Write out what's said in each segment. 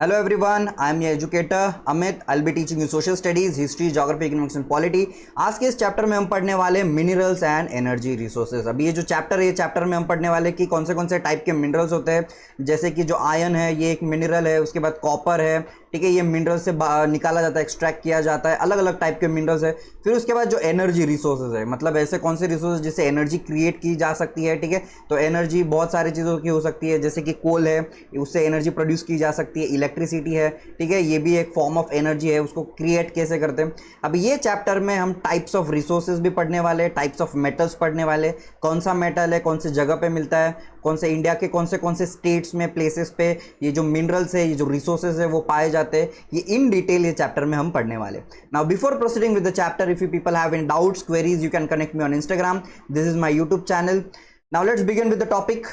Hello everyone, I am your educator Amit. I'll be teaching you social studies, history, geography, economics and polity. आज के इस chapter में हम पढ़ने वाले मिनरल्स एंड एनर्जी रिसोर्सेज। अभी ये जो चैप्टर है, ये चैप्टर में हम पढ़ने वाले कि कौन से टाइप के मिनरल्स होते हैं। जैसे कि जो आयरन है ये एक मिनरल है, उसके बाद कॉपर है, ठीक है, ये मिनरल से निकाला जाता है, एक्सट्रैक्ट किया जाता है, अलग अलग टाइप के मिनरल्स है। फिर उसके बाद जो एनर्जी रिसोर्सेज है, मतलब ऐसे कौन से रिसोर्सेज जिससे एनर्जी क्रिएट की जा सकती है, ठीक है। तो एनर्जी बहुत सारी चीज़ों की हो सकती है, जैसे कि कोल है, उससे एनर्जी प्रोड्यूस की जा सकती है, इलेक्ट्रिसिटी है, ठीक है, ये भी एक फॉर्म ऑफ एनर्जी है, उसको क्रिएट कैसे करते हैं। अब ये चैप्टर में हम टाइप्स ऑफ रिसोर्सेज भी पढ़ने वाले, टाइप्स ऑफ मेटल्स पढ़ने वाले, कौन सा मेटल है कौन से जगह पे मिलता है, कौन से इंडिया के कौन से स्टेट्स में, प्लेसेस पे ये जो मिनरल्स है, ये जो रिसोर्सेज है वो पाए जाते हैं, ये इन डिटेल ये चैप्टर में हम पढ़ने वाले। Now before proceeding with the chapter, if you people have any doubts, queries, you can connect me on Instagram. This is my YouTube channel. Now let's begin with the topic.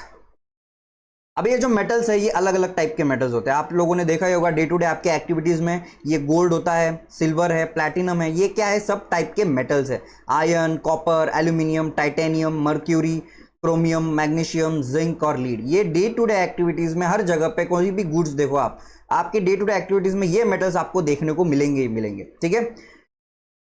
अब ये जो metals है ये अलग अलग type के metals होते हैं। आप लोगों ने देखा ही होगा डे टू डे आपके एक्टिविटीज में, ये गोल्ड होता है, सिल्वर है, प्लैटिनम है, ये क्या है, सब टाइप के मेटल्स है। Iron, copper, aluminium, titanium, mercury, chromium, magnesium, zinc और लीड। ये डे टू डे एक्टिविटीज में हर जगह पे कोई भी गुड्स देखो आप, आपके डे टू डे एक्टिविटीज में ये मेटल्स आपको देखने को मिलेंगे ही मिलेंगे, ठीक है।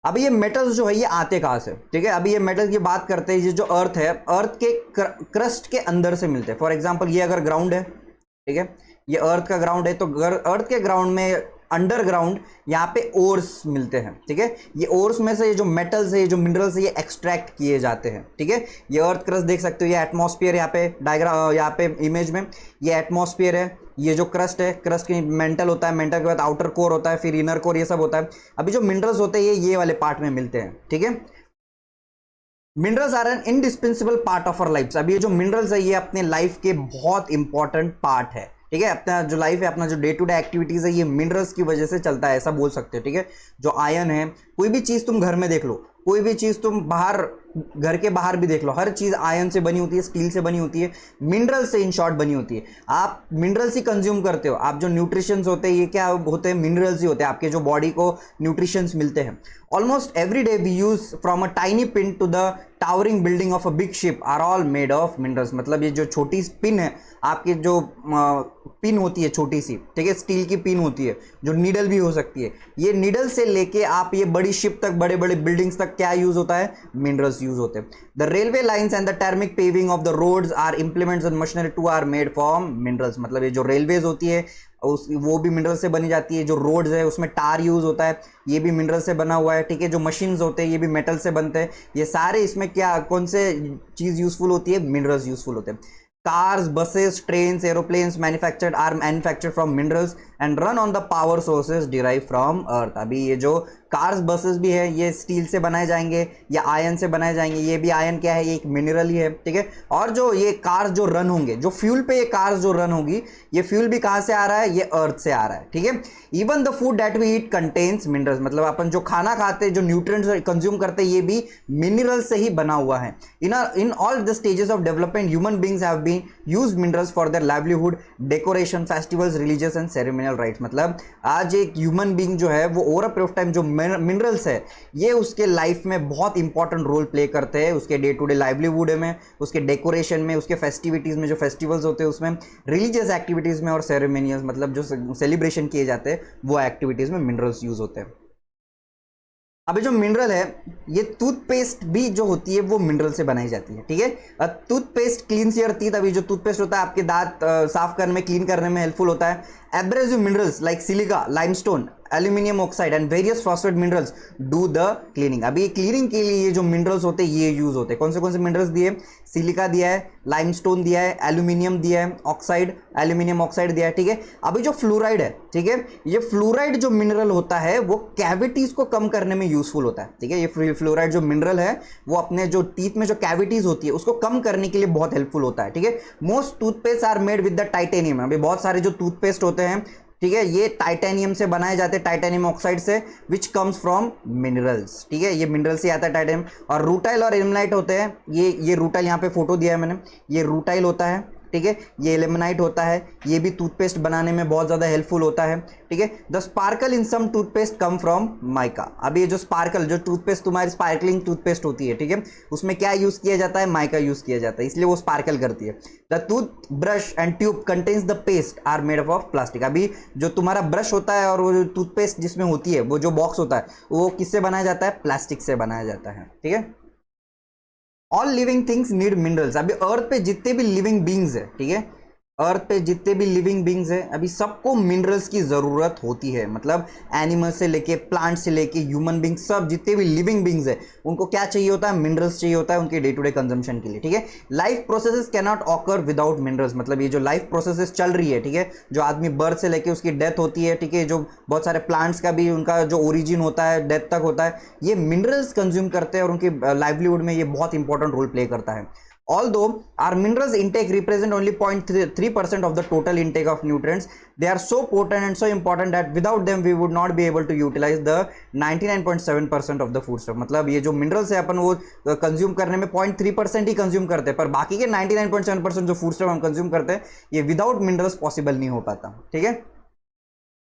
अभी ये मेटल्स जो है ये आते कहाँ से, ठीक है। अभी ये मेटल्स की बात करते हैं, ये जो अर्थ है, अर्थ के क्रस्ट के अंदर से मिलते हैं। फॉर एग्जांपल ये अगर ग्राउंड है, ठीक है, ये अर्थ का ग्राउंड है, तो अर्थ के ग्राउंड में अंडरग्राउंड यहाँ पे ओर्स मिलते हैं, ठीक है। ये ओर्स में से ये जो मेटल्स है, ये जो मिनरल्स है, ये एक्सट्रैक्ट किए जाते हैं, ठीक है। ये अर्थ क्रस्ट देख सकते हो, ये एटमॉस्फेयर, यहाँ पे डायग्राम, यहाँ पे इमेज में ये एटमॉस्फेयर है। ये जो क्रस्ट है, क्रस्ट की मेंटल होता है, मेंटल के बाद आउटर कोर होता है, फिर इनर कोर, ये सब होता है। अभी जो मिनरल्स होते हैं ये वाले पार्ट में मिलते हैं, ठीक है। Minerals are an indispensable part of our life. अभी ये जो मिनरल्स है ये अपने लाइफ के बहुत इंपॉर्टेंट पार्ट है, ठीक है। अपना जो लाइफ है, अपना जो डे टू डे एक्टिविटीज है, ये मिनरल्स की वजह से चलता है, ऐसा बोल सकते हो, ठीक है। जो आयरन है, कोई भी चीज तुम घर में देख लो, कोई भी चीज तुम बाहर, घर के बाहर भी देख लो, हर चीज आयरन से बनी होती है, स्टील से बनी होती है, मिनरल से इन शॉर्ट बनी होती है। आप मिनरल्स ही कंज्यूम करते हो, आप जो न्यूट्रिशंस होते हैं ये क्या होते हैं, मिनरल्स ही होते हैं, आपके जो बॉडी को न्यूट्रिशंस मिलते हैं। Almost every day we use from a tiny pin to the towering building of a big ship are all made of minerals. मतलब ये जो छोटी पिन है, आपके जो पिन होती है छोटी सी, ठीक है, स्टील की पिन होती है, जो नीडल भी हो सकती है, ये नीडल से लेके आप ये बड़ी शिप तक, बड़े बड़े बिल्डिंग्स तक क्या यूज होता है, मिनरल्स यूज होते हैं। The railway lines and the tarmac paving of the roads are implements and machinery too are made from minerals. मतलब ये जो रेलवेज होती है वो भी मिनरल से बनी जाती है। जो रोड्स है उसमें टार यूज होता है, ये भी मिनरल से बना हुआ है, ठीक है। जो मशीन्स होते हैं ये भी मेटल से बनते हैं। ये सारे इसमें क्या, कौन से चीज यूजफुल होती है, मिनरल्स यूजफुल होते हैं। Cars, buses, trains, aeroplanes are manufactured from minerals and run on the power sources derived from earth। अभी ये जो कार्स बसेस भी है ये स्टील से बनाए जाएंगे या आयरन से बनाए जाएंगे। ये भी आयरन क्या है, ये एक मिनरल ही है, ठीक है। और जो ये कार्स जो रन होंगे, जो फ्यूल पे ये कार्स जो रन होगी, ये फ्यूल भी कहाँ से आ रहा है, ये अर्थ से आ रहा है, ठीक है। Even the food that we eat contains minerals. मतलब अपन जो खाना खाते हैं, जो न्यूट्रिएंट्स कंज्यूम करते हैं, ये भी मिनरल से ही बना हुआ है। In all the stages of development human beings have been use minerals for their livelihood, decoration, festivals, religious and ceremonial rites. मतलब आज एक ह्यूमन बींग जो है वो over a period of time जो मिनरल्स है ये उसके लाइफ में बहुत इंपॉर्टेंट रोल प्ले करते हैं, उसके डे टू डे लाइवलीहुड में, उसके डेकोरेशन में, उसके फेस्टिविटीज में, जो फेस्टिवल्स होते हैं उसमें, रिलीजियस एक्टिविटीज में और सेरेमोनियल्स, मतलब जो सेलिब्रेशन किए जाते हैं वो एक्टिविटीज में मिनरल्स यूज होते हैं। अभी जो मिनरल है, ये टूथपेस्ट भी जो होती है वो मिनरल से बनाई जाती है, ठीक है। Toothpaste cleans your teeth. अभी जो टूथपेस्ट होता है आपके दांत साफ करने में, क्लीन करने में हेल्पफुल होता है। Abrasive minerals like silica, limestone, aluminium oxide and various phosphate minerals do the cleaning. अभी क्लीनिंग के लिए ये जो मिनरल्स होते हैं ये यूज होते हैं। कौन से मिनरल्स दिए, सिलिका दिया है, लाइमस्टोन दिया है, एल्यूमिनियम दिया है, ऑक्साइड, एल्यूमिनियम ऑक्साइड दिया है, ठीक है। अभी जो फ्लोराइड है, ठीक है, ये फ्लोराइड जो मिनरल होता है वो कैविटीज को कम करने में यूजफुल होता है, ठीक है। ये फ्लोराइड जो मिनरल है वो अपने जो टीथ में जो कैविटीज होती है उसको कम करने के लिए बहुत हेल्पफुल होता है, ठीक है। Most toothpaste are made with the titanium. अभी बहुत सारे जो टूथपेस्ट होते हैं, ठीक है, ये टाइटेनियम से बनाए जाते हैं, टाइटेनियम ऑक्साइड से, विच कम्स फ्रॉम मिनरल्स, ठीक है। ये मिनरल से आता है टाइटेनियम। और रूटाइल और इल्मेनाइट होते हैं, ये रूटाइल यहाँ पे फोटो दिया है मैंने, ये रूटाइल होता है, ठीक है, ये इल्यूमिनाइट होता है, ये भी टूथपेस्ट बनाने में बहुत ज़्यादा हेल्पफुल होता है, ठीक है। The sparkle in some toothpaste come from mica. अब ये जो स्पार्कल, जो टूथपेस्ट तुम्हारी स्पार्कलिंग टूथपेस्ट होती है, ठीक है, उसमें क्या यूज़ किया जाता है, माइका यूज़ किया जाता है, इसलिए वो स्पार्कल करती है। The tooth brush and tube contains the paste are made up of plastic. अभी जो तुम्हारा ब्रश होता है और वो जो टूथपेस्ट जिसमें होती है, वो जो बॉक्स होता है, वो किससे बनाया जाता है, प्लास्टिक से बनाया जाता है, ठीक है। All living things need minerals. अभी अर्थ पे जितने भी लिविंग बींग्स है, ठीक है, अर्थ पे जितने भी लिविंग बींग्स है, अभी सबको मिनरल्स की ज़रूरत होती है। मतलब एनिमल से लेके प्लांट से लेके ह्यूमन बींग, सब जितने भी लिविंग बींग्स है उनको क्या चाहिए होता है, मिनरल्स चाहिए होता है उनके डे टू डे कंजम्पशन के लिए, ठीक है। Life processes can not occur without minerals. मतलब ये जो लाइफ प्रोसेसेस चल रही है, ठीक है, जो आदमी बर्थ से लेके उसकी डेथ होती है, ठीक है, जो बहुत सारे प्लांट्स का भी उनका जो ओरिजिन होता है डेथ तक होता है, ये मिनरल्स कंज्यूम करते हैं और उनकी लाइवलीहुड में ये बहुत इंपॉर्टेंट रोल प्ले करता है। Although our minerals intake represent only 0.3% of the total intake of nutrients, they are so potent and so important that without them we would not be able to utilize the 99.7% of the food stuff. मतलब ये जो minerals है अपन वो consume करने में 0.3% ही consume करते हैं, पर बाकी के 99.7% जो फूड स्टफ हम कंज्यूम करते हैं, ये विदाउट मिनरल्स पॉसिबल नहीं हो पाता, ठीक है।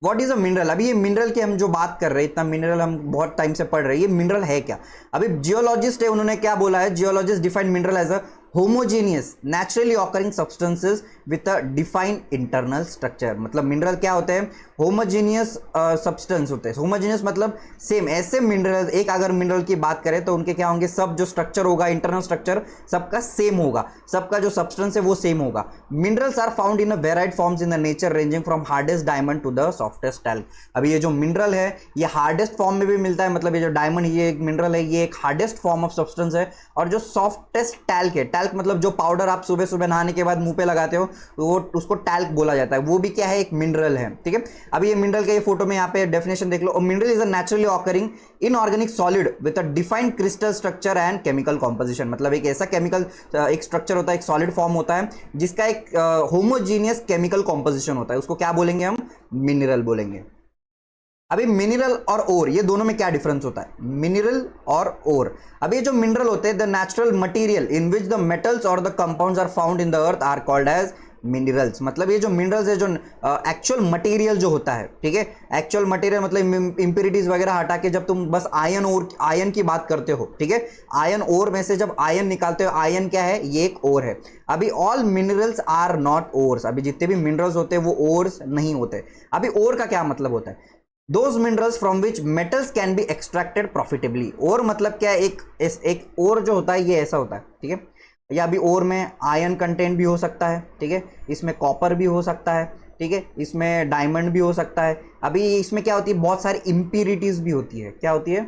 What is a mineral? अभी ये मिनरल की हम जो बात कर रहे हैं, इतना मिनरल हम बहुत टाइम से पढ़ रहे हैं, ये मिनरल है क्या? अभी जियोलॉजिस्ट है, उन्होंने क्या बोला है, geologist define mineral as a homogeneous naturally occurring substances with a defined internal structure. मतलब मिनरल क्या होते हैं, होमोजेनियस सब्सटेंस होते हैं। होमोजेनियस मतलब सेम, ऐसे मिनरल, एक अगर मिनरल की बात करें तो उनके क्या होंगे, सब जो स्ट्रक्चर होगा, इंटरनल स्ट्रक्चर सबका सेम होगा, सबका जो सब्सटेंस है वो सेम होगा। Minerals are found in a varied forms in the nature ranging from hardest diamond to the softest talc. अभी ये जो मिनरल है ये हार्डेस्ट फॉर्म में भी मिलता है, मतलब ये जो डायमंड, ये एक मिनरल है, ये एक हार्डेस्ट फॉर्म ऑफ सब्सटेंस है। और जो सॉफ्टेस्ट टैल्क है, टैल्क मतलब जो पाउडर आप सुबह सुबह नहाने के बाद मुंह पे लगाते हो, वो उसको टैल्क बोला जाता है, वो भी क्या है, एक मिनरल है, ठीक है। अभी ये मिनरल का ये फोटो में यहाँ पे डेफिनेशन देख लो। Mineral is a naturally occurring inorganic solid with a defined crystal structure and chemical composition. मतलब एक ऐसा केमिकल एक स्ट्रक्चर होता है, एक सॉलिड फॉर्म होता है जिसका एक होमोजीनियस केमिकल कॉम्पोजिशन होता है, उसको क्या बोलेंगे हम, मिनरल बोलेंगे। अभी मिनरल और ओर, ये दोनों में क्या डिफरेंस होता है, मिनरल और ओर? अब ये जो मिनरल होते हैं, the natural material in which the metals और the compounds are found in the earth are called as minerals. मतलब ये जो मिनरल्स है, जो एक्चुअल मटेरियल जो होता है, ठीक है, एक्चुअल मटेरियल मतलब इंप्योरिटीज वगैरह हटा के जब तुम बस आयन और आयन की बात करते हो, ठीक है, आयन ओर में से जब आयन निकालते हो, आयन क्या है, ये एक ओर है। अभी all minerals are not ores. अभी जितने भी मिनरल्स होते हैं वो ओर्स नहीं होते। अभी ओर का क्या मतलब होता है, Those minerals from which metals can be extracted profitably। और मतलब क्या है, एक और जो होता है ये ऐसा होता है, ठीक है, या अभी और में आयन कंटेंट भी हो सकता है, ठीक है, इसमें कॉपर भी हो सकता है, ठीक है, इसमें डायमंड भी हो सकता है। अभी इसमें क्या होती है, बहुत सारी इम्प्यूरिटीज भी होती है। क्या होती है,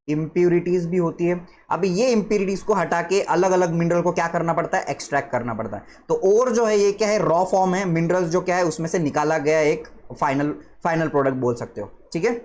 इम्प्यूरिटीज भी होती है। अभी ये इम्प्यूरिटीज को हटा के अलग अलग मिनरल को क्या करना पड़ता है, एक्सट्रैक्ट करना पड़ता है। तो और जो है ये क्या है, रॉ फॉर्म है, मिनरल्स जो क्या है उसमें से निकाला गया एक फाइनल प्रोडक्ट बोल सकते हो, ठीक है।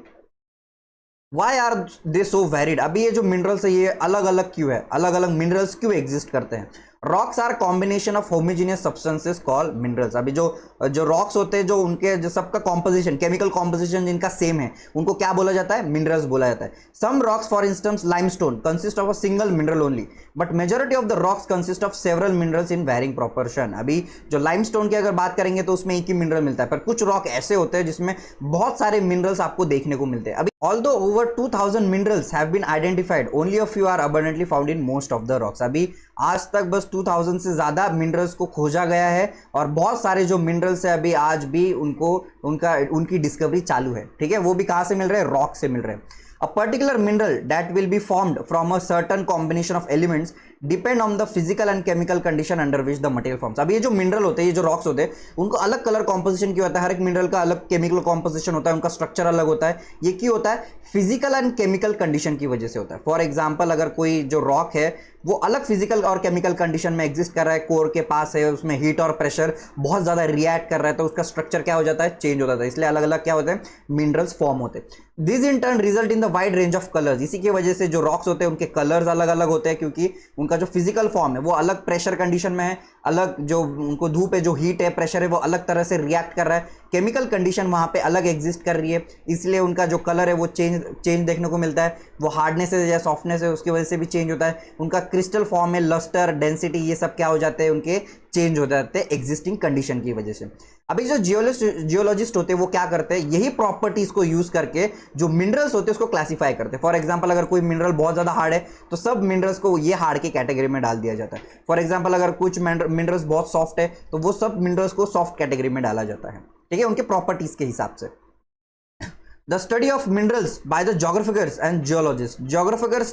Why are they so varied? अभी ये जो मिनरल्स है ये अलग अलग क्यों है, अलग अलग मिनरल्स क्यों एग्जिस्ट करते हैं? Rocks are combination of homogeneous substances called minerals. अभी जो जो रॉक्स होते हैं, जो उनके जो सबका कॉम्पोजिशन, केमिकल कॉम्पोजिशन जिनका सेम है, उनको क्या बोला जाता है, मिनरल्स बोला जाता है। Some rocks for instance limestone consist of a single mineral only, but majority of the rocks consist of several minerals in varying proportion. अभी जो लाइमस्टोन की अगर बात करेंगे तो उसमें एक ही मिनरल मिलता है, पर कुछ रॉक ऐसे होते हैं जिसमें बहुत सारे मिनरल्स आपको देखने को मिलते हैं। अभी although over 2000 minerals have been identified, only a few are abundantly found in most of the rocks। अभी आज तक बस 2000 से ज़्यादा मिनरल्स को खोजा गया है और बहुत सारे जो मिनरल्स है अभी आज भी उनकी डिस्कवरी चालू है, ठीक है। वो भी कहाँ से मिल रहे हैं, रॉक से मिल रहे हैं। A particular mineral that will be formed from a certain combination of elements depend on the physical and chemical condition under which the material forms। अब ये जो मिनरल होते हैं, ये जो रॉक्स होते हैं, उनको अलग कलर कॉम्पोजिशन क्यों होता है, हर एक मिनरल का अलग केमिकल कॉम्पोजिशन होता है, उनका स्ट्रक्चर अलग होता है। ये क्यों होता है, फिजिकल एंड केमिकल कंडीशन की वजह से होता है। फॉर एग्जाम्पल, अगर कोई जो रॉक है वो अलग फिजिकल और केमिकल कंडीशन में एग्जिस्ट कर रहा है, कोर के पास है, उसमें हीट और प्रेशर बहुत ज्यादा रिएक्ट कर रहा है, तो उसका स्ट्रक्चर क्या हो जाता है, चेंज हो जाता है। इसलिए अलग अलग क्या होते हैं, मिनरल्स फॉर्म होते हैं। This in turn result in the wide range of colours. इसी की वजह से जो रॉक्स होते हैं उनके कलर्स अलग अलग होते हैं, क्योंकि उनका जो फिजिकल फॉर्म है वो अलग प्रेशर कंडीशन में है, अलग, जो उनको धूप है, जो हीट है, प्रेशर है, वो अलग तरह से रिएक्ट कर रहा है, केमिकल कंडीशन वहाँ पे अलग एग्जिस्ट कर रही है, इसलिए उनका जो कलर है वो चेंज देखने को मिलता है, वो हार्डनेस है या सॉफ्टनेस है उसकी वजह से भी चेंज होता है, उनका क्रिस्टल फॉर्म में लस्टर, डेंसिटी, ये सब क्या हो जाते हैं, उनके चेंज हो जाते हैं एग्जिस्टिंग कंडीशन की वजह से। अभी जो जियोलॉजिस्ट होते हैं वो क्या करते हैं, यही प्रॉपर्टीज को यूज करके जो मिनरल्स होते हैं उसको क्लासिफाई करते हैं। फॉर एग्जांपल अगर कोई मिनरल बहुत ज्यादा हार्ड है तो सब मिनरल्स को ये हार्ड की कैटेगरी में डाल दिया जाता है। फॉर एग्जांपल अगर कुछ मिनरल्स बहुत सॉफ्ट है तो वो सब मिनरल्स को सॉफ्ट कैटेगरी में डाला जाता है, ठीक है, उनके प्रॉपर्टीज के हिसाब से। The study of minerals by the geographers and geologists. Geographers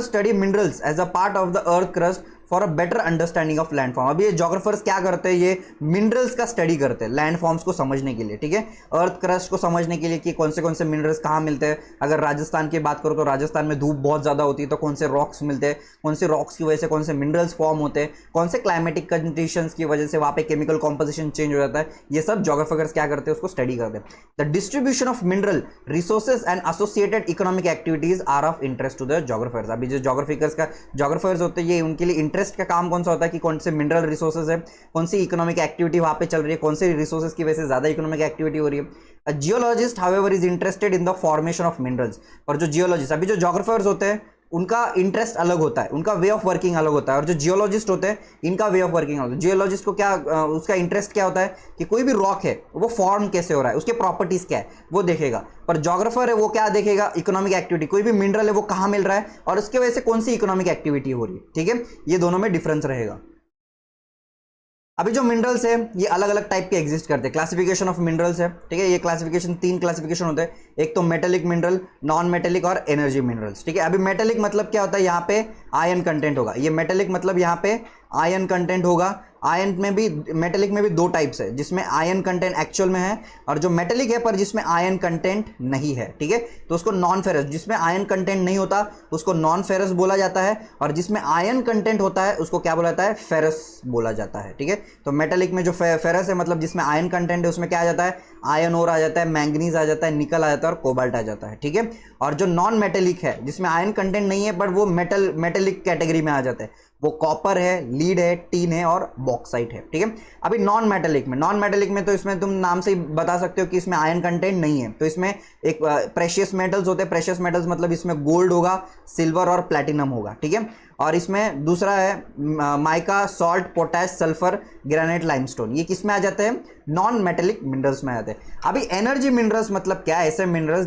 study minerals as a part of the earth crust for a better understanding of landform. अभी ये जोग्राफर्स क्या करते हैं, ये मिनरल्स का स्टडी करते हैं लैंडफॉर्म्स को समझने के लिए, ठीक है, अर्थ क्रस्ट को समझने के लिए कि कौन से मिनरल्स कहाँ मिलते हैं। अगर राजस्थान की बात करो तो राजस्थान में धूप बहुत ज़्यादा होती है, तो कौन से रॉक्स मिलते हैं, कौन से रॉक्स की वजह से कौन से मिनरल्स फॉर्म होते हैं, कौन से क्लाइमेटिक कंडीशंस की वजह से वहाँ पे केमिकल कॉम्पोजिशन चेंज हो जाता है, ये सब जोग्राफर्स क्या करते हैं, उसको स्टडी करते हैं। The distribution of mineral resources and associated economic activities are of interest to the geographers. अभी जो जोग्राफर्स होते हैं ये उनके लिए इंटरेस्ट का काम कौन सा होता है कि कौन से मिनरल रिसोर्सेज है, कौन सी इकोनॉमिक एक्टिविटी वहां पे चल रही है, कौन से रिसोर्सेज की वजह से ज्यादा इकोनॉमिक एक्टिविटी हो रही है। अ geologist however is interested in the formation of minerals. और जो जियोलॉजिस्ट, अभी जो जोग्राफर्स होते हैं उनका इंटरेस्ट अलग होता है, उनका वे ऑफ वर्किंग अलग होता है, और जो जियोलॉजिस्ट होते हैं इनका वे ऑफ वर्किंग अलग होता है। जियोलॉजिस्ट को क्या उसका इंटरेस्ट क्या होता है कि कोई भी रॉक है वो फॉर्म कैसे हो रहा है, उसके प्रॉपर्टीज क्या है वो देखेगा। पर जोग्राफर है वो क्या देखेगा, इकोनॉमिक एक्टिविटी, कोई भी मिनरल है वो कहाँ मिल रहा है और उसके वजह से कौन सी इकोनॉमिक एक्टिविटी हो रही है, ठीक है, ये दोनों में डिफरेंस रहेगा। अभी जो मिनरल्स है ये अलग अलग टाइप के एग्जिस्ट करते हैं, क्लासिफिकेशन ऑफ मिनरल्स है, ठीक है, ये क्लासिफिकेशन 3 क्लासिफिकेशन होते हैं, एक तो मेटेलिक मिनरल, नॉन मेटेलिक और एनर्जी मिनरल्स, ठीक है। अभी मेटेलिक मतलब क्या होता है, यहाँ पे आयन कंटेंट होगा, ये मेटेलिक मतलब यहाँ पे आयन कंटेंट होगा। आयन में भी, मेटेलिक में भी 2 टाइप्स है, जिसमें आयन कंटेंट एक्चुअल में है और जो मेटेलिक है पर जिसमें आयन कंटेंट नहीं है, ठीक है, तो उसको नॉन फेरस, जिसमें आयन कंटेंट नहीं होता उसको नॉन फेरस बोला जाता है, और जिसमें आयन कंटेंट होता है उसको क्या बोला जाता है, फेरस बोला जाता है, ठीक है। तो मेटेलिक में जो फेरस है मतलब जिसमें आयन कंटेंट है उसमें क्या आ जाता है, आयन ओर आ जाता है, मैंगनीज आ जाता है, निकल आ जाता है और कोबाल्ट आ जाता है, ठीक है। और जो नॉन मेटेलिक है जिसमें आयन कंटेंट नहीं है बट वो मेटेलिक कैटेगरी में आ जाता है, वो कॉपर है, लीड है, टीन है और बॉक्साइट है, ठीक है। अभी नॉन मेटेलिक में तो इसमें तुम नाम से ही बता सकते हो कि इसमें आयन कंटेंट नहीं है, तो इसमें एक प्रेशियस मेटल्स होते हैं, प्रेशियस मेटल्स मतलब इसमें गोल्ड होगा, सिल्वर और प्लैटिनम होगा, ठीक है। और इसमें दूसरा है mica, salt, potash, sulphur, granite, limestone, ये किस में आ जाते हैं, नॉन मेटेलिक मिनरल्स में आ जाते हैं। अभी एनर्जी मिनरल्स मतलब क्या, ऐसे मिनरल्स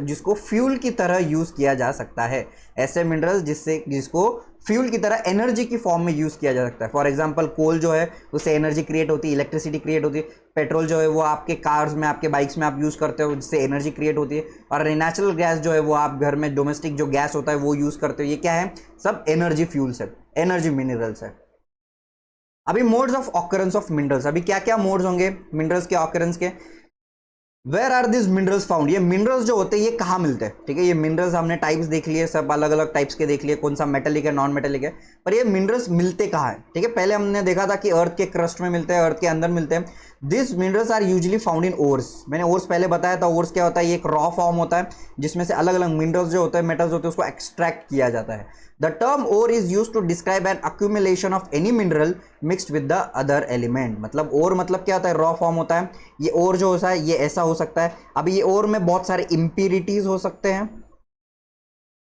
जिसको फ्यूल की तरह यूज किया जा सकता है, ऐसे मिनरल्स जिसको फ्यूल की तरह एनर्जी की फॉर्म में यूज किया जा सकता है। फॉर एग्जांपल कोल जो है उससे एनर्जी क्रिएट होती है, इलेक्ट्रिसिटी क्रिएट होती है। पेट्रोल जो है वो आपके कार्स में, आपके बाइक्स में आप यूज करते हो, जिससे एनर्जी क्रिएट होती है। और नेचुरल गैस जो है वो आप घर में डोमेस्टिक जो गैस होता है वो यूज करते हो। ये क्या है, सब एनर्जी फ्यूल्स है, एनर्जी मिनरल्स है। अभी modes of occurrence of minerals, अभी क्या क्या मोड्स होंगे मिनरल्स के ऑकरेंस के। Where are this minerals found, ये मिनरल्स जो होते हैं ये कहाँ मिलते हैं, ठीक है। ये मिनरल्स हमने टाइप्स देख लिए, सब अलग अलग टाइप्स के देख लिए, कौन सा मेटेलिक है, नॉन मेटेलिक है, पर ये मिनरल्स मिलते कहाँ है, ठीक है। पहले हमने देखा था कि अर्थ के क्रस्ट में मिलते हैं, अर्थ के अंदर मिलते हैं। This minerals are usually found in ores, मैंने ओर्स पहले बताया था। ओर्स क्या होता है, ये एक रॉ फॉर्म होता है जिसमें से अलग अलग मिनरल्स जो होते हैं, मेटल्स होते हैं, उसको एक्सट्रैक्ट किया जाता है। The term ore is used to describe an accumulation of any mineral mixed with the other element. मतलब ओर मतलब क्या होता है, रॉ फॉर्म होता है। ये ओर जो होता है ये ऐसा हो सकता है। अभी ये ओर में बहुत सारे इंप्योरिटीज हो सकते हैं,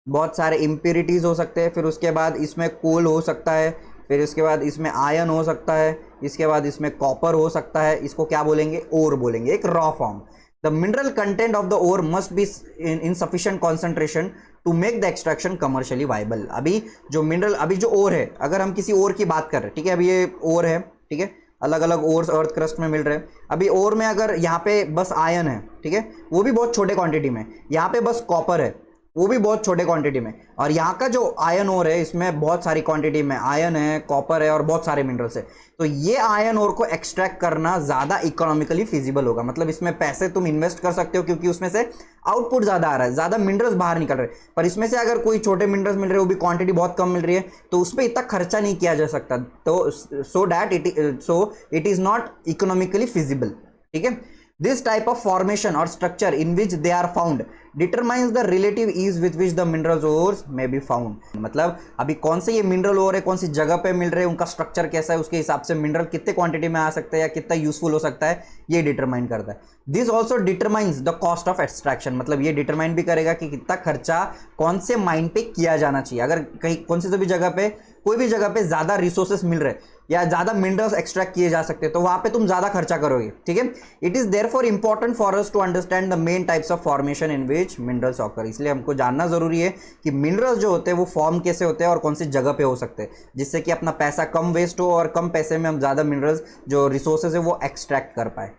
बहुत सारे इंप्योरिटीज हो सकते हैं। फिर उसके बाद इसमें कोल हो सकता है, फिर इसके बाद इसमें आयन हो सकता है, इसके बाद इसमें कॉपर हो सकता है। इसको क्या बोलेंगे, ओर बोलेंगे, एक raw form. The mineral content of the ore must be in sufficient concentration to make the extraction commercially viable. अभी जो मिनरल, अभी जो ओर है, अगर हम किसी ओर की बात कर रहे हैं, ठीक है, अभी ये ओर है, ठीक है, अलग अलग ओर्स अर्थ क्रस्ट में मिल रहे हैं। अभी ओर में अगर यहाँ पे बस आयन है, ठीक है, वो भी बहुत छोटे क्वांटिटी में, यहाँ पे बस कॉपर है, वो भी बहुत छोटे क्वांटिटी में, और यहाँ का जो आयन ओर है इसमें बहुत सारी क्वांटिटी में आयन है, कॉपर है और बहुत सारे मिनरल्स है। तो ये आयन ओर को एक्सट्रैक्ट करना ज़्यादा इकोनॉमिकली फिजिबल होगा। मतलब इसमें पैसे तुम इन्वेस्ट कर सकते हो क्योंकि उसमें से आउटपुट ज़्यादा आ रहा है, ज़्यादा मिनरल्स बाहर निकल रहे हैं। पर इसमें से अगर कोई छोटे मिनरल्स मिल रहे हैं, वो भी क्वांटिटी बहुत कम मिल रही है, तो उस पर इतना खर्चा नहीं किया जा सकता। तो so it is not economically feasible, ठीक है। This type of formation or structure in which they are found determines the relative ease with which the mineral ores may be found. मतलब अभी कौन से ये मिनरल ओर है, कौन सी जगह पे मिल रहे हैं, उनका स्ट्रक्चर कैसा है, उसके हिसाब से मिनरल कितने क्वांटिटी में आ सकता है या कितना यूजफुल हो सकता है, ये डिटरमाइन करता है. This also determines the cost of extraction. मतलब ये डिटरमाइन भी करेगा कि कितना खर्चा कौन से माइन पे किया जाना चाहिए. अगर कहीं कौन सी भी जगह पे, कोई भी जगह पे ज्यादा रिसोर्सेस मिल रहे या ज्यादा मिनरल्स एक्सट्रैक्ट किए जा सकते हैं, तो वहां पे तुम ज्यादा खर्चा करोगे. ठीक है. It is therefore important for us to understand the main types of formation in which minerals occur. इसलिए हमको जानना जरूरी है कि मिनरल्स जो होते हैं वो फॉर्म कैसे होते हैं और कौन सी जगह पे हो सकते हैं, जिससे कि अपना पैसा कम वेस्ट हो और कम पैसे में हम ज्यादा मिनरल्स जो रिसोर्सेज है वो एक्सट्रैक्ट कर पाए.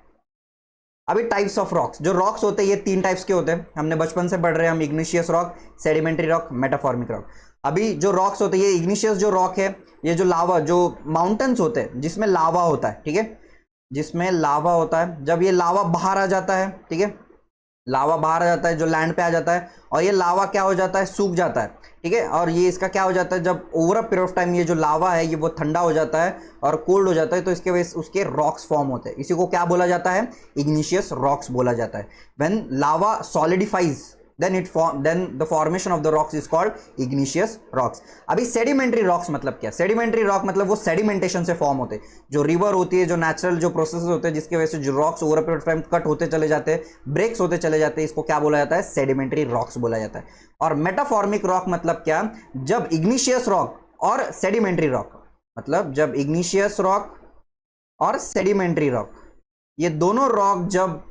अभी टाइप्स ऑफ रॉक्स, जो रॉक्स होते हैं ये 3 टाइप्स के होते हैं. हमने बचपन से पढ़ रहे हैं हम, igneous rock, sedimentary rock, metamorphic rock. अभी जो रॉक्स होते हैं, ये इग्निशियस जो रॉक है, ये जो लावा, जो माउंटेन्स होते हैं जिसमें लावा होता है, ठीक है, जिसमें लावा होता है, जब ये लावा बाहर आ जाता है, ठीक है, लावा बाहर आ जाता है, जो लैंड पे आ जाता है, और ये लावा क्या हो जाता है, सूख जाता है. ठीक है. और ये इसका क्या हो जाता है, जब over a period of time ये जो लावा है ये वो ठंडा हो जाता है और कोल्ड हो जाता है, तो इसके वजह से उसके रॉक्स फॉर्म होते हैं. इसी को क्या बोला जाता है, इग्निशियस रॉक्स बोला जाता है. When lava solidifies then the formation of the rocks is called igneous rocks. अभी सेडिमेंट्री रॉक्स मतलब क्या, सेडिमेंट्री रॉक मतलब वो सेडिमेंटेशन से फॉर्म होते हैं, जो रिवर होती है, जो नेचुरल जो प्रोसेस होते हैं जिसकी वजह से जो rocks over period of time cut होते चले जाते हैं, ब्रेक्स होते चले जाते हैं, इसको क्या बोला जाता है, सेडिमेंट्री रॉक्स बोला जाता है. और मेटाफॉर्मिक रॉक मतलब क्या, जब इग्निशियस रॉक और सेडिमेंट्री रॉक, मतलब जब इग्निशियस रॉक और सेडिमेंट्री रॉक, ये दोनों रॉक जब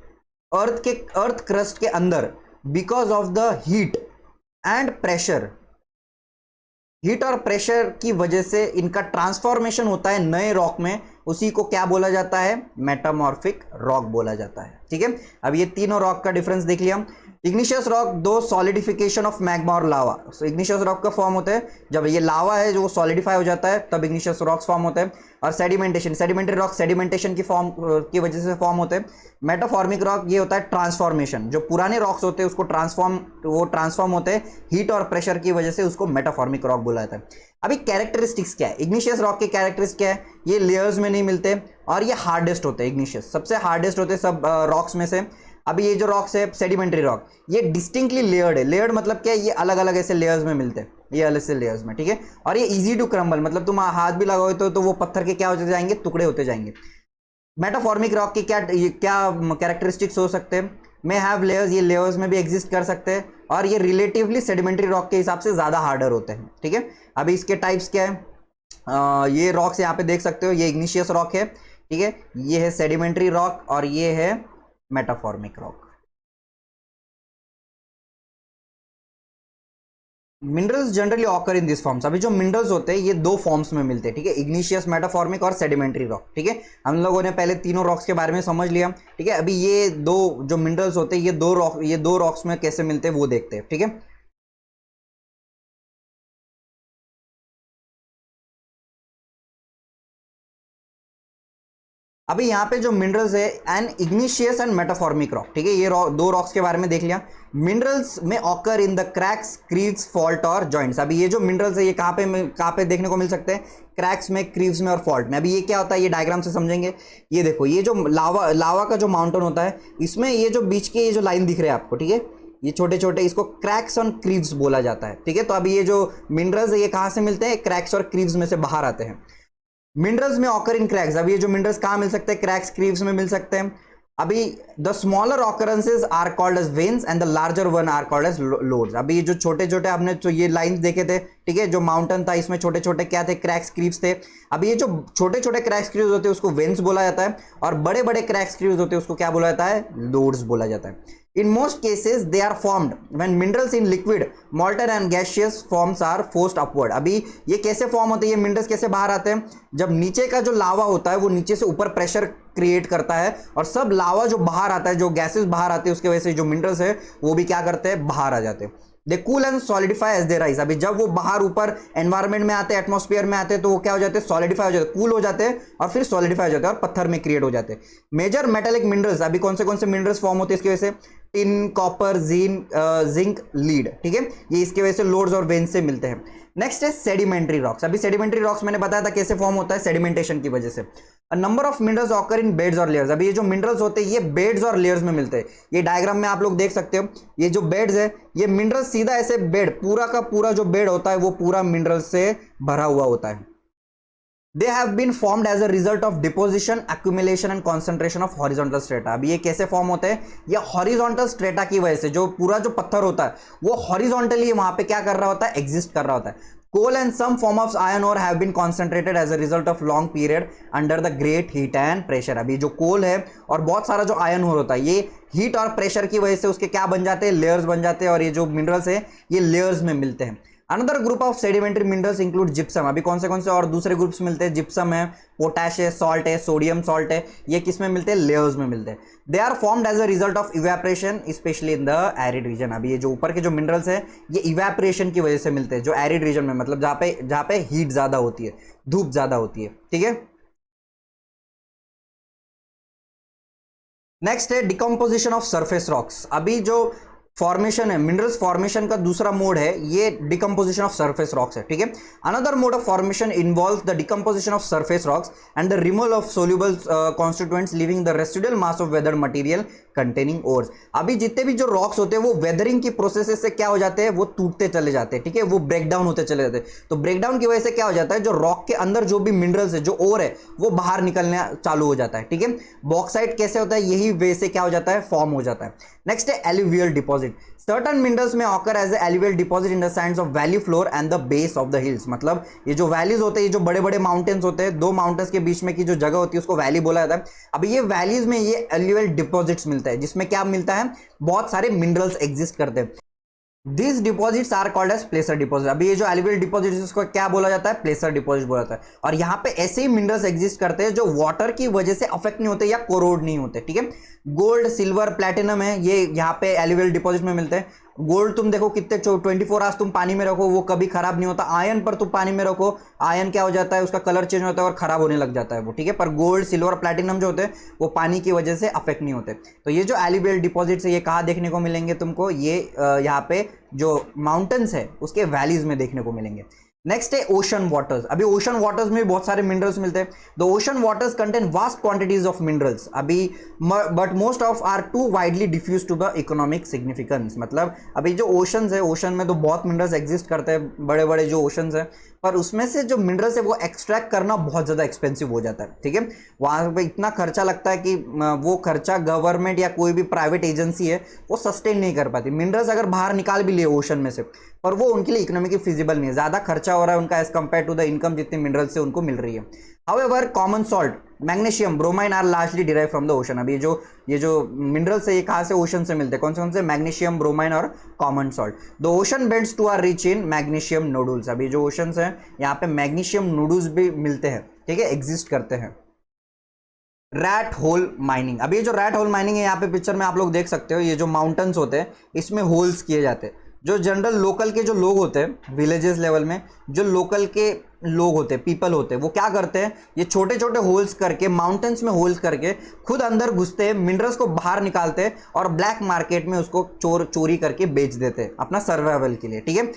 अर्थ क्रस्ट के अंदर because of the heat and pressure, heat और प्रेशर की वजह से इनका ट्रांसफॉर्मेशन होता है नए रॉक में, उसी को क्या बोला जाता है, मेटामॉर्फिक रॉक बोला जाता है. ठीक है. अब ये तीनों रॉक का डिफरेंस देख लिया. इग्निशियस रॉक, दो सॉलिडिफिकेशन ऑफ मैग्मा और लावा. इग्निशियस रॉक का फॉर्म होता है जब ये लावा है जो वो सॉलिडिफाई हो जाता है, तब इग्निशियस रॉक्स फॉर्म होते हैं. और सेडिमेंटेशन, सेडिमेंट्री रॉक सेडिमेंटेशन की फॉर्म की वजह से फॉर्म होते हैं. मेटाफॉर्मिक रॉक ये होता है ट्रांसफॉर्मेशन, जो पुराने रॉक्स होते हैं उसको ट्रांसफॉर्म होते हैं हीट और प्रेशर की वजह से, उसको मेटाफॉर्मिक रॉक बोला जाता है. अभी कैरेक्टरिस्टिक्स क्या है, इग्निशियस रॉक के कैरेक्टरिस्टिक्स क्या है, ये लेयर्स में नहीं मिलते और ये हार्डेस्ट होते हैं. इग्निशियस सबसे हार्डेस्ट होते हैं सब रॉक्स में से. अभी ये जो रॉक्स है सेडिमेंट्री रॉक, ये डिस्टिंक्टली लेयर्ड है. लेयर्ड मतलब क्या है, ये अलग अलग ऐसे लेयर्स में मिलते हैं, ये अलग से लेयर्स में. ठीक है. और ये इजी टू क्रम्बल, मतलब तुम हाथ भी लगाओ तो वो पत्थर के क्या होते जाएंगे, टुकड़े होते जाएंगे. मेटाफॉर्मिक रॉक के क्या कैरेक्टरिस्टिक्स हो सकते हैं, मे हैव लेयर्स, ये लेयर्स में भी एग्जिस्ट कर सकते हैं, और ये रिलेटिवली सेडिमेंट्री रॉक के हिसाब से ज्यादा हार्डर होते हैं. ठीक है. अभी इसके टाइप्स क्या है, ये रॉक्स यहाँ पे देख सकते हो, ये इग्निशियस रॉक है, ठीक है, ये है सेडिमेंट्री रॉक और ये है metamorphic rock. Minerals generally occur in this forms. अभी जो मिनरल्स होते हैं ये 2 फॉर्म्स में मिलते हैं. ठीक है. इग्निशियस, मेटाफॉर्मिक और सेडिमेंट्री रॉक. ठीक है. हम लोगों ने पहले तीनों रॉक्स के बारे में समझ लिया. ठीक है. अभी ये दो जो मिनरल्स होते हैं ये दो रॉक्स में कैसे मिलते हैं वो देखते हैं. ठीक है. अभी यहाँ पे जो मिनरल्स है एन इग्निशियस एंड मेटाफॉर्मिक रॉक. ठीक है. ये दो रॉक्स के बारे में देख लिया. मिनरल्स में occur in the cracks, crevices, fault और जॉइंट्स. अभी ये जो मिनरल्स है ये कहाँ पे देखने को मिल सकते हैं, क्रैक्स में, क्रीव्स में और फॉल्ट में. अभी ये क्या होता है, ये डायग्राम से समझेंगे. ये देखो, ये जो लावा का जो माउंटेन होता है, इसमें ये जो बीच के ये जो लाइन दिख रहे हैं आपको, ठीक है, ये छोटे छोटे, इसको क्रैक्स और क्रीव्स बोला जाता है. ठीक है. तो अभी ये जो मिनरल्स है ये कहाँ से मिलते हैं, क्रैक्स और क्रीव्स में से बाहर आते हैं. मिनरल्स में ऑकर इन क्रैक्स. अब ये जो मिनरल्स कहाँ मिल सकते हैं, क्रैक्स, क्रीव्स में मिल सकते हैं. अभी the smaller occurrences are called as veins and the larger one are called as lodes. अभी ये जो छोटे छोटे आपने तो ये लाइंस देखे थे, ठीक है, जो माउंटेन था इसमें छोटे छोटे क्या थे, क्रैक्स, क्रीव्स थे. अभी ये जो छोटे छोटे क्रैक्स, क्रीव्स होते हैं उसको वेन्स बोला जाता है, और बड़े बड़े क्रैक्स, क्रीव्स होते हैं उसको क्या बोला जाता है, लोड्स बोला जाता है. In most cases, they are formed when minerals in liquid, molten and gaseous forms are forced upward. अभी ये कैसे फॉर्म होते हैं, ये मिनरल्स कैसे बाहर आते हैं, जब नीचे का जो लावा होता है वो नीचे से ऊपर प्रेशर क्रिएट करता है, और सब लावा जो बाहर आता है, जो गैसेस बाहर आते हैं, उसके वजह से जो मिनरल्स है वो भी क्या करते हैं, बाहर आ जाते हैं. They cool and solidify as they rise. अभी जब वो बाहर ऊपर एनवायरमेंट में आते हैं, एटमॉस्फेयर में आते हैं, तो वो क्या हो जाते हैं, सॉलिडिफाई हो जाते हैं, कूल हो जाते हैं और फिर सॉलिडिफाई हो जाते हैं और पत्थर में क्रिएट हो जाते हैं. मेजर मेटेलिक मिनरल्स, अभी कौन से मिनरल्स फॉर्म होते हैं इसकी वजह से, टिन, कॉपर, जिंक, लीड. ठीक है. ये इसके वजह से लोड्स और वेन्स से मिलते हैं. नेक्स्ट है सेडिमेंट्री रॉक्स. अभी सेडिमेंट्री रॉक्स मैंने बताया था कैसे फॉर्म होता है, सेडिमेंटेशन की वजह से. Number of minerals occur in beds और लेयर्स। अभी ये जो मिनरल्स होते हैं ये बेड्स और लेयर्स में मिलते हैं। ये डायग्राम में आप लोग देख सकते हो, ये जो बेड्स है ये मिनरल्स सीधा ऐसे बेड, पूरा का पूरा जो बेड होता है वो पूरा मिनरल्स से भरा हुआ होता है। They have been formed as a result of deposition, accumulation and concentration of horizontal strata. अभी ये कैसे फॉर्म होते हैं? ये हॉरिजॉन्टल स्ट्रेटा की वजह से, जो पूरा जो पत्थर होता है वो हॉरिजॉन्टली वहां पे क्या कर रहा होता है? एग्जिस्ट कर रहा होता है। Coal and some form of iron ore have been concentrated as a result of long period under the great heat and pressure. अभी जो कोल है और बहुत सारा जो आयरन ओर होता है ये हीट और प्रेशर की वजह से उसके क्या बन जाते हैं? लेयर्स बन जाते हैं, और ये जो मिनरल्स है ये लेयर्स में मिलते हैं। Another group of sedimentary minerals include gypsum. अभी कौन से और दूसरे ग्रुप्स मिलते हैं? जिप्सम है, पोटैश है, सॉल्ट है, सोडियम सॉल्ट है। ये किस में मिलते हैं? लेयर्स में मिलते हैं। They are formed as a result of evaporation especially in the arid region. अभी ये जो ऊपर के जो मिनरल्स है ये इवेपोरेशन की वजह से मिलते हैं, जो एरिड रीजन में, मतलब जहां पे हीट ज्यादा होती है, धूप ज्यादा होती है। ठीक है, नेक्स्ट है डिकम्पोजिशन ऑफ सरफेस रॉक्स। अभी जो फॉर्मेशन है, मिनरल्स फॉर्मेशन का दूसरा मोड है ये डिकम्पोजिशन ऑफ सरफेस रॉक्स है। ठीक है, another mode of formation involves the decomposition of surface rocks and the removal of soluble constituents leaving the residual mass of weathered material containing ores. अभी जितने भी जो रॉक्स होते हैं वो वेदरिंग की प्रोसेस से क्या हो जाते हैं? वो टूटते चले जाते हैं। ठीक है, वो ब्रेक डाउन होते चले जाते हैं। तो ब्रेक डाउन की वजह से क्या हो जाता है? जो रॉक के अंदर जो भी मिनरल्स है, जो ओर है, वो बाहर निकलने चालू हो जाता है। ठीक है, बॉक्साइट कैसे होता है? यही वे से क्या हो जाता है? फॉर्म हो जाता है। नेक्स्ट है एलुवियल डिपॉजिट। सर्टन मिनरल्स में occur as alluvial deposit in the sands of valley floor and the base of the hills. मतलब ये जो वैलीज होते हैं, ये जो बड़े बड़े माउंटेन्स होते हैं, दो माउंटेन्स के बीच में की जो जगह होती है उसको वैली बोला जाता है। अभी ये वैलीज में ये एलुवियल डिपॉजिट्स मिलता है, जिसमें क्या मिलता है? बहुत सारे मिनरल्स एग्जिस्ट करते हैं। This deposits are called as placer deposit. अभी ये जो एलुवियल डिपॉजिट इसको क्या बोला जाता है? प्लेसर डिपॉजिट बोला जाता है। और यहाँ पे ऐसे ही मिनरल्स एग्जिस्ट करते हैं जो वाटर की वजह से अफेक्ट नहीं होते या कोरोड नहीं होते। ठीक है, गोल्ड, सिल्वर, प्लैटिनम है, ये यहाँ पे एलुवियल डिपॉजिट में मिलते हैं। गोल्ड तुम देखो कितने 24 आवर्स तुम पानी में रखो वो कभी खराब नहीं होता। आयरन पर तुम पानी में रखो, आयरन क्या हो जाता है? उसका कलर चेंज होता है और खराब होने लग जाता है वो। ठीक है, पर गोल्ड, सिल्वर, प्लैटिनम जो होते हैं वो पानी की वजह से अफेक्ट नहीं होते। तो ये जो एलुवियल डिपॉजिट है ये कहाँ देखने को मिलेंगे तुमको? ये यहाँ पे जो माउंटेन्स है उसके वैलीज में देखने को मिलेंगे। नेक्स्ट है ओशन वाटर्स। अभी ओशन वाटर्स में बहुत सारे मिनरल्स मिलते हैं। The ocean waters contain vast quantities of minerals. अभी but most of are too widely diffuse to the economic significance. मतलब अभी जो ओशंस है, ओशन में तो बहुत मिनरल्स एग्जिस्ट करते हैं, बड़े बड़े जो ओशंस है, पर उसमें से जो मिनरल्स है वो एक्सट्रैक्ट करना बहुत ज़्यादा एक्सपेंसिव हो जाता है। ठीक है, वहाँ पे इतना खर्चा लगता है कि वो खर्चा गवर्नमेंट या कोई भी प्राइवेट एजेंसी है वो सस्टेन नहीं कर पाती। मिनरल्स अगर बाहर निकाल भी लिए ओशन में से, पर वो उनके लिए इकोनॉमिकली फिजिबल नहीं है, ज़्यादा खर्चा हो रहा है उनका as compare to the income जितने मिनरल्स से उनको मिल रही है। However common salt, magnesium, bromine are largely derive from the ocean. अभी ये जो मिनरल्स है ये कहाँ से? ओशन से मिलते हैं। कौन से? मैग्नीशियम, ब्रोमाइन और common salt. The ocean beds too are rich in magnesium nodules. अभी जो ओशन है यहाँ पे मैग्नीशियम नोडुल्स भी मिलते हैं। ठीक है, एग्जिस्ट करते हैं। Rat hole mining. अभी ये जो रैट होल माइनिंग है यहाँ पे पिक्चर में आप लोग देख सकते हो, ये जो माउंटेन्स होते हैं इसमें होल्स किए जाते हैं। जो जनरल लोकल के जो लोग होते हैं विलेजेस लेवल में, जो लोकल के लोग होते हैं, पीपल होते हैं, वो क्या करते हैं? ये छोटे छोटे होल्स करके, माउंटेन्स में होल्स करके खुद अंदर घुसते हैं, मिनरल्स को बाहर निकालते हैं और ब्लैक मार्केट में उसको चोरी करके बेच देते हैं अपना सर्वाइवल के लिए। ठीक है,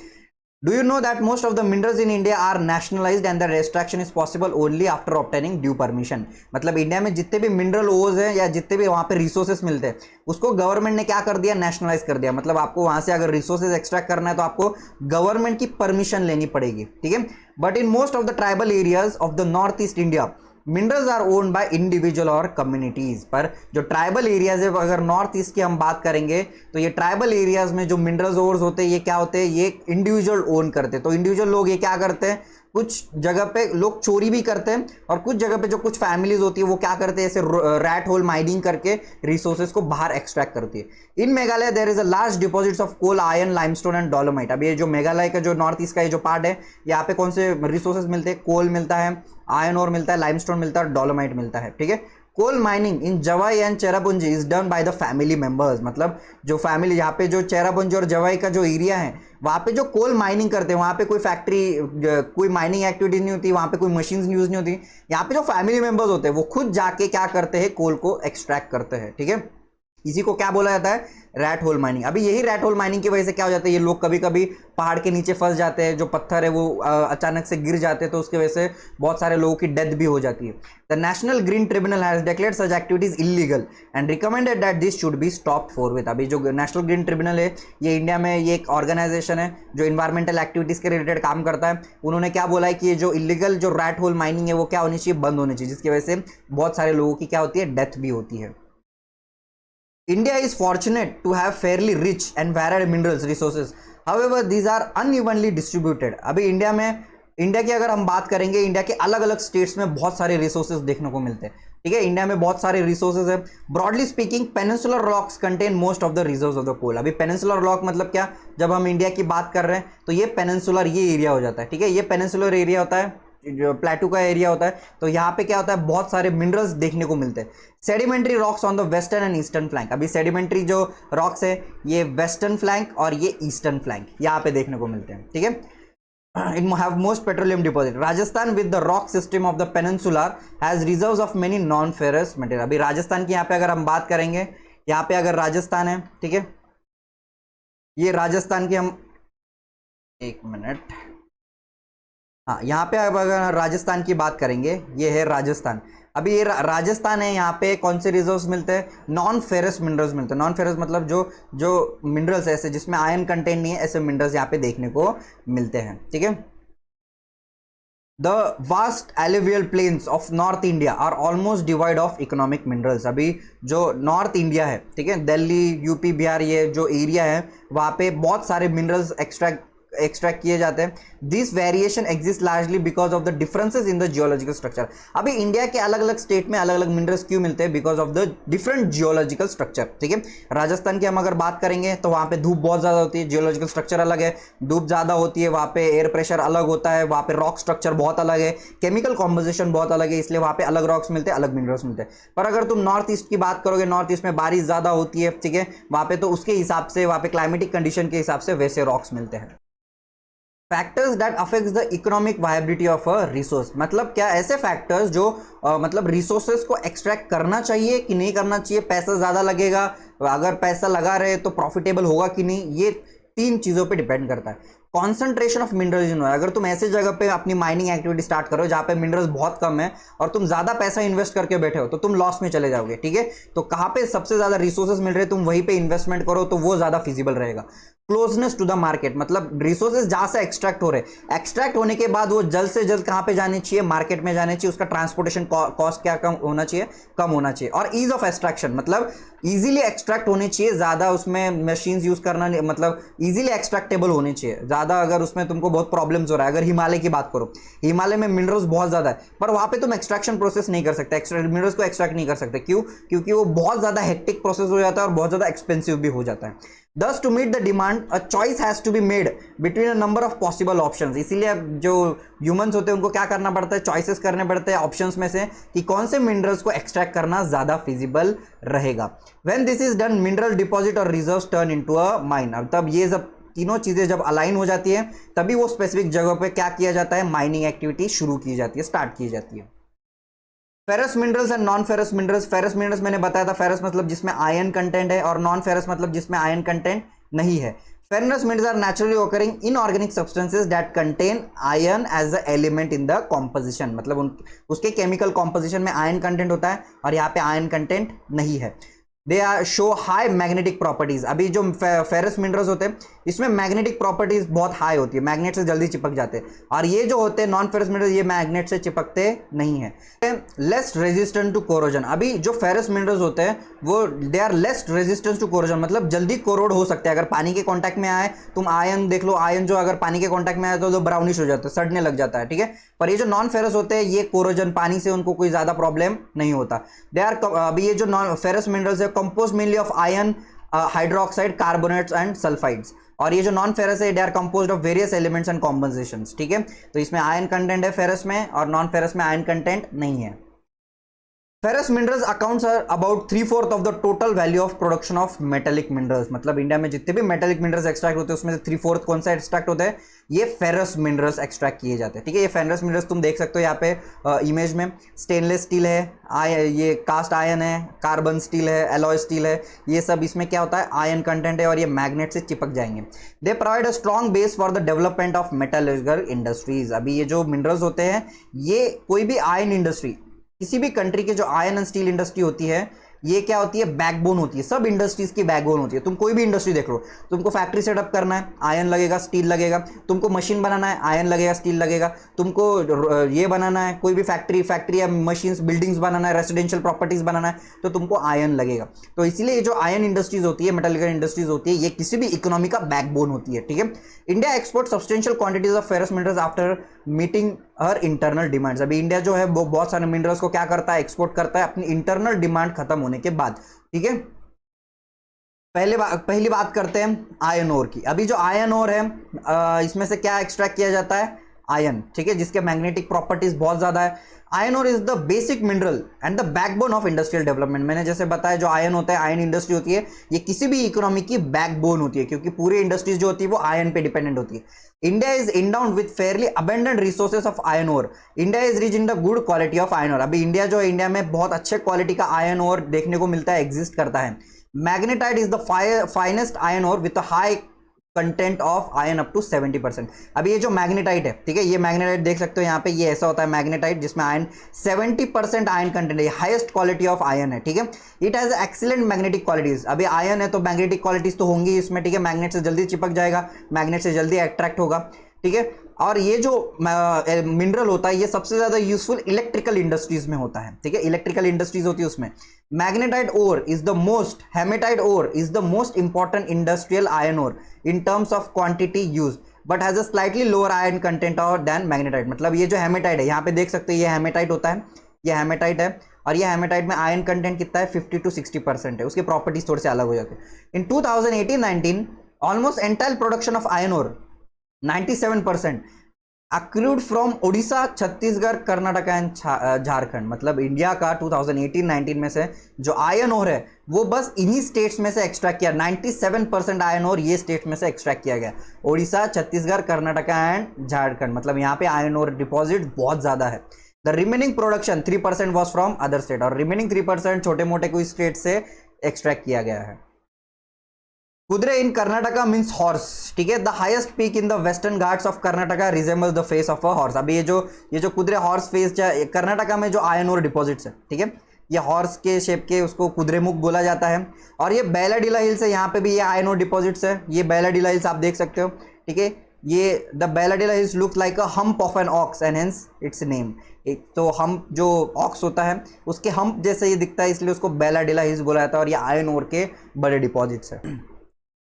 Do you know that most of the minerals in India are nationalized and their extraction is possible only after obtaining due permission? मतलब इंडिया में जितने भी मिनरल ओज हैं या जितने भी वहाँ पे रिसोर्सेस मिलते हैं उसको गवर्नमेंट ने क्या कर दिया? नेशनलाइज कर दिया। मतलब आपको वहाँ से अगर रिसोर्सेज एक्सट्रैक्ट करना है तो आपको गवर्नमेंट की परमिशन लेनी पड़ेगी। ठीक है, but in most of the tribal areas of the north east India minerals are owned by individual or communities. पर जो ट्राइबल एरियाज है, अगर नॉर्थ ईस्ट की हम बात करेंगे तो ये ट्राइबल एरियाज में जो मिनरल्स ओर्स होते हैं ये क्या होते हैं? ये इंडिविजुअल ओन करते हैं। तो इंडिविजुअल लोग ये क्या करते हैं? कुछ जगह पे लोग चोरी भी करते हैं और कुछ जगह पे जो कुछ फैमिलीज होती है वो क्या करते हैं? ऐसे रैट होल माइनिंग करके रिसोर्सेज को बाहर एक्सट्रैक्ट करती है। In Meghalaya there is a large deposits of coal, iron, limestone and dolomite. अब ये जो मेघालय का जो नॉर्थ ईस्ट का ये जो पार्ट है यहाँ पे कौन से रिसोर्सेज मिलते हैं? कोल मिलता है, आयरन ओर मिलता है, लाइमस्टोन मिलता है और डोलोमाइट मिलता है। ठीक है, coal mining in Jowai and Cherrapunji is done by the family members. मतलब जो फैमिली, यहाँ पे जो चेरापुंजी और जवाई का जो एरिया है वहाँ पे जो कोल माइनिंग करते हैं, वहाँ पे कोई फैक्ट्री, कोई माइनिंग एक्टिविटीज नहीं होती, वहाँ पे कोई मशीन्स यूज नहीं होती। यहाँ पे जो फैमिली मेंबर्स होते हैं वो खुद जाके क्या करते हैं? कोल को एक्सट्रैक्ट करते हैं। ठीक है, इसी को क्या बोला जाता है, रैट होल माइनिंग। अभी यही रैट होल माइनिंग की वजह से क्या हो जाता है, ये लोग कभी कभी पहाड़ के नीचे फंस जाते हैं, जो पत्थर है वो अचानक से गिर जाते हैं, तो उसकी वजह से बहुत सारे लोगों की डेथ भी हो जाती है। The National Green Tribunal has declared such activities illegal and recommended that this should be stopped forthwith. अभी जो नेशनल ग्रीन ट्रिब्यूनल है, ये इंडिया में ये एक ऑर्गेनाइजेशन है जो इन्वायरमेंटल एक्टिविटीज के रिलेटेड काम करता है। उन्होंने क्या बोला है कि ये जो इलीगल जो रैट होल माइनिंग है वो क्या होनी चाहिए, बंद होनी चाहिए, जिसकी वजह से बहुत सारे लोगों की क्या होती है, डेथ भी होती है। India is fortunate to have fairly rich and varied minerals resources. However, these are unevenly distributed. अभी इंडिया की अगर हम बात करेंगे, इंडिया के अलग अलग स्टेट्स में बहुत सारे रिसोर्सेज देखने को मिलते हैं। ठीक है, इंडिया में बहुत सारे रिसोर्सेज है। Broadly speaking peninsular rocks contain most of the reserves of the coal. अभी पेनिनसुलर रॉक मतलब क्या, जब हम इंडिया की बात कर रहे हैं तो ये पेनिनसुलर ये एरिया हो जाता है। ठीक है, ये पेनिनसुलर एरिया होता है, जो प्लेटू का एरिया होता है, तो यहाँ पे क्या होता है, बहुत सारे मिनरल्स देखने को मिलते हैं। Sedimentary rocks on the western and eastern flank. अभी सेडिमेंट्री जो रॉक्स है ये वेस्टर्न फ्लैंक और ये ईस्टर्न फ्लैंक यहाँ पे देखने को मिलते हैं। ठीक है, it have most petroleum deposit. Rajasthan with the rock system of the peninsular has reserves of many non-ferrous material. अभी राजस्थान की यहाँ पे अगर हम बात करेंगे, यहाँ पे अगर राजस्थान है, ठीक है, ये राजस्थान की हम एक मिनट, हाँ यहाँ पे अगर राजस्थान की बात करेंगे, ये है राजस्थान। अभी ये राजस्थान है, यहाँ पे कौन से रिजर्व्स मिलते हैं, नॉन फेरस मिनरल्स मिलते हैं। नॉन फेरस मतलब जो मिनरल्स ऐसे जिसमें आयरन कंटेंट नहीं है, ऐसे मिनरल्स यहाँ पे देखने को मिलते हैं। ठीक है, the vast alluvial plains of north India are almost devoid of economic minerals. अभी जो नॉर्थ इंडिया है, ठीक है, दिल्ली, यूपी, बिहार, ये जो एरिया है वहाँ पे बहुत सारे मिनरल्स एक्सट्रैक्ट किए जाते हैं। This variation exist largely because of the differences in the geological structure. अभी इंडिया के अलग अलग स्टेट में अलग अलग मिनरल्स क्यों मिलते हैं, because of the different geological structure. ठीक है, राजस्थान की हम अगर बात करेंगे तो वहाँ पे धूप बहुत ज़्यादा होती है, जियोलॉजिकल स्ट्रक्चर अलग है, धूप ज़्यादा होती है, वहाँ पे एयर प्रेशर अलग होता है, वहाँ पे रॉक स्ट्रक्चर बहुत अलग है, केमिकल कॉम्पोजिशन बहुत अलग है, इसलिए वहाँ पे अलग रॉक्स मिलते हैं, अलग मिनरल्स मिलते हैं। पर अगर तुम नॉर्थ ईस्ट की बात करोगे, नॉर्थ ईस्ट में बारिश ज़्यादा होती है, ठीक है, वहाँ पे तो उसके हिसाब से, वहाँ पे क्लाइमेटिक कंडीशन के हिसाब से वैसे रॉक्स मिलते हैं। Factors that affects the economic viability of a resource, मतलब क्या ऐसे फैक्टर्स जो मतलब रिसोर्सेज को एक्सट्रैक्ट करना चाहिए कि नहीं करना चाहिए, पैसा ज़्यादा लगेगा, अगर पैसा लगा रहे तो प्रॉफिटेबल होगा कि नहीं, ये 3 चीज़ों पे डिपेंड करता है। कॉन्सेंट्रेशन ऑफ मिनरल्स इन, अगर तुम ऐसे जगह पे अपनी माइनिंग एक्टिविटी स्टार्ट करो जहाँ पे मिनरल्स बहुत कम है और तुम ज़्यादा पैसा इन्वेस्ट करके बैठे हो तो तुम लॉस में चले जाओगे। ठीक है, तो कहाँ पे सबसे ज़्यादा रिसोर्सेज मिल रहे हैं तुम वहीं पे इन्वेस्टमेंट करो तो वो ज़्यादा फिजिबल रहेगा। क्लोजनेस टू द मार्केट, मतलब रिसोर्सेज जहां से एक्सट्रैक्ट हो रहे, एक्सट्रैक्ट होने के बाद वो जल्द से जल्द कहां पे जाने चाहिए, मार्केट में जाने चाहिए, उसका ट्रांसपोर्टेशन कॉस्ट क्या कम होना चाहिए, कम होना चाहिए। और ईज ऑफ एक्सट्रैक्शन, मतलब इजीली एक्सट्रैक्ट होने चाहिए, ज़्यादा उसमें मशीन्स यूज़ करना, मतलब इजीली एक्सट्रैक्टेबल होने चाहिए ज़्यादा। अगर उसमें तुमको बहुत प्रॉब्लम्स हो रहा है, अगर हिमालय की बात करो, हिमालय में मिनरल्स बहुत ज़्यादा है पर वहाँ पे तुम एक्सट्रैक्शन प्रोसेस नहीं कर सकते, मिनरल्स को एक्सट्रैक्ट नहीं कर सकते। क्यों? क्योंकि वो बहुत ज़्यादा हेक्टिक प्रोसेस हो जाता है और बहुत ज़्यादा एक्सपेंसिव भी हो जाता है। Thus, to meet the demand, a choice has to be made between a number of possible options. इसीलिए जो ह्यूमंस होते हैं उनको क्या करना पड़ता है, चॉइसेस करने पड़ते हैं ऑप्शंस में से कि कौन से मिनरल्स को एक्सट्रैक्ट करना ज़्यादा फिजिबल रहेगा। When this is done, mineral deposit और reserves turn into a mine. अब तब ये जब तीनों चीज़ें जब अलाइन हो जाती है तभी वो स्पेसिफिक जगह पे क्या किया जाता है, माइनिंग एक्टिविटी शुरू की जाती है, स्टार्ट की जाती है। Ferrous minerals and non ferrous minerals. Ferrous minerals मैंने बताया था, फेरस मतलब जिसमें आयरन कंटेंट है और नॉन फेरस मतलब जिसमें आयरन कंटेंट नहीं है। Ferrous minerals are naturally occurring inorganic substances that contain iron as a element in the composition, मतलब उसके केमिकल कॉम्पोजिशन में आयरन कंटेंट होता है और यहाँ पे आयरन कंटेंट नहीं है। They are show high magnetic properties. अभी जो फेरस मिनरल्स होते हैं इसमें मैग्नेटिक प्रॉपर्टीज बहुत हाई होती है, मैग्नेट से जल्दी चिपक जाते हैं, और ये जो होते हैं नॉन फेरस मिनरल्स ये मैग्नेट से चिपकते नहीं है। Less resistant to corrosion. अभी जो फेरस मिनरल्स होते हैं वो they are less resistance to corrosion, मतलब जल्दी कोरोड हो सकते हैं। अगर पानी के कॉन्टैक्ट में आए, तुम आयन देख लो, आयन जो अगर पानी के कॉन्टैक्ट में आए तो ब्राउनिश हो जाता है, सड़ने लग जाता है। ठीक है, पर ये जो नॉन फेरस होते हैं ये कोरोजन, पानी से उनको कोई ज्यादा प्रॉब्लम नहीं होता। दे आर अभी ये जो नॉन फेरस मिनरल्स है compose mainly of ion, hydroxide, carbonates and sulphides. और ये जो नॉन फेरस है they are composed of various elements and compositions. ठीक है, तो इसमें आयन कंटेंट है फेरस में और नॉन फेरस में आयन कंटेंट नहीं है। Ferrous minerals accounts are about 3/4 of the total value of production of metallic minerals. मतलब इंडिया में जितने भी मेटेलिक मिनरल्स एक्सट्रैक्ट होते हैं उसमें से 3/4 कौन सा एक्सट्रैक्ट होता है, ये फेरस मिनरल्स एक्सट्रैक्ट किए जाते हैं। ठीक है, ये फेरस मिनरल्स तुम देख सकते हो यहाँ पे इमेज में। स्टेनलेस स्टील है, ये कास्ट आयरन है, कार्बन स्टील है, एलॉय स्टील है, ये सब इसमें क्या होता है, आयरन कंटेंट है और ये मैग्नेट से चिपक जाएंगे। They provide a strong base for the development of metallurgical industries. अभी ये जो मिनरल्स होते हैं, ये कोई भी आयरन इंडस्ट्री, किसी भी कंट्री के जो आयरन एंड स्टील इंडस्ट्री होती है, ये क्या होती है, बैकबोन होती है, सब इंडस्ट्रीज की बैकबोन होती है। तुम कोई भी इंडस्ट्री देख लो, तुमको फैक्ट्री सेटअप करना है, आयरन लगेगा, स्टील लगेगा। तुमको मशीन बनाना है, आयरन लगेगा, स्टील लगेगा। तुमको ये बनाना है, कोई भी फैक्ट्री या मशीन्स, बिल्डिंग्स बनाना है, रेसिडेंशियल प्रॉपर्टीज बनाना है, तो तुमको आयरन लगेगा। तो इसीलिए ये जो आयरन इंडस्ट्रीज होती है, मेटलिकल इंडस्ट्रीज होती है, ये किसी भी इकोनॉमी का बैकबोन होती है। ठीक है, India export substantial quantities of ferrous minerals after meeting her internal demands. अभी इंडिया जो है वो बहुत सारे मिनरल्स को क्या करता है, एक्सपोर्ट करता है अपनी इंटरनल डिमांड खत्म होने के बाद। ठीक है, पहली बात करते हैं आयरन ओर की। अभी जो आयरन ओर है, इसमें से क्या एक्सट्रैक्ट किया जाता है, आयरन। ठीक है, जिसके मैग्नेटिक प्रॉपर्टीज बहुत ज्यादा है। Iron ore is the basic mineral and the backbone of industrial development. मैंने जैसे बताया, जो आयरन होता है, आयरन इंडस्ट्री होती है, ये किसी भी इकोनॉमी की बैकबोन होती है, क्योंकि पूरी इंडस्ट्रीज जो होती है वो आयरन पे डिपेंडेंट होती है। India is endowed with fairly abundant resources of iron ore. India is rich in the good quality of iron ore. अभी इंडिया जो है, इंडिया में बहुत अच्छे क्वालिटी का आयरन ओर देखने को मिलता है, एग्जिस्ट करता है। Magnetite is the finest iron ore with high content of iron up to 70%। अभी ये जो मैग्नेटाइट है, ठीक है, ये मैग्नेटाइट देख सकते हो यहाँ पे, ये ऐसा होता है मैग्नेटाइट जिसमें आयरन 70% आयरन कंटेंट है, हाईएस्ट क्वालिटी ऑफ आयरन है। ठीक है, it has excellent magnetic qualities. अभी आयरन है तो मैग्नेटिक क्वालिटीज तो होंगी इसमें। ठीक है, मैग्नेट से जल्दी चिपक जाएगा, मैग्नेट से जल्दी अट्रैक्ट होगा। ठीक है, और ये जो मिनरल होता है, ये सबसे ज्यादा यूजफुल इलेक्ट्रिकल इंडस्ट्रीज में होता है। ठीक है, इलेक्ट्रिकल इंडस्ट्रीज होती है उसमें। Magnetite ore is the most, hematite ore is the most important industrial iron ore in terms of quantity use, but has a slightly lower iron content or than magnetite. मतलब ये जो haematite है, यहाँ पे देख सकते हो, ये हेमेटाइट होता है, ये हेमेटाइट है, और ये हेमेटाइट में आयरन कंटेंट कितना है, 50 to 60% है। उसके प्रॉपर्टीज थोड़े से अलग हो जाते हैं। In 2018-19 almost entire production of iron ore 97% accrued from Odisha, Chhattisgarh, Karnataka and Jharkhand. मतलब इंडिया का 2018-19 में से जो आयरन ओर है वो बस इन्हीं स्टेट्स में से एक्सट्रैक्ट किया। 97% आयरन ओर ये स्टेट्स में से एक्सट्रैक्ट किया गया, ओडिशा, छत्तीसगढ़, कर्नाटक एंड झारखंड। मतलब यहाँ पे आयरन ओर डिपॉजिट बहुत ज्यादा है। The remaining production 3% was from other state, और रिमेनिंग 3% छोटे मोटे कोई स्टेट से एक्सट्रैक्ट किया गया है। कुदरे इन कर्नाटका मीन्स हॉर्स। ठीक है, the highest peak in the western Ghats of Karnataka resembles the face of a horse. अभी ये जो कुदरे हॉर्स फेस, कर्नाटका में जो आयरन ओर डिपॉजिट्स है, ठीक है, ये हॉर्स के शेप के, उसको कुदरेमुख बोला जाता है। और ये बैलाडीला हिल्स है, यहाँ पे भी ये आयरन ओर डिपॉजिट्स है। ये बैलाडीला हिल्स आप देख सकते हो। ठीक है, ये the Bailadila hills looks like a hump of an ox and hence it's name. एक तो हम्प, जो ऑक्स होता है उसके हम्प जैसे ये दिखता है, इसलिए उसको बैलाडीला हिल्स बोला जाता है। और ये आयरन ओर के बड़े डिपॉजिट्स है।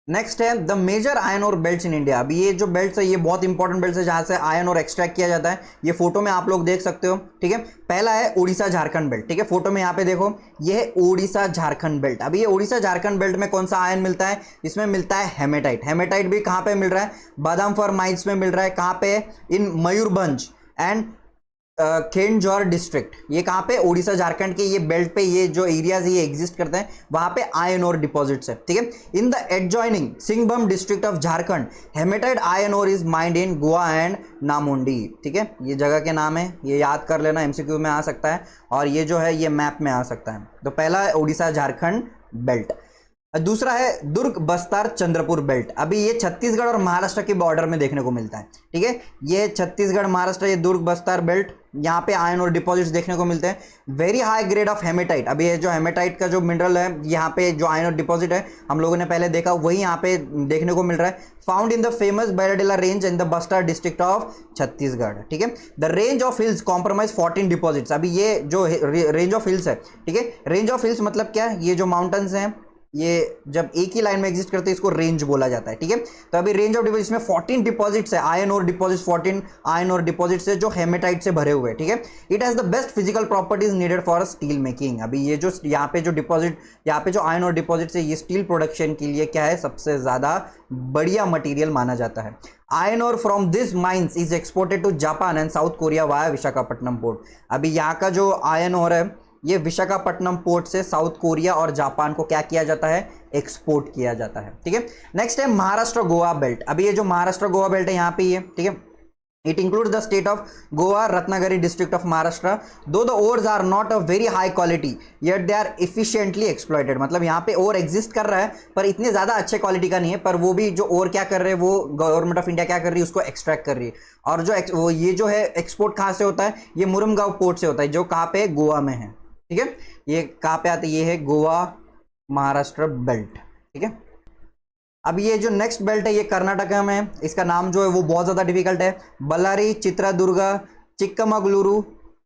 नेक्स्ट है the major iron ore belts in India. अभी ये जो बेल्ट्स है, ये बहुत इंपॉर्टेंट बेल्ट्स है जहां से आयरन ओर एक्सट्रैक्ट किया जाता है। ये फोटो में आप लोग देख सकते हो। ठीक है, पहला है ओडिशा झारखंड बेल्ट। ठीक है, फोटो में यहाँ पे देखो, ये है ओडिशा झारखंड बेल्ट। अभी ये ओडिशा झारखंड बेल्ट में कौन सा आयरन मिलता है, इसमें मिलता है हेमेटाइट। हेमेटाइट भी कहाँ पे मिल रहा है, बादामफर माइंस में मिल रहा है। कहाँ पे, इन मयूरभंज एंड खेंजौर डिस्ट्रिक्ट। ये कहाँ पे, ओडिशा झारखंड के ये बेल्ट पे, ये जो एरियाज ये एग्जिस्ट करते हैं, वहां पे आयरन ओर डिपॉजिट्स है। ठीक है, in the adjoining Singhbhum district of Jharkhand hematite iron ore is mined in Goa and Noamundi. ठीक है, ये जगह के नाम है, ये याद कर लेना, एमसीक्यू में आ सकता है, और ये जो है ये मैप में आ सकता है। तो पहला है ओडिशा झारखंड बेल्ट। दूसरा है दुर्ग बस्तर चंद्रपुर बेल्ट। अभी ये छत्तीसगढ़ और महाराष्ट्र के बॉर्डर में देखने को मिलता है। ठीक है, ये छत्तीसगढ़ महाराष्ट्र, ये दुर्ग बस्तर बेल्ट, यहाँ पे आयरन और डिपॉजिट्स देखने को मिलते हैं। Very high grade of hematite. अभी ये जो हेमेटाइट का जो मिनरल है, यहाँ पे जो आयरन और डिपॉजिट है हम लोगों ने पहले देखा, वही यहाँ पे देखने को मिल रहा है। Found in the famous Bailadila range in the Bastar district of Chhattisgarh. ठीक है, the range of hills compromise 14 deposits. अभी ये जो रेंज ऑफ हिल्स है, ठीक है, रेंज ऑफ हिल्स मतलब क्या, ये जो माउंटेन्स हैं, ये जब एक ही लाइन में एग्जिस्ट करते हैं इसको रेंज बोला जाता है। ठीक है, तो अभी रेंज ऑफ डिपॉजिट्स में 14 डिपॉजिट्स है, आयरन और डिपॉजिट्स 14 आयरन और डिपॉजिट्स है जो हेमेटाइट से भरे हुए हैं। ठीक है, it has the best physical properties needed for steel making. अभी ये जो यहाँ पे जो डिपॉजिट, यहाँ पे जो आयरन और डिपॉजिट्स है, ये स्टील प्रोडक्शन के लिए क्या है, सबसे ज्यादा बढ़िया मटीरियल माना जाता है। Iron ore from this mines is exported to Japan and South Korea via Visakhapatnam port. अभी यहाँ का जो आयरन और है ये विशाखापट्टनम पोर्ट से साउथ कोरिया और जापान को क्या किया जाता है, एक्सपोर्ट किया जाता है। ठीक है, नेक्स्ट है महाराष्ट्र गोवा बेल्ट। अभी ये जो महाराष्ट्र गोवा बेल्ट है यहाँ पे ये, ठीक है, it includes the state of Goa, Ratnagiri district of Maharashtra. Though the ores are not of very high quality, yet they are efficiently exploited. मतलब यहाँ पे ओर एग्जिस्ट कर रहा है पर इतने ज़्यादा अच्छे क्वालिटी का नहीं है, पर वो भी जो ओर क्या कर रहे हैं, वो गवर्नमेंट ऑफ इंडिया क्या कर रही है, उसको एक्सट्रैक्ट कर रही है। और जो ये जो है एक्सपोर्ट कहाँ से होता है, ये मुरमगांव पोर्ट से होता है, जो कहाँ पे, गोवा में है। ठीक है, ये कहाँ पे आते हैं, ये है गोवा महाराष्ट्र बेल्ट। ठीक है, अब ये जो नेक्स्ट बेल्ट है ये कर्नाटका में है, इसका नाम जो है वो बहुत ज़्यादा डिफिकल्ट है, बल्लारी चित्रदुर्गा चिक्कमगलुरु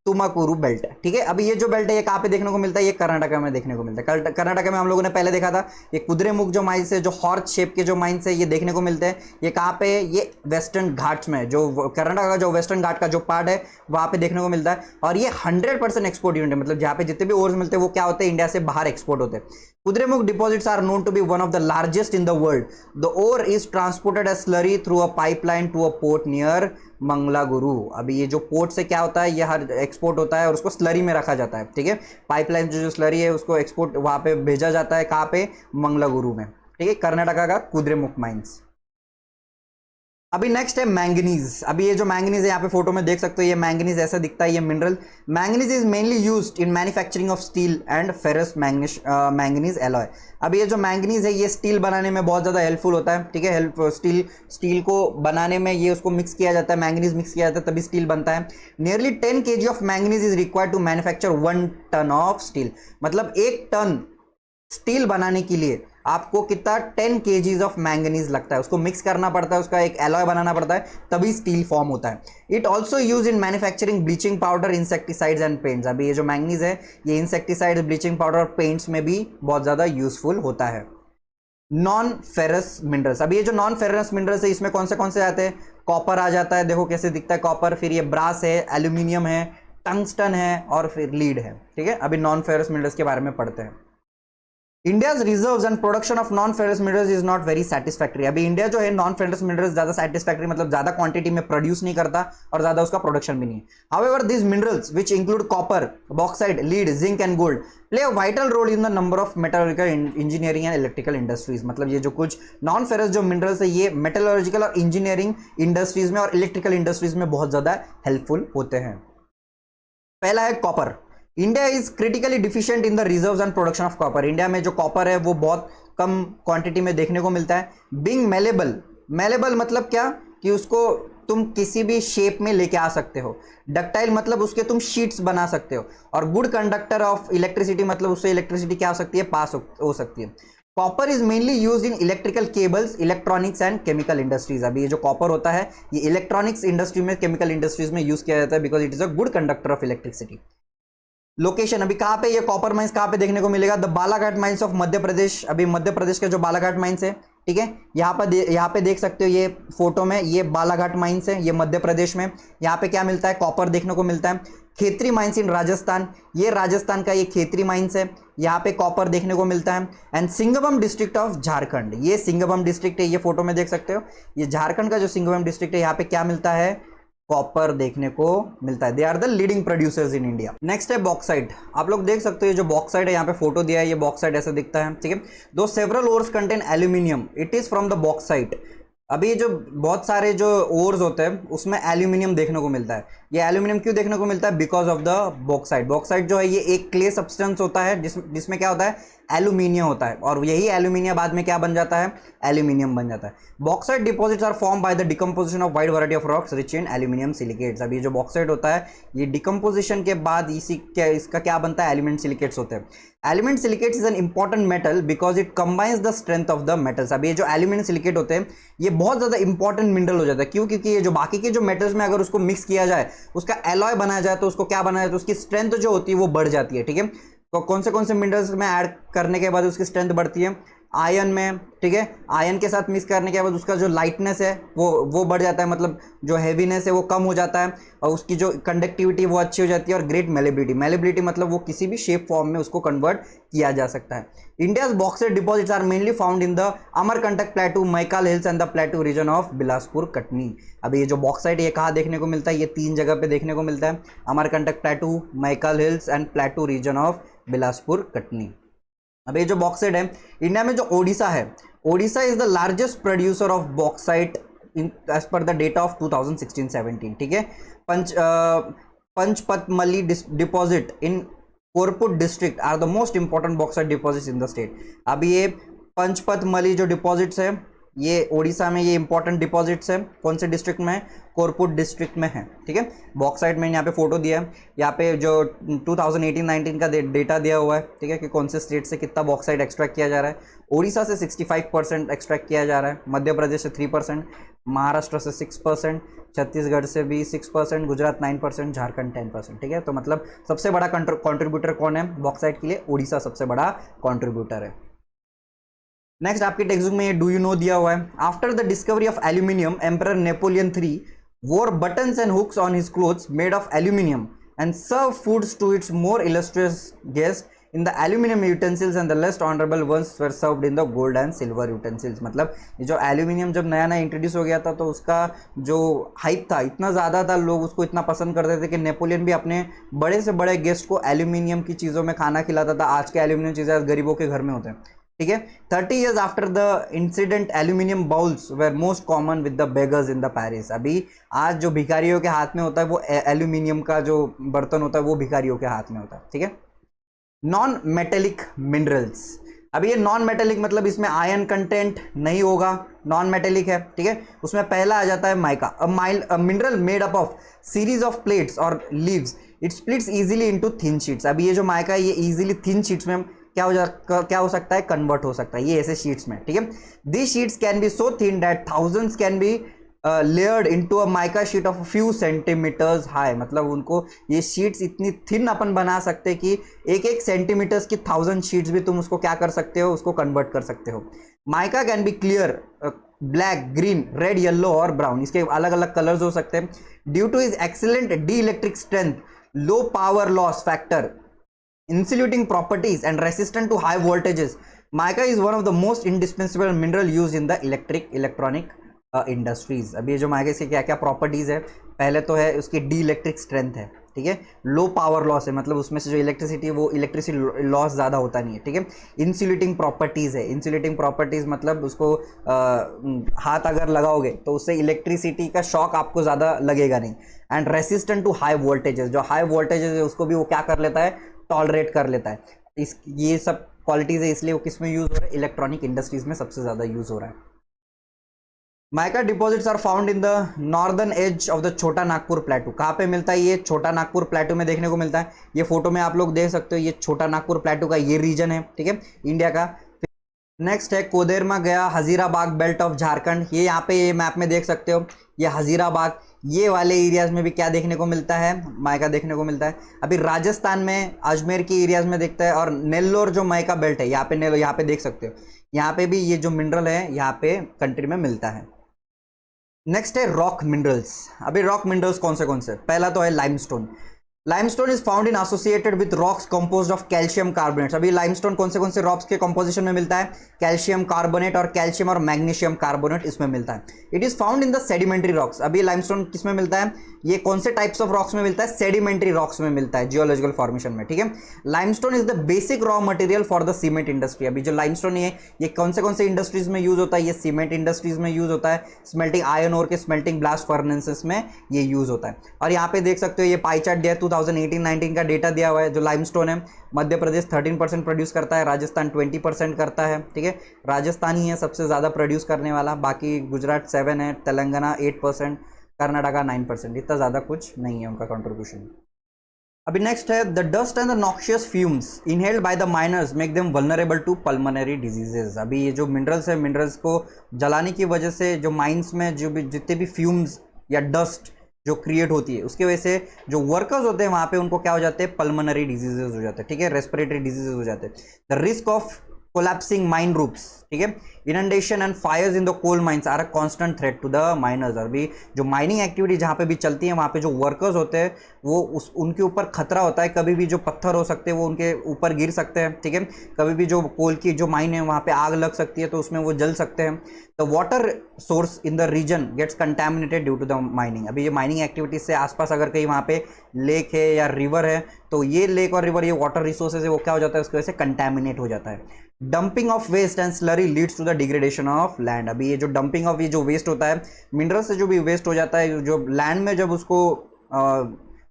तुमाकुरु बेल्ट। ठीक है, अभी ये जो बेल्ट है ये कहाँ पे देखने को मिलता है, ये कर्नाटका में देखने को मिलता है। कर्नाटका में हम लोगों ने पहले देखा था ये कुद्रेमुख जो माइंस है, जो हॉर्स शेप के जो माइंस है, ये देखने को मिलते हैं। ये कहाँ पे, ये वेस्टर्न घाट्स में, जो कर्नाटका का जो वेस्टर्न घाट का जो पार्ट है वहाँ पे देखने को मिलता है। और ये 100% एक्सपोर्ट यूनिट है, मतलब जहाँ पे जितने भी ओर्स मिलते हैं वो क्या होते हैं, इंडिया से बाहर एक्सपोर्ट होते हैं। Kudremukh deposits are known to be one of the largest in the world. The ore is transported as slurry through a pipeline to a port near मंगलागुरु। अभी ये जो पोर्ट से क्या होता है, ये हर एक्सपोर्ट होता है और उसको स्लरी में रखा जाता है। ठीक है, पाइपलाइन जो स्लरी है उसको एक्सपोर्ट वहाँ पे भेजा जाता है, कहाँ पे, मंगलागुरु में। ठीक है, कर्नाटका का कुद्रेमुख माइंस। अभी नेक्स्ट है मैंगनीज। अभी ये जो मैंगनीज है यहाँ पे फोटो में देख सकते हो, ये मैंगनीज ऐसा दिखता है, ये mineral. Manganese is mainly used in manufacturing of steel and ferrous manganese alloy. अभी ये जो मैंगनीज है ये स्टील बनाने में बहुत ज़्यादा हेल्पफुल होता है। ठीक है, स्टील को बनाने में ये उसको मिक्स किया जाता है, मैंगनीज मिक्स किया जाता है, तभी स्टील बनता है। Nearly 10 kg of manganese is required to manufacture 1 tonne of steel. मतलब 1 टन स्टील बनाने के लिए आपको कितना, 10 kg ऑफ मैंगनीज लगता है, उसको मिक्स करना पड़ता है, उसका एक एलॉय बनाना पड़ता है, तभी स्टील फॉर्म होता है। It also use in manufacturing bleaching powder, insecticides and paints. अभी ये जो मैंगनीज है ये इंसेक्टिसाइड्स, ब्लीचिंग पाउडर और पेंट्स में भी बहुत ज़्यादा यूजफुल होता है। Non ferrous minerals. अभी ये जो नॉन फेरस मिनरल्स है इसमें कौन से आते हैं, कॉपर आ जाता है, देखो कैसे दिखता है कॉपर, फिर ये ब्रास है, एल्यूमिनियम है, टंगस्टन है और फिर लीड है। ठीक है, अभी नॉन फेरस मिनरल्स के बारे में पढ़ते हैं। India's reserves and production of non ferrous minerals is not very satisfactory. अभी इंडिया जो है नॉन फेरस मिनरल्स ज्यादा सेटिस्फैक्ट्री, मतलब ज्यादा क्वांटिटी में प्रोड्यूस नहीं करता और ज्यादा उसका प्रोडक्शन भी नहीं है। However this minerals which include copper, bauxite, lead, zinc and gold play a vital role in the number of metallurgical engineering and electrical industries. मतलब ये जो कुछ नॉन फेरस जो मिनरल्स है ये मेटलर्जिकल और इंजीनियरिंग इंडस्ट्रीज में और इलेक्ट्रिकल इंडस्ट्रीज में बहुत ज्यादा हेल्पफुल होते हैं। पहला है copper. India is critically deficient in the reserves and production of copper. India में जो कॉपर है वो बहुत कम क्वांटिटी में देखने को मिलता है। बीइंग मेलेबल मतलब क्या, कि उसको तुम किसी भी शेप में लेके आ सकते हो। डक्टाइल मतलब उसके तुम शीट्स बना सकते हो। और गुड कंडक्टर ऑफ इलेक्ट्रिसिटी मतलब उससे इलेक्ट्रिसिटी क्या हो सकती है, पास हो सकती है। Copper is mainly use in electrical cables, electronics and chemical industries. अभी ये जो कॉपर होता है ये इलेक्ट्रॉनिक्स इंडस्ट्री में, केमिकल इंडस्ट्रीज में यूज किया जाता है, because it is a good conductor of electricity. Location, अभी कहाँ पे ये कॉपर माइंस कहाँ पे देखने को मिलेगा, the Balaghat mines of Madhya Pradesh. अभी मध्य प्रदेश के जो बालाघाट माइंस है, ठीक है, यहाँ पे देख सकते हो ये फोटो में, ये बालाघाट माइंस है, ये मध्य प्रदेश में। यहाँ पे क्या मिलता है, कॉपर देखने को मिलता है। खेतरी माइंस इन राजस्थान, ये राजस्थान का ये खेतरी माइंस है, यहाँ पे कॉपर देखने को मिलता है। एंड सिंगबम डिस्ट्रिक्ट ऑफ झारखंड, ये सिंगबम डिस्ट्रिक्ट है, ये फोटो में देख सकते हो, ये झारखंड का जो सिंगबम डिस्ट्रिक्ट है, यहाँ पे क्या मिलता है, कॉपर देखने को मिलता है। They are the leading producers in India. Next है बॉक्साइट। आप लोग देख सकते हो ये जो बॉक्साइट है, यहाँ पे फोटो दिया है, ये बॉक्साइट ऐसा दिखता है। ठीक है, दो several ores contain aluminium, it is from the bauxite. अभी जो बहुत सारे जो ओर्स होते हैं उसमें एल्यूमिनियम देखने को मिलता है। ये एल्यूमिनियम क्यों देखने को मिलता है, because of the bauxite. Bauxite जो है ये एक क्ले सब्सटेंस होता है जिसमें क्या होता है, एल्यूमिनियम होता है, और यही एल्यूमिनियम बाद में क्या बन जाता है, एल्यूमिनियम बन जाता है। Bauxite deposits are form by the decomposition of wide variety of rocks rich in aluminium silicates. अभी जो बॉक्साइट होता है ये डिकम्पोजिशन के बाद इसका क्या बनता है, एलिमेंट सिलिकेट्स होते हैं। Element silicates is an important metal because it combines the strength of the metals. अभी ये जो एलिमेंट सिलिकेट होते हैं ये बहुत ज़्यादा इंपॉर्टेंट मिनरल हो जाता है। क्यों, क्योंकि ये जो बाकी के जो मेटल्स में अगर उसको मिक्स किया जाए, उसका एलॉय बनाया जाए, तो उसको क्या बनाया जाए, तो उसकी स्ट्रेंथ जो होती है वो बढ़ जाती है। ठीक है, तो कौन से मिनरल्स में ऐड करने के बाद उसकी स्ट्रेंथ बढ़ती है, आयन में, ठीक है, आयन के साथ मिक्स करने के बाद उसका जो लाइटनेस है वो बढ़ जाता है, मतलब जो हैवीनेस है वो कम हो जाता है, और उसकी जो कंडक्टिविटी वो अच्छी हो जाती है, और ग्रेट मेलेबिलिटी, मेलेबिलिटी मतलब वो किसी भी शेप फॉर्म में उसको कन्वर्ट किया जा सकता है। India's bauxite deposits are mainly found in the Amarkantak plateau, Maikal hills and the plateau region of Bilaspur Katni. अब ये जो बॉक्साइट ये कहाँ देखने को मिलता है, ये 3 जगह पे देखने को मिलता है, Amarkantak plateau, Maikal hills and plateau region of Bilaspur Katni. अब ये जो बॉक्साइट है, इंडिया में जो ओडिशा है, Odisha is the largest producer of bauxite in as per the data of 2016-17, ठीक है। Panchpatmali deposit in Koraput district are the most important bauxite deposits in the state. अब ये पंचपतमली जो डिपॉजिट्स है ये ओडिशा में ये इंपॉर्टेंट डिपॉजिट्स है, कौन से डिस्ट्रिक्ट में है, कोरपुट डिस्ट्रिक्ट में है, ठीक है। बॉक्साइट में यहाँ पे फोटो दिया है, यहाँ पे जो 2018-19 का डेटा दिया हुआ है, ठीक है, कि कौन से स्टेट से कितना बॉक्साइट एक्सट्रैक्ट किया जा रहा है। ओडिशा से 65% एक्सट्रैक्ट किया जा रहा है, मध्य प्रदेश से 3%, महाराष्ट्र से 6%, छत्तीसगढ़ से भी 6%, गुजरात 9%, झारखंड 10%, ठीक है। तो मतलब सबसे बड़ा कॉन्ट्रीब्यूटर कौन है बॉक्साइट के लिए, ओडिशा सबसे बड़ा कॉन्ट्रीब्यूटर है। नेक्स्ट आपके टेक्स्ट बुक में ये डू यू नो दिया हुआ है, after the discovery of aluminium emperor Napoleon III wore buttons and hooks on his clothes made of aluminium and served foods to its more illustrious guests in the aluminium utensils and the less honorable ones were served in the gold and silver utensils। मतलब ये जो aluminium जब नया नया introduce हो गया था तो उसका जो हाइप था इतना ज़्यादा था, लोग उसको इतना पसंद करते थे कि नेपोलियन भी अपने बड़े से बड़े गेस्ट को एल्यूमिनियम की चीज़ों में खाना खिलाता था। आज के एल्यूमिनियम चीज़ें गरीबों के घर में होते हैं, ठीक है। 30 years after the incident aluminium bowls were most common with the beggars in the Paris. अभी आज जो भिखारियों के हाथ में होता है वो एल्यूमिनियम का जो बर्तन होता है वो भिखारियों के हाथ में होता है, ठीक है। नॉन मेटेलिक मिनरल्स, अभी ये नॉन मेटेलिक मतलब इसमें आयन कंटेंट नहीं होगा, नॉन मेटेलिक है, ठीक है। उसमें पहला आ जाता है mica, a mineral made up of series of plates और leaves, it splits easily into thin sheets. अभी ये जो माइका है ये इजीली थिन शीट्स में क्या हो सकता है, कन्वर्ट हो सकता है ये ऐसे शीट्स में, ठीक है। This sheets can be so thin that thousands can be layered into a mica sheet of few centimetres high. मतलब उनको ये शीट्स इतनी थिन अपन बना सकते हैं कि एक एक सेंटीमीटर्स की 1000 शीट्स भी तुम उसको क्या कर सकते हो, उसको कन्वर्ट कर सकते हो। Mica can be clear, black, green, red, yellow और ब्राउन, इसके अलग अलग कलर्स हो सकते हैं। Due two is excellent D electric strength, low power loss factor, insulating properties and resistant to high voltages, mica is one of the most indispensable mineral used in the electronic industries। अभी ये जो mica इसके क्या क्या properties है, पहले तो है उसकी डी इलेक्ट्रिक स्ट्रेंथ है, ठीक है। लो पावर लॉस है, मतलब उसमें से जो इलेक्ट्रिसिटी है वो इलेक्ट्रिसिटी लॉस ज़्यादा होता नहीं है, ठीक है। इंसुलेटिंग प्रॉपर्टीज़ है, इंसुलेटिंग प्रॉपर्टीज़ मतलब उसको हाथ अगर लगाओगे तो उससे इलेक्ट्रिसिटी का शॉक आपको ज़्यादा लगेगा नहीं। And resistant to high voltages, जो हाई वोल्टेजेस है उसको भी वो क्या कर लेता है, टॉलरेट कर लेता है। इस ये सब क्वालिटीज़ है, इसलिए वो किस में यूज़ हो रहा है, इलेक्ट्रॉनिक इंडस्ट्रीज में सबसे ज़्यादा यूज़ हो रहा है। Mica deposits are found in the northern edge of the Chota Nagpur प्लेटू। कहाँ पे मिलता है, ये छोटा नागपुर प्लेटू में देखने को मिलता है। ये फोटो में आप लोग देख सकते हो, ये छोटा नागपुर प्लेटू का ये रीजन है, ठीक है, इंडिया का। नेक्स्ट है कोदेरमा गया हजीराबाग बेल्ट ऑफ झारखंड। ये यहाँ पे ये मैप में देख सकते हो, ये हजीराबाग, ये वाले एरियाज में भी क्या देखने को मिलता है, माइका देखने को मिलता है। अभी राजस्थान में अजमेर के एरियाज में देखता है, और नेल्लोर जो माइका बेल्ट है यहाँ पे यहाँ पे देख सकते हो, यहाँ पे भी ये जो मिनरल है यहाँ पे कंट्री में मिलता है। नेक्स्ट है रॉक मिनरल्स। अभी रॉक मिनरल्स कौन से, पहला तो है limestone. Limestone is found in associated with rocks composed of calcium carbonate. अभी लाइमस्टोन कौन से रॉक्स के कंपोजिशन में मिलता है, कैल्शियम कार्बोनेट और कैल्शियम और मैग्नीशियम कार्बोनेट इसमें मिलता है। It is found in the sedimentary rocks. अभी लाइमस्टोन किस में मिलता है, ये कौन से टाइप्स ऑफ रॉक्स में मिलता है, सेडिमेंट्री रॉक्स में मिलता है, जियोलॉजिकल फॉर्मेशन में, ठीक है। Limestone is the basic raw material for the cement industry. अभी जो लाइमस्टोन है ये कौन से इंडस्ट्रीज में यूज होता है, ये सीमेंट इंडस्ट्रीज में यूज होता है, स्मेल्टिंग आयरन ओर के स्मेल्टिंग ब्लास्ट फर्नेसेस में ये यूज होता है। और यहाँ पे देख सकते हो ये पाई चार्ट दिया है, 2018-19 का डेटा दिया हुआ है। जो लाइमस्टोन है मध्य प्रदेश 13% प्रोड्यूस करता है, राजस्थान 20% करता है, ठीक है। राजस्थान ही है सबसे ज़्यादा प्रोड्यूस करने वाला, बाकी गुजरात 7 है, तेलंगाना 8%, कर्नाटका 9%, इतना ज़्यादा कुछ नहीं है उनका कंट्रीब्यूशन। अभी नेक्स्ट है the dust and the noxious fumes inhaled by the miners make them vulnerable to pulmonary diseases. अभी ये जो मिनरल्स है, मिनरल्स को जलाने की वजह से जो माइंस में जो भी जितने भी फ्यूम्स या डस्ट जो क्रिएट होती है उसके वजह से जो वर्कर्स होते हैं वहाँ पे उनको क्या हो जाते हैं, पल्मोनरी डिजीजेज हो जाते हैं, ठीक है, रेस्पिरेटरी डिजीजेज हो जाते हैं। The risk of collapsing mine roofs, ठीक है, inundation and fires in the coal mines are a constant threat to the miners. अभी जो माइनिंग एक्टिविटी जहाँ पे भी चलती है वहाँ पे जो वर्कर्स होते हैं वो उनके ऊपर खतरा होता है, कभी भी जो पत्थर हो सकते हैं वो उनके ऊपर गिर सकते हैं, ठीक है, कभी भी जो कोल की जो माइन है वहाँ पे आग लग सकती है तो उसमें वो जल सकते हैं। The water source in the region gets contaminated due to the mining. अभी ये माइनिंग एक्टिविटीज से आसपास अगर कहीं वहाँ पे लेक है या रिवर है तो ये लेक और रिवर, ये वाटर रिसोर्सेज है, वो क्या हो जाता है, उसकी वजह से कंटेमिनेट हो जाता है। Dumping of waste and slurry leads to the degradation of land. अभी ये जो डंपिंग ऑफ, ये जो वेस्ट होता है मिनरल से, जो भी वेस्ट हो जाता है, जो लैंड में जब उसको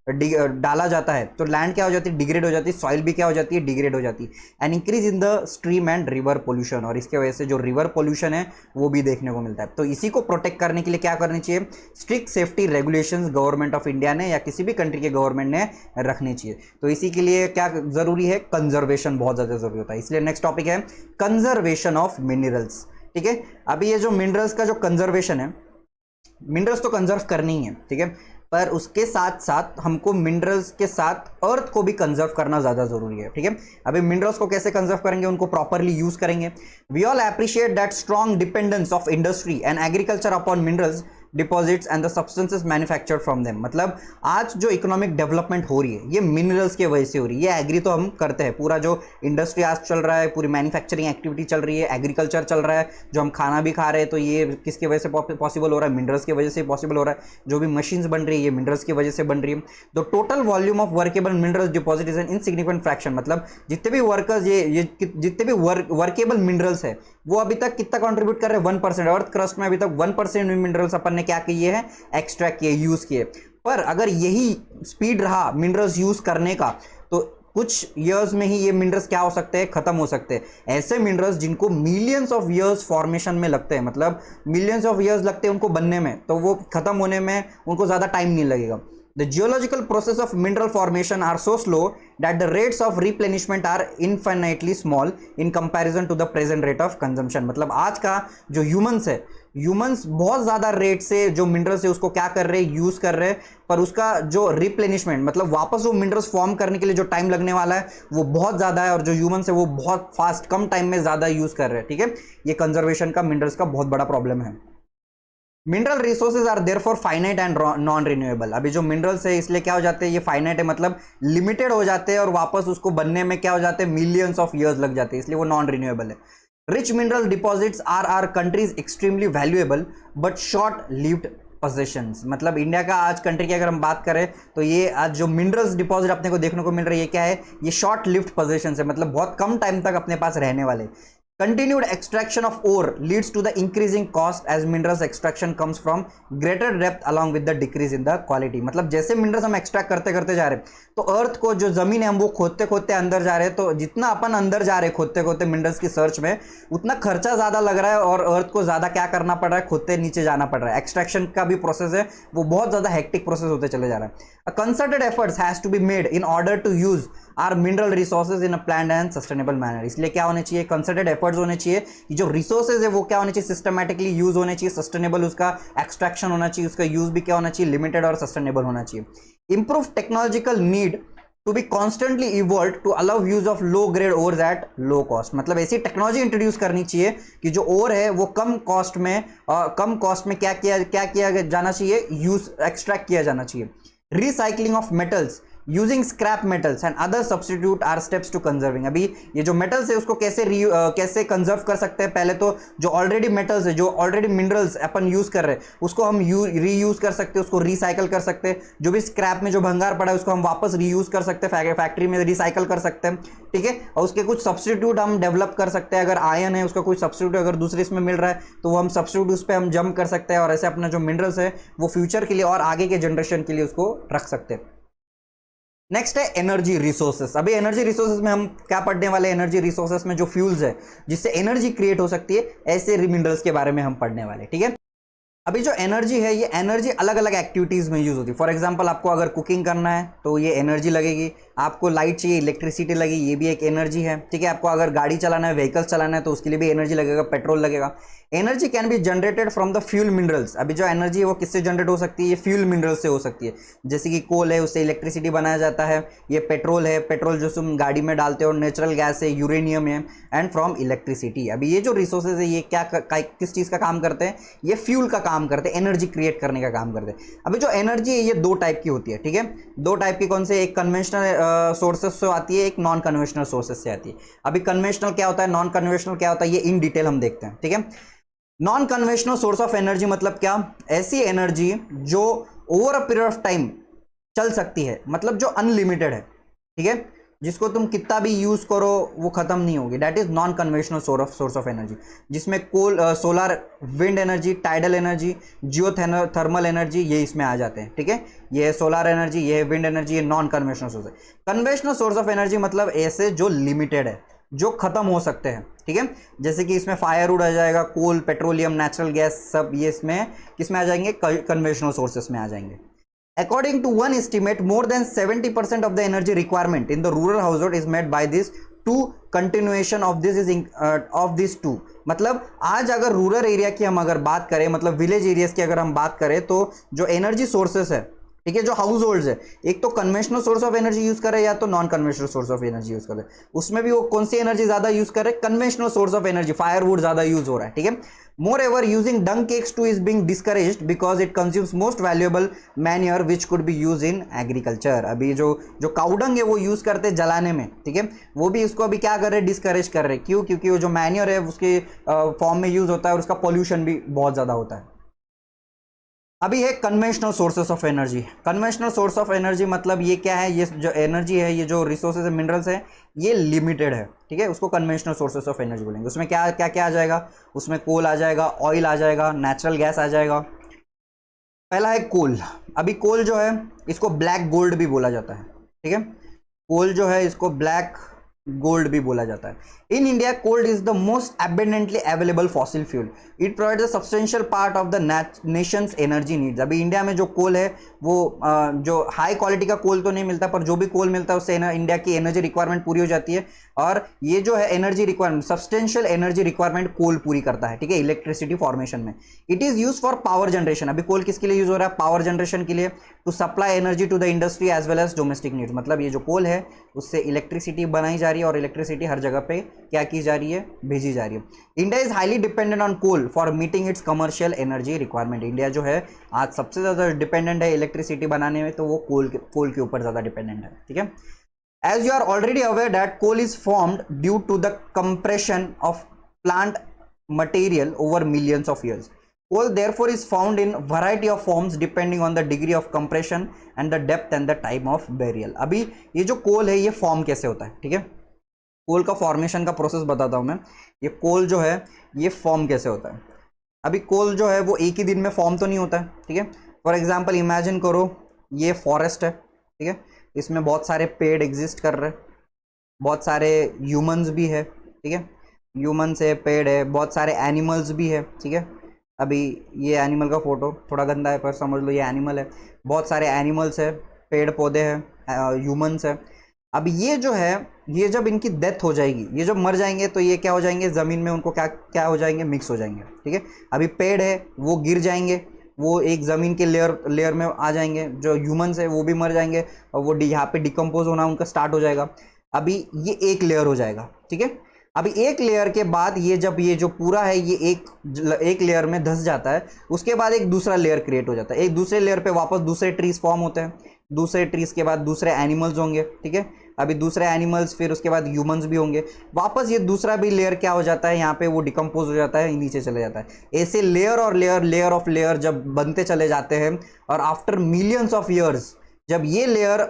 डाला जाता है तो लैंड क्या हो जाती है, डिग्रेड हो जाती है, सॉइल भी क्या हो जाती है, डिग्रेड हो जाती है। And increase in the stream and river pollution, और इसके वजह से जो रिवर पोल्यूशन है वो भी देखने को मिलता है। तो इसी को प्रोटेक्ट करने के लिए क्या करनी चाहिए, strict safety regulations government of India ने या किसी भी कंट्री के गवर्नमेंट ने रखनी चाहिए। तो इसी के लिए क्या जरूरी है, कंजर्वेशन बहुत ज्यादा जरूरी होता है। इसलिए नेक्स्ट टॉपिक है कंजर्वेशन ऑफ मिनरल्स, ठीक है। अभी ये जो मिनरल्स का जो कंजर्वेशन है, मिनरल्स तो कंजर्व करनी ही है, ठीक है, पर उसके साथ साथ हमको मिनरल्स के साथ अर्थ को भी कंजर्व करना ज्यादा जरूरी है, ठीक है। अभी मिनरल्स को कैसे कंजर्व करेंगे, उनको प्रॉपरली यूज करेंगे। We all appreciate that strong dependence of industry and agriculture upon minerals deposits and the substances manufactured from them. मतलब आज जो इकोनॉमिक डेवलपमेंट हो रही है ये मिनरल्स के वजह से हो रही है। ये एग्री तो हम करते हैं, पूरा जो इंडस्ट्री आज चल रहा है, पूरी मैन्युफैक्चरिंग एक्टिविटी चल रही है, एग्रीकल्चर चल रहा है, जो हम खाना भी खा रहे हैं तो ये किसकी वजह से पॉसिबल हो रहा है, मिनरल्स की वजह से पॉसिबल हो रहा है। जो भी मशीन्स बन रही है ये मिनरल्स की वजह से बन रही है। The total volume of workable minerals deposit is an insignificant fraction. मतलब जितने भी वर्कर्स ये जितने भी वर्केबल मिनरल्स है वो अभी तक कितना कंट्रीब्यूट कर रहे हैं, 1%। अर्थ क्रस्ट में अभी तक 1% मिनरल्स अपन ने क्या किए हैं, एक्सट्रैक्ट किए, यूज किए। पर अगर यही स्पीड रहा मिनरल्स यूज करने का तो कुछ ईयर्स में ही ये मिनरल्स क्या हो सकते हैं, खत्म हो सकते हैं। ऐसे मिनरल्स जिनको मिलियंस ऑफ ईयर्स फॉर्मेशन में लगते हैं, मतलब मिलियंस ऑफ ईयर्स लगते हैं उनको बनने में, तो वो खत्म होने में उनको ज्यादा टाइम नहीं लगेगा। The geological process of mineral formation are so slow that the rates of replenishment are infinitely small in comparison to the present rate of consumption। मतलब आज का जो ह्यूमंस है, ह्यूमंस बहुत ज्यादा रेट से जो मिनरल्स है उसको क्या कर रहे हैं, यूज कर रहे हैं, पर उसका जो रिप्लेनिशमेंट मतलब वापस वो मिनरल्स फॉर्म करने के लिए जो टाइम लगने वाला है वो बहुत ज्यादा है, और जो ह्यूमंस है वो बहुत फास्ट कम टाइम में ज्यादा यूज कर रहे हैं, ठीक है। ये कंजर्वेशन का मिनरल्स का बहुत बड़ा प्रॉब्लम है। Mineral resources are therefore finite and non renewable. अभी जो मिनरल्स है इसलिए क्या हो जाते हैं, ये फाइनाइट है, मतलब लिमिटेड हो जाते हैं, और वापस उसको बनने में क्या हो जाते हैं, मिलियंस ऑफ ईयर्स लग जाते हैं, इसलिए वो नॉन रिन्यूएबल है। Rich mineral deposits are our country's extremely valuable but short lived possessions. मतलब इंडिया का आज कंट्री की अगर हम बात करें तो ये आज जो मिनरल्स डिपॉजिट अपने को देखने को मिल रही है, ये क्या है, ये शॉर्ट लिव्ड पोजेशंस है, मतलब बहुत कम टाइम तक अपने पास रहने वाले। Continued extraction of ore leads to the increasing cost as minerals extraction comes from greater depth along with the decrease in the quality। मतलब जैसे मिनरल्स हम एक्सट्रैक्ट करते करते जा रहे हैं तो अर्थ को जो जमीन है हम वो खोदते खोदते अंदर जा रहे हैं, तो जितना अपन अंदर जा रहे हैं खोदते खोदते मिनरल्स की सर्च में, उतना खर्चा ज्यादा लग रहा है और अर्थ को ज्यादा क्या करना पड़ रहा है, खोदते नीचे जाना पड़ रहा है। एक्सट्रैक्शन का भी प्रोसेस है वो बहुत ज्यादा हेक्टिक प्रोसेस होते चले जा रहा है। A concerted efforts has to be made in order to use our mineral resources in a planned and sustainable manner। इसलिए क्या होने चाहिए, कंसर्टेड एफर्ट्स होने चाहिए कि जो रिसोर्सेज है वो क्या होने चाहिए, सिस्टमैटिकली यूज होने चाहिए, सस्टेनेबल उसका एक्सट्रैक्शन होना चाहिए, उसका यूज भी क्या होना चाहिए, लिमिटेड और सस्टेनेबल होना चाहिए। Improve technological need to be constantly evolve to allow use of low grade ores at low cost. मतलब ऐसी टेक्नोलॉजी इंट्रोड्यूस करनी चाहिए कि जो ओर है वो कम कॉस्ट में क्या किया जाना चाहिए, यूज एक्सट्रैक्ट किया जाना चाहिए। Recycling of metals using scrap metals and other substitute are steps to conserving. अभी ये जो मेटल्स है उसको कैसे कंजर्व कर सकते हैं, पहले तो जो ऑलरेडी मेटल्स है, जो ऑलरेडी मिनरल्स अपन यूज कर रहे हैं उसको हम रीयूज कर सकते हैं, उसको रिसाइकल कर सकते हैं। जो भी स्क्रैप में जो भंगार पड़ा है उसको हम वापस रीयूज कर सकते हैं, फैक्ट्री में रिसाइकल कर सकते हैं, ठीक है। और उसके कुछ सब्सटीट्यूट हम डेवलप कर सकते हैं। अगर आयरन है उसका कोई सब्सटीट्यूट अगर दूसरे इसमें मिल रहा है तो वो हम सब्सटीट्यूट उस पर हम जंप कर सकते हैं, और ऐसे अपना जो मिनरल्स है वो फ्यूचर के लिए और आगे के जनरेशन के लिए उसको रख सकते हैं। नेक्स्ट है एनर्जी रिसोर्सेस। अभी एनर्जी रिसोर्सेस में हम क्या पढ़ने वाले, एनर्जी रिसोर्सेस में जो फ्यूल्स है जिससे एनर्जी क्रिएट हो सकती है, ऐसे मिनरल्स के बारे में हम पढ़ने वाले, ठीक है। अभी जो एनर्जी है ये एनर्जी अलग अलग एक्टिविटीज में यूज होती है। फॉर एग्जांपल आपको अगर कुकिंग करना है तो ये एनर्जी लगेगी, आपको लाइट चाहिए, इलेक्ट्रिसिटी लगी, ये भी एक एनर्जी है, ठीक है। आपको अगर गाड़ी चलाना है, व्हीकल्स चलाना है, तो उसके लिए भी एनर्जी लगेगा, पेट्रोल लगेगा। Energy can be generated from the fuel minerals. अभी जो एनर्जी है वो किससे जनरेट हो सकती है? ये फ्यूल मिनरल से हो सकती है। जैसे कि कोल है, उससे इलेक्ट्रिसिटी बनाया जाता है। ये पेट्रोल है, पेट्रोल जो तुम गाड़ी में डालते हो, नेचुरल गैस है, यूरेनियम है, एंड फ्रॉम इलेक्ट्रिसिटी। अभी ये जो रिसोर्सेज है ये किस चीज़ का काम करते हैं? ये फ्यूल का काम करते हैं, एनर्जी क्रिएट करने का काम करते हैं। अभी जो एनर्जी है ये दो टाइप की होती है, ठीक है। दो टाइप की कौन से? एक कन्वेंशनल सोर्सेज से आती है, एक नॉन कन्वेंशनल सोर्सेज से आती है। अभी कन्वेंशनल क्या होता है, नॉन कन्वेंशनल क्या होता है, ये इन डिटेल हम देखते हैं, ठीक है। Non conventional source of energy मतलब क्या? ऐसी एनर्जी जो over a period of time चल सकती है, मतलब जो अनलिमिटेड है, ठीक है, जिसको तुम कितना भी यूज करो वो खत्म नहीं होगी। That is non conventional source of energy, जिसमें coal, solar, wind energy, tidal energy, geothermal energy, ये इसमें आ जाते हैं, ठीक है। ये है सोलर एनर्जी, ये है विंड एनर्जी, ये नॉन कन्वेंशनल सोर्स है। कन्वेंशनल सोर्स ऑफ एनर्जी मतलब ऐसे जो लिमिटेड है, जो खत्म हो सकते हैं, ठीक है। जैसे कि इसमें फायरवुड आ जाएगा, कोल, पेट्रोलियम, नेचुरल गैस, सब ये इसमें किसमें आ जाएंगे? कन्वेंशनल सोर्सेस में आ जाएंगे। According to one estimate, more than 70% of the energy requirement in the rural household is met by this two continuation of this is of these two। मतलब आज अगर रूरल एरिया की हम अगर बात करें, मतलब विलेज एरियाज की अगर हम बात करें, तो जो एनर्जी सोर्सेस है, ठीक है, जो हाउस होल्ड है, एक तो conventional source of energy use करे या तो non conventional source of energy use करे। उसमें भी वो कौन सी एनर्जी ज्यादा यूज करे? Conventional source of energy, firewood ज्यादा यूज हो रहा है, ठीक है। Moreover, using dung cakes too is being discouraged because it consumes most valuable manure which could be used in agriculture। अभी जो काउडंग है वो यूज करते जलाने में, ठीक है, वो भी इसको अभी क्या कर रहे हैं? डिस्करेज कर रहे हैं। क्यों? क्योंकि वो जो मैन्योर है उसके फॉर्म में यूज होता है और उसका पॉल्यूशन भी बहुत ज्यादा होता है। अभी है conventional sources of energy. Conventional source of energy मतलब ये क्या है? ये जो एनर्जी है, ये जो रिसोर्सेज है, मिनरल्स है, ये लिमिटेड है, ठीक है। उसको कन्वेंशनल सोर्सेस ऑफ एनर्जी बोलेंगे। उसमें क्या क्या क्या आ जाएगा? उसमें कोल आ जाएगा, ऑयल आ जाएगा, नेचुरल गैस आ जाएगा। पहला है कोल। अभी कोल जो है इसको ब्लैक गोल्ड भी बोला जाता है, ठीक है। कोल जो है इसको ब्लैक गोल्ड भी बोला जाता है। In India coal is the most abundantly available fossil fuel. It provides a substantial part of the nation's energy needs. अभी इंडिया में जो कोल है वो जो हाई क्वालिटी का कोल तो नहीं मिलता, पर जो भी कोल मिलता है उससे इंडिया की एनर्जी रिक्वायरमेंट पूरी हो जाती है। और ये जो है energy requirement, substantial energy requirement coal पूरी करता है, ठीक है, इलेक्ट्रिसिटी फॉर्मेशन में। It is use for power generation. अभी कोल किसके लिए यूज हो रहा है? पावर जनरेशन के लिए, to supply energy to the industry as well as domestic needs. मतलब ये जो कोल है उससे इलेक्ट्रिसिटी बनाई जा रही है और इलेक्ट्रिसिटी हर जगह पे क्या की जा रही है? भेजी जा रही है। India is highly dependent on coal for meeting its commercial energy requirement. India जो है आज सबसे ज्यादा डिपेंडेंट है इलेक्ट्रिसिटी बनाने में, तो वो कोल के ऊपर ज्यादा डिपेंडेंट है, ठीक है। As you are already aware that coal is formed due to the compression of plant material over millions of years. Coal therefore is found in variety of forms depending on the degree of compression and the depth and the time of burial। अभी ये जो कोल है ये form कैसे होता है, ठीक है, कोल का फॉर्मेशन का प्रोसेस बताता हूं मैं। ये कोल जो है ये फॉर्म कैसे होता है। अभी कोल जो है वो एक ही दिन में फॉर्म तो नहीं होता है, ठीक है। फॉर एग्जाम्पल इमेजिन करो ये फॉरेस्ट है, ठीक है, इसमें बहुत सारे पेड़ एग्जिस्ट कर रहे हैं, बहुत सारे ह्यूमंस भी है, ठीक है, ह्यूमंस है, पेड़ है, बहुत सारे एनिमल्स भी है, ठीक है। अभी ये एनिमल का फोटो थोड़ा गंदा है पर समझ लो ये एनिमल है। बहुत सारे एनिमल्स है, पेड़ पौधे हैं, ह्यूमंस है। अब ये जो है ये जब इनकी डेथ हो जाएगी, ये जब मर जाएंगे तो ये क्या हो जाएंगे? ज़मीन में उनको क्या क्या हो जाएंगे? मिक्स हो जाएंगे, ठीक है। अभी पेड़ है वो गिर जाएंगे, वो एक ज़मीन के लेयर में आ जाएंगे। जो ह्यूमंस है वो भी मर जाएंगे और वो यहाँ पे डिकम्पोज होना उनका स्टार्ट हो जाएगा। अभी ये एक लेयर हो जाएगा, ठीक है। अभी एक लेयर के बाद ये जब ये जो पूरा है ये एक लेयर में धंस जाता है, उसके बाद एक दूसरा लेयर क्रिएट हो जाता है। एक दूसरे लेयर पे वापस दूसरे ट्रीज फॉर्म होते हैं, दूसरे ट्रीज के बाद दूसरे एनिमल्स होंगे, ठीक है। अभी दूसरे एनिमल्स, फिर उसके बाद ह्यूमंस भी होंगे, वापस ये दूसरा भी लेयर क्या हो जाता है? यहाँ पे वो डिकम्पोज हो जाता है, नीचे चले जाता है। ऐसे लेयर और लेयर ऑफ लेयर जब बनते चले जाते हैं और आफ्टर मिलियंस ऑफ ईयर्स जब ये लेयर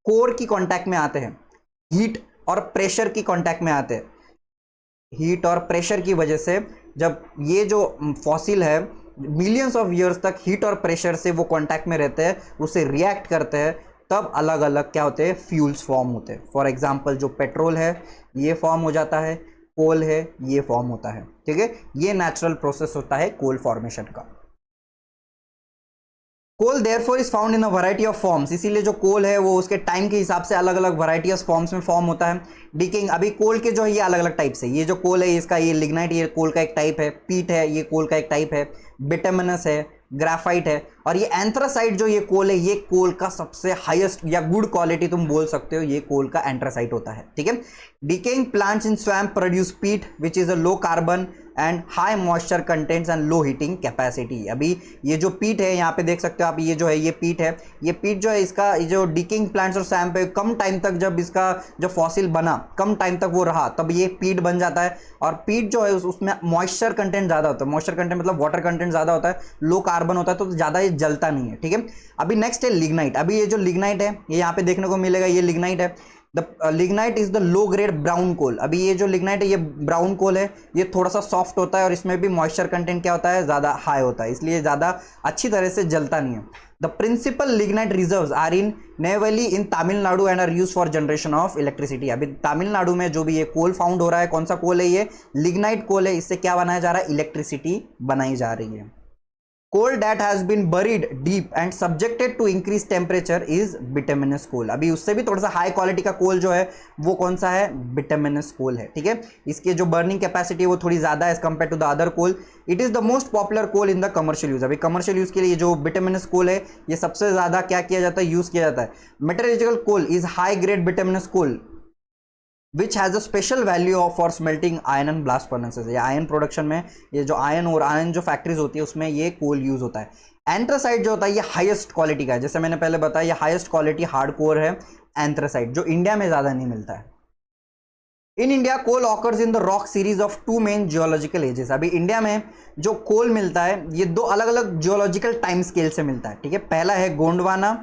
कोर की कांटेक्ट में आते हैं, हीट और प्रेशर की कांटेक्ट में आते हैं, हीट और प्रेशर की वजह से जब ये जो फॉसिल है मिलियंस ऑफ ईयर्स तक हीट और प्रेशर से वो कांटेक्ट में रहते हैं, उससे रिएक्ट करते हैं, तब अलग अलग क्या होते हैं? फ्यूल्स फॉर्म होते हैं। फॉर एग्जांपल जो पेट्रोल है ये फॉर्म हो जाता है, कोल है ये फॉर्म होता है, ठीक है। ये नेचुरल प्रोसेस होता है कोल फॉर्मेशन का। Coal therefore is found in a variety of forms, इसीलिए जो कोल है वो उसके टाइम के हिसाब से अलग अलग वैरायटी ऑफ फॉर्म्स में फॉर्म होता है। डिकेइंग, अभी कोल के जो है ये अलग अलग टाइप्स है। ये जो कोल है इसका ये लिग्नाइट, ये कोल का एक टाइप है। पीट है, ये कोल का एक टाइप है। बिटुमिनस है, ग्राफाइट है, और ये एंथ्रासाइट जो ये कोल है, ये कोल का सबसे हाईएस्ट या गुड क्वालिटी तुम बोल सकते हो, ये कोल का एंथ्रासाइट होता है। ठीक है। Decaying plants in swamp produce peat which is a low carbon and high moisture contents and low heating capacity. अभी ये जो पीट है यहाँ पे देख सकते हो आप, ये जो है ये पीट है। ये पीट जो है इसका जो डिकेइंग प्लांट्स और स्वैम्प है, कम टाइम तक जब इसका जो फॉसिल बना, कम टाइम तक वो रहा, तब ये पीट बन जाता है। और पीट जो है उसमें मॉइस्चर कंटेंट ज़्यादा होता है। मॉइस्चर कंटेंट मतलब वाटर कंटेंट ज़्यादा होता है, लो कार्बन होता है, तो ज़्यादा ये जलता नहीं है। ठीक है। अभी नेक्स्ट है लिग्नाइट। अभी ये जो लिग्नाइट है ये यहाँ पे देखने को मिलेगा, ये लिग्नाइट है। The lignite is the low grade brown coal. अभी ये जो लिग्नाइट है ये ब्राउन कोल है, ये थोड़ा सा सॉफ्ट होता है और इसमें भी मॉइस्चर कंटेंट क्या होता है, ज़्यादा हाई होता है, इसलिए ज़्यादा अच्छी तरह से जलता नहीं है। The principal lignite reserves are in Neyveli in Tamil Nadu and are use for generation of electricity. अभी तमिलनाडु में जो भी ये कोल फाउंड हो रहा है, कौन सा कोल है, ये लिग्नाइट कोल है। इससे क्या बनाया जा रहा है, इलेक्ट्रिसिटी बनाई जा रही है। कोल that has been buried deep and subjected to increased temperature is bituminous coal। अभी उससे भी थोड़ा सा हाई क्वालिटी का कोल जो है वो कौन सा है, बिटुमिनस कोल है। ठीक है। इसके जो बर्निंग कैपेसिटी है वो थोड़ी ज्यादा है as compare to the other coal. It is the most popular coal in the commercial use. अभी कमर्शियल यूज के लिए जो बिटुमिनस कोल है ये सबसे ज्यादा क्या किया जाता है, यूज किया जाता है। Metallurgical coal is high grade bituminous coal which has a special value of for smelting iron and blast furnaces. ये आयरन प्रोडक्शन में, ये जो आयरन और आयरन जो फैक्ट्रीज होती है उसमें ये कोल यूज होता है। एंथ्रासाइट जो होता है ये हाईएस्ट क्वालिटी का है, जैसे मैंने पहले बताया ये हाईएस्ट क्वालिटी हार्ड कोर है एंथ्रासाइट, जो इंडिया में ज़्यादा नहीं मिलता है। In India coal occurs in the rock series of two main geological ages. अभी इंडिया में जो कोल मिलता है ये दो अलग अलग जियोलॉजिकल टाइम स्केल से मिलता है। ठीक है। पहला है गोंडवाना,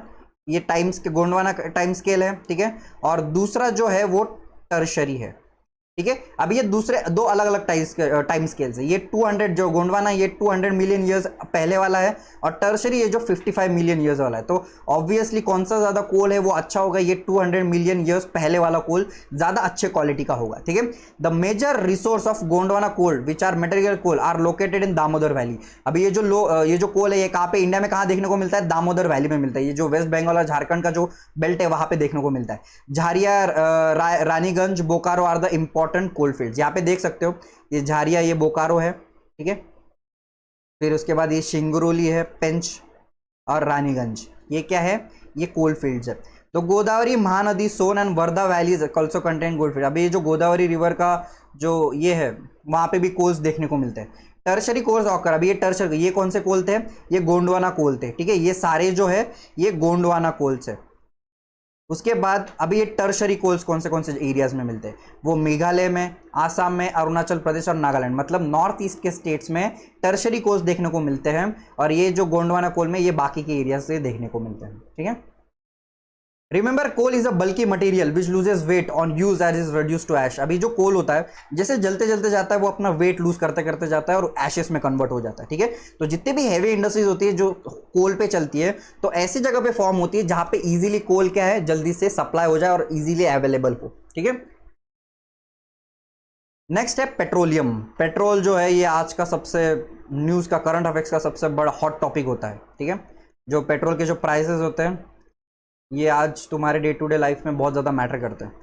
ये गोंडवाना टाइम स्केल है। ठीक है। और दूसरा जो है वो टर्शरी है। ठीक है। अब ये दूसरे दो अलग अलग टाइम स्केल्स है। ये 200 जो गोंडवाना ये 200 मिलियन ईयर्स पहले वाला है, और टर्शरी ये जो 55 मिलियन ईयर्स वाला है। तो ऑब्वियसली कौन सा ज्यादा कोल है वो अच्छा होगा, ये 200 मिलियन ईयर्स पहले वाला कोल ज्यादा अच्छे क्वालिटी का होगा। ठीक है। The major resource of Gondwana coal which are material coal are located in Damodar valley. अभी ये जो कोल है ये कहाँ पे इंडिया में कहाँ देखने को मिलता है, दामोदर वैली में मिलता है। ये जो वेस्ट बंगाल और झारखंड का जो बेल्ट है वहां पे देखने को मिलता है। Jharia, Raniganj, Bokaro are the important coal fields. यहाँ पे देख सकते हो ये झारिया, ये बोकारो है। ठीक है। फिर उसके बाद ये शिंगरोली है, पेंच और रानीगंज, ये क्या है, ये कोल फील्ड्स है। तो Godavari Mahanadi, Son and Wardha valleys also contain coal field. अभी ये जो गोदावरी रिवर का जो ये है वहां पे भी कोल्स देखने को मिलते हैं। टर्शरी कोल्स ऑकर, अभी ये टर्शर, ये कौन से कोल थे, ये गोंडवाना कोल थे। ठीक है। ये सारे जो है ये गोंडवाना कोल्स है। उसके बाद अभी ये टर्शरी कोल्स कौन से एरियाज में मिलते हैं, वो मेघालय में, आसाम में, अरुणाचल प्रदेश और नागालैंड, मतलब नॉर्थ ईस्ट के स्टेट्स में टर्शरी कोल्स देखने को मिलते हैं। और ये जो गोंडवाना कोल में ये बाकी के एरिया से देखने को मिलते हैं। ठीक है। Remember coal is a bulky material which loses weight on use as is reduce to ash. अभी जो कोल होता है जैसे जलते जलते जाता है वो अपना वेट लूज करते करते जाता है और एशेस में कन्वर्ट हो जाता है। ठीक है। तो जितनी भी हैवी इंडस्ट्रीज होती है जो कोल पे चलती है तो ऐसी जगह पे फॉर्म होती है जहां पे इजीली कोल क्या है, जल्दी से सप्लाई हो जाए और इजीली अवेलेबल हो। ठीक है। नेक्स्ट है पेट्रोलियम। पेट्रोल जो है ये आज का सबसे न्यूज का, करंट अफेयर्स का सबसे बड़ा हॉट टॉपिक होता है। ठीक है। जो पेट्रोल के जो प्राइसेस होते हैं ये आज तुम्हारे डे टू डे लाइफ में बहुत ज़्यादा मैटर करते हैं।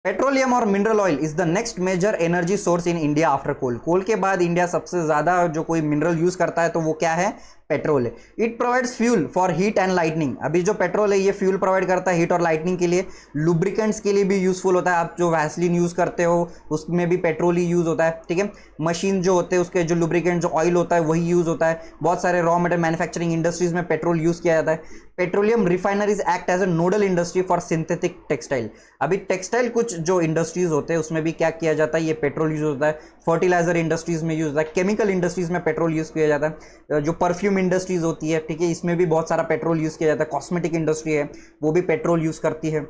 पेट्रोलियम और mineral oil is the next major energy source in India after coal. Coal के बाद इंडिया सबसे ज़्यादा जो कोई मिनरल यूज़ करता है तो वो क्या है, पेट्रोल है। It provides fuel for heat and lightning. अभी जो पेट्रोल है ये फ्यूल प्रोवाइड करता है हीट और लाइटनिंग के लिए। लुब्रिकेंट्स के लिए भी यूजफुल होता है। आप जो वैसलीन यूज़ करते हो उसमें भी पेट्रोल ही यूज़ होता है। ठीक है। मशीन जो होते हैं उसके जो लुब्रिकेंट जो ऑयल होता है वही यूज़ होता है। बहुत सारे रॉ मटेरियल मैन्युफैक्चरिंग इंडस्ट्रीज में पेट्रोल यूज़ किया जाता है। Petroleum refineries act as a nodal industry for synthetic textile. अभी टेक्सटाइल कुछ जो इंडस्ट्रीज होते हैं उसमें भी क्या किया जाता है, ये पेट्रोल यूज होता है। फर्टिलाइजर इंडस्ट्रीज में यूज होता है। केमिकल इंडस्ट्रीज में पेट्रोल यूज किया जाता है। जो परफ्यूम इंडस्ट्रीज होती है, ठीक है, इसमें भी बहुत सारा पेट्रोल यूज किया जाता है। कॉस्मेटिक इंडस्ट्री है वो भी पेट्रोल यूज करती है।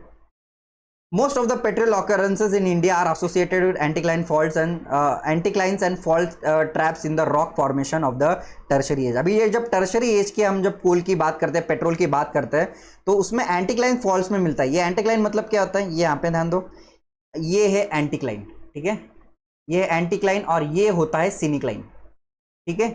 Most of the petrol occurrences in India are associated with anticline faults and anticlines and fault traps in the rock formation of the tertiary age। अभी ये जब टर्शरी एज के हम जब कोल की बात करते हैं, पेट्रोल की बात करते हैं तो उसमें एंटीक्लाइन फॉल्ट्स में मिलता है। ये एंटीक्लाइन मतलब क्या होता है, ये यहाँ पे ध्यान दो, ये है एंटीक्लाइन। ठीक है। ये एंटीक्लाइन और ये होता है सिनिक्लाइन। ठीक है।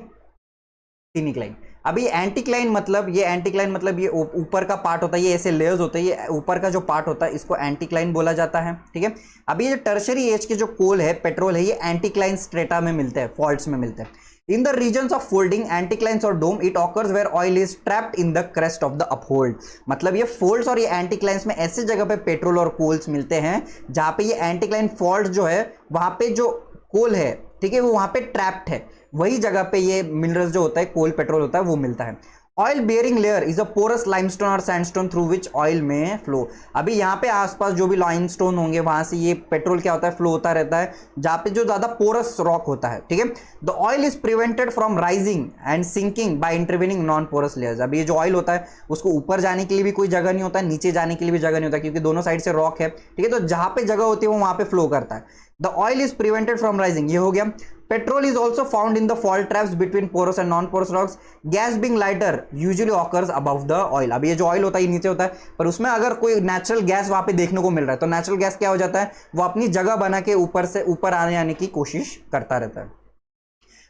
सिनिक्लाइन। अभी एंटीक्लाइन मतलब ये ऊपर का पार्ट होता है, ये ऐसे लेयर्स होते हैं, ये ऊपर का जो पार्ट होता है इसको एंटीक्लाइन बोला जाता है, ठीक है। अभी ये जो टर्शरी एज के जो कोल है, पेट्रोल है, ये एंटीक्लाइन स्ट्रेटा में मिलते हैं, फॉल्ट्स में मिलते हैं। In the regions of folding, anticlines or dome, it occurs where oil is trapped in the crest of the uphold। मतलब ये फोल्ड्स और ये एंटीक्लाइंस में ऐसे जगह पे पेट्रोल और कोल्स मिलते हैं जहां पे ये एंटीक्लाइन फॉल्ट जो है वहां पे जो कोल है, ठीक है, वो वहां पे ट्रैप्ड है, वही जगह पे ये मिनरल्स जो होता है, कोल पेट्रोल होता है, वो मिलता है। Oil bearing layer is a porous limestone और sandstone through which oil may flow. अभी यहाँ पे आसपास जो भी लाइमस्टोन होंगे वहां से ये पेट्रोल क्या होता है, फ्लो होता रहता है, जहाँ पे जो ज्यादा पोरस रॉक होता है, ठीक है। The oil is prevented from rising and sinking by intervening non porous layers. अभी ये जो ऑयल होता है उसको ऊपर जाने के लिए भी कोई जगह नहीं होता है, नीचे जाने के लिए भी जगह नहीं होता, क्योंकि दोनों साइड से रॉक है, ठीक है। तो जहां पे जगह होती है वो वहां पे फ्लो करता है। The oil is prevented from rising, ये हो गया। Petrol is also found in the fault traps between porous and non porous rocks. Gas being lighter usually occurs above the oil. अब ये जो ऑयल होता है ये नीचे होता है, पर उसमें अगर कोई नेचुरल गैस वहां पे देखने को मिल रहा है तो नेचुरल गैस क्या हो जाता है, वो अपनी जगह बना के ऊपर से ऊपर आने की कोशिश करता रहता है।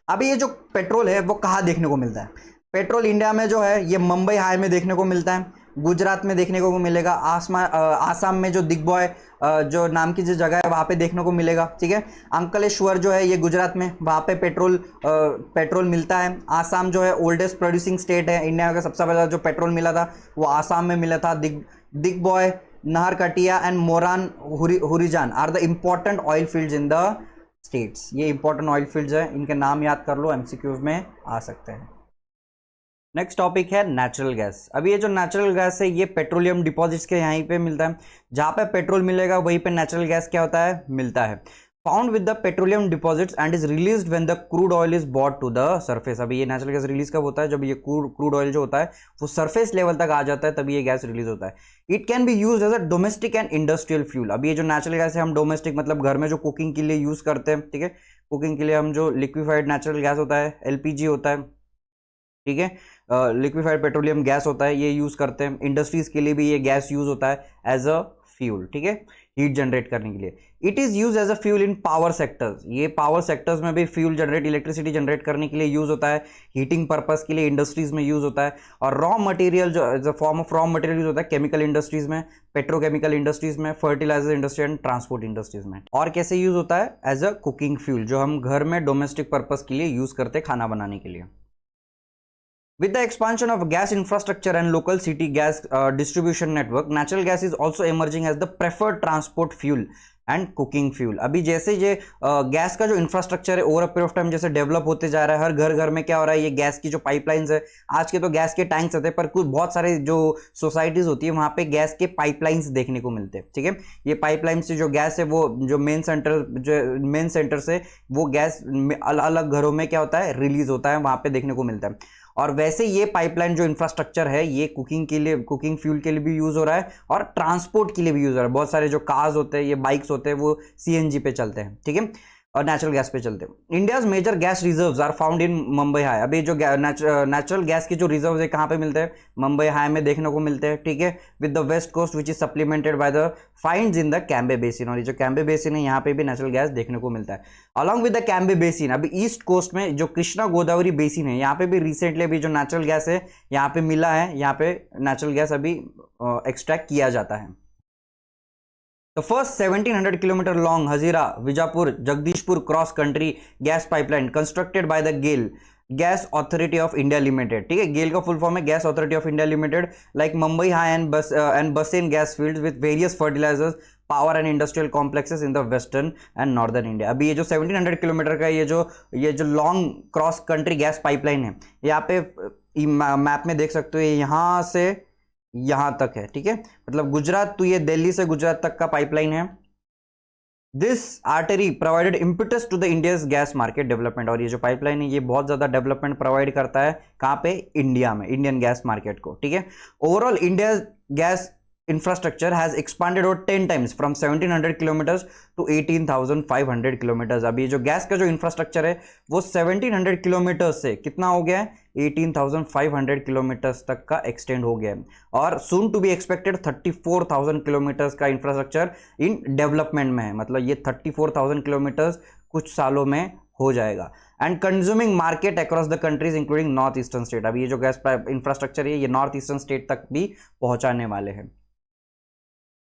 अभी ये जो पेट्रोल है वो कहाँ देखने को मिलता है? पेट्रोल इंडिया में जो है ये मुंबई हाई में देखने को मिलता है, गुजरात में देखने को मिलेगा, आसाम में जो दिग्बॉय जो नाम की जो जगह है वहाँ पे देखने को मिलेगा, ठीक है। अंकलेश्वर जो है ये गुजरात में, वहाँ पे पेट्रोल मिलता है। आसाम जो है ओल्डेस्ट प्रोड्यूसिंग स्टेट है, इंडिया का सबसे पहला जो पेट्रोल मिला था वो आसाम में मिला था। Digboi, Naharkatiya and Moran Hugrijan are the important oil fields in the states. ये इंपॉर्टेंट ऑयल फील्ड्स है, इनके नाम याद कर लो, एमसीक्यूज में आ सकते हैं। नेक्स्ट टॉपिक है नेचुरल गैस। अभी ये जो नेचुरल गैस है ये पेट्रोलियम डिपॉजिट्स के यहीं पे मिलता है, जहाँ पे पेट्रोल मिलेगा वहीं पे नेचुरल गैस क्या होता है, मिलता है। Found with the petroleum deposits and is released when the crude oil is brought to the surface. अभी ये नेचुरल गैस रिलीज कब होता है, जब ये क्रूड ऑयल जो होता है वो सरफेस लेवल तक आ जाता है, तभी ये गैस रिलीज होता है। It can be use as a domestic and industrial fuel. अभी ये जो नेचुरल गैस है हम डोमेस्टिक मतलब घर में जो कुकिंग के लिए यूज करते हैं, ठीक है, कुकिंग के लिए हम जो लिक्विफाइड नेचुरल गैस होता है, एलपीजी होता है, ठीक है, लिक्विफाइड पेट्रोलियम गैस होता है, ये यूज करते हैं। इंडस्ट्रीज के लिए भी ये गैस यूज होता है एज अ फ्यूल, ठीक है, हीट जनरेट करने के लिए। It is use as a fuel in power sectors. ये पावर सेक्टर्स में भी फ्यूल जनरेट, इलेक्ट्रिसिटी जनरेट करने के लिए यूज होता है, हीटिंग पर्पस के लिए इंडस्ट्रीज में यूज होता है। और रॉ मटेरियल जो as a form of raw material use होता है केमिकल इंडस्ट्रीज में, पेट्रोकेमिकल इंडस्ट्रीज में, fertiliser industry and transport industries में। और कैसे यूज होता है, एज अ कुकिंग फ्यूल, जो हम घर में डोमेस्टिक पर्पस के लिए यूज करते हैं खाना बनाने के लिए। With the expansion of gas infrastructure and local city gas distribution network, natural gas is also emerging as the preferred transport fuel and cooking fuel। अभी जैसे ये गैस का जो इंफ्रास्ट्रक्चर है over a period of time जैसे develop होते जा रहा है, हर घर घर में क्या हो रहा है, ये गैस की जो पाइपलाइंस है, आज के तो गैस के टैंक्स होते हैं, पर कुछ बहुत सारे जो सोसाइटीज होती है वहाँ पे गैस के पाइपलाइंस देखने को मिलते हैं, ठीक है। ये पाइपलाइन से जो गैस है वो जो मेन सेंटर से वो गैस अलग अलग घरों में क्या होता है, रिलीज होता है, वहाँ पे देखने को मिलता है। और वैसे ये पाइपलाइन जो इंफ्रास्ट्रक्चर है ये कुकिंग के लिए, कुकिंग फ्यूल के लिए भी यूज हो रहा है और ट्रांसपोर्ट के लिए भी यूज हो रहा है। बहुत सारे जो कार्स होते हैं, ये बाइक्स होते हैं, वो सीएनजी पे चलते हैं, ठीक है, और नेचुरल गैस पे चलते हैं। India's major gas reserves are found in Mumbai High. अभी जो नेचुरल गैस के जो रिजर्व्स है कहाँ पे मिलते हैं, मुंबई हाई में देखने को मिलते हैं, ठीक है, with the west coast which is supplemented by the finds in the Cambay basin. और ये जो कैम्बे बेसिन है यहाँ पे भी नेचुरल गैस देखने को मिलता है। Along with the Cambay basin, अभी ईस्ट कोस्ट में जो कृष्णा गोदावरी बेसिन है यहाँ पे भी रिसेंटली अभी जो नेचुरल गैस है यहाँ पे मिला है, यहाँ पे नेचुरल गैस अभी एक्सट्रैक्ट किया जाता है। The first 1700 kilometer long Hazira Vijapur Jagdishpur cross country gas pipeline constructed by the GAIL Gas Authority of India Limited, ठीक है, गेल का फुल फॉर्म है gas authority of India limited, like Mumbai high and Bassein gas fields with various fertilisers power and industrial complexes in the western and northern India. अभी ये जो 1700 kilometre का ये जो long cross country gas pipeline है, यहाँ पे मैप में देख सकते हो, यहाँ से यहां तक है, ठीक है, मतलब गुजरात तो ये दिल्ली से गुजरात तक का पाइपलाइन है। This artery provided impetus to the India's gas market development. और ये जो पाइपलाइन है ये बहुत ज्यादा डेवलपमेंट प्रोवाइड करता है, कहां पे, इंडिया में, इंडियन गैस मार्केट को, ठीक है। Overall India gas infrastructure has expanded over 10 times from 1700 kilometers to 18,500 kilometers। अभी जो गैस का जो इंफ्रास्ट्रक्चर है वो 1700 किलोमीटर्स से कितना हो गया है, 18,500 किलोमीटर्स तक का एक्सटेंड हो गया है। और soon to be expected 34,000 kilometres का इंफ्रास्ट्रक्चर इन डेवलपमेंट में है, मतलब ये 34,000 किलोमीटर्स कुछ सालों में हो जाएगा। And consuming market across the countries including north eastern state. अभी ये जो गैस इंफ्रास्ट्रक्चर है ये नॉर्थ ईस्टर्न स्टेट तक भी पहुंचाने वाले हैं।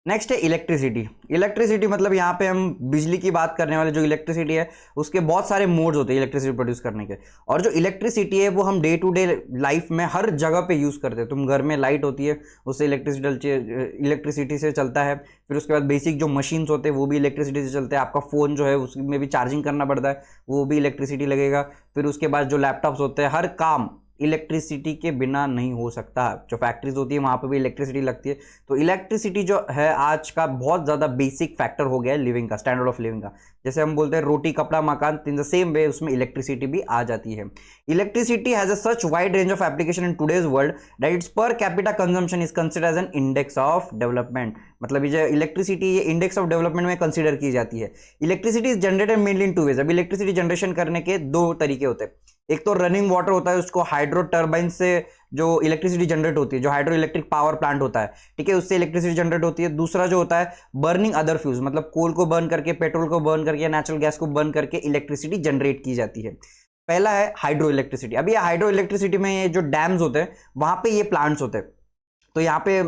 नेक्स्ट है इलेक्ट्रिसिटी। इलेक्ट्रिसिटी मतलब यहाँ पे हम बिजली की बात करने वाले, जो इलेक्ट्रिसिटी है उसके बहुत सारे मोड्स होते हैं इलेक्ट्रिसिटी प्रोड्यूस करने के, और जो इलेक्ट्रिसिटी है वो हम डे टू डे लाइफ में हर जगह पे यूज़ करते हैं। तुम घर में लाइट होती है उससे इलेक्ट्रिसिटी से चलता है, फिर उसके बाद बेसिक जो मशीन्स होते हैं वो भी इलेक्ट्रिसिटी से चलते हैं, आपका फ़ोन जो है उसमें भी चार्जिंग करना पड़ता है वो भी इलेक्ट्रिसिटी लगेगा, फिर उसके बाद जो लैपटॉप्स होते हैं हर काम इलेक्ट्रिसिटी के बिना नहीं हो सकता। जो फैक्ट्रीज होती है वहाँ पे भी इलेक्ट्रिसिटी लगती है। तो इलेक्ट्रिसिटी जो है आज का बहुत ज़्यादा बेसिक फैक्टर हो गया है लिविंग का, स्टैंडर्ड ऑफ लिविंग का। जैसे हम बोलते हैं रोटी कपड़ा मकान, इन द सेम वे उसमें इलेक्ट्रिसिटी भी आ जाती है। Electricity has a such wide range of application in today's world that its per capita consumption is considered as an index of development. मतलब ये जो इलेक्ट्रिसिटी ये इंडेक्स ऑफ डेवलपमेंट में कंसिडर की जाती है। Electricity is generated mainly in two ways. अब electricity generation करने के दो तरीके होते हैं। एक तो रनिंग वाटर होता है, उसको हाइड्रो टर्बाइन से जो इलेक्ट्रिसिटी जनरेट होती है, जो हाइड्रो इलेक्ट्रिक पावर प्लांट होता है, ठीक है, उससे इलेक्ट्रिसिटी जनरेट होती है। दूसरा जो होता है बर्निंग अदर फ्यूल्स, मतलब कोल को बर्न करके, पेट्रोल को बर्न करके, नेचुरल गैस को बर्न करके इलेक्ट्रिसिटी जनरेट की जाती है। पहला है हाइड्रो इलेक्ट्रिसिटी। अभी हाइड्रो इलेक्ट्रिसिटी में ये जो डैम्स होते हैं वहां पे ये प्लांट्स होते हैं। तो यहाँ पे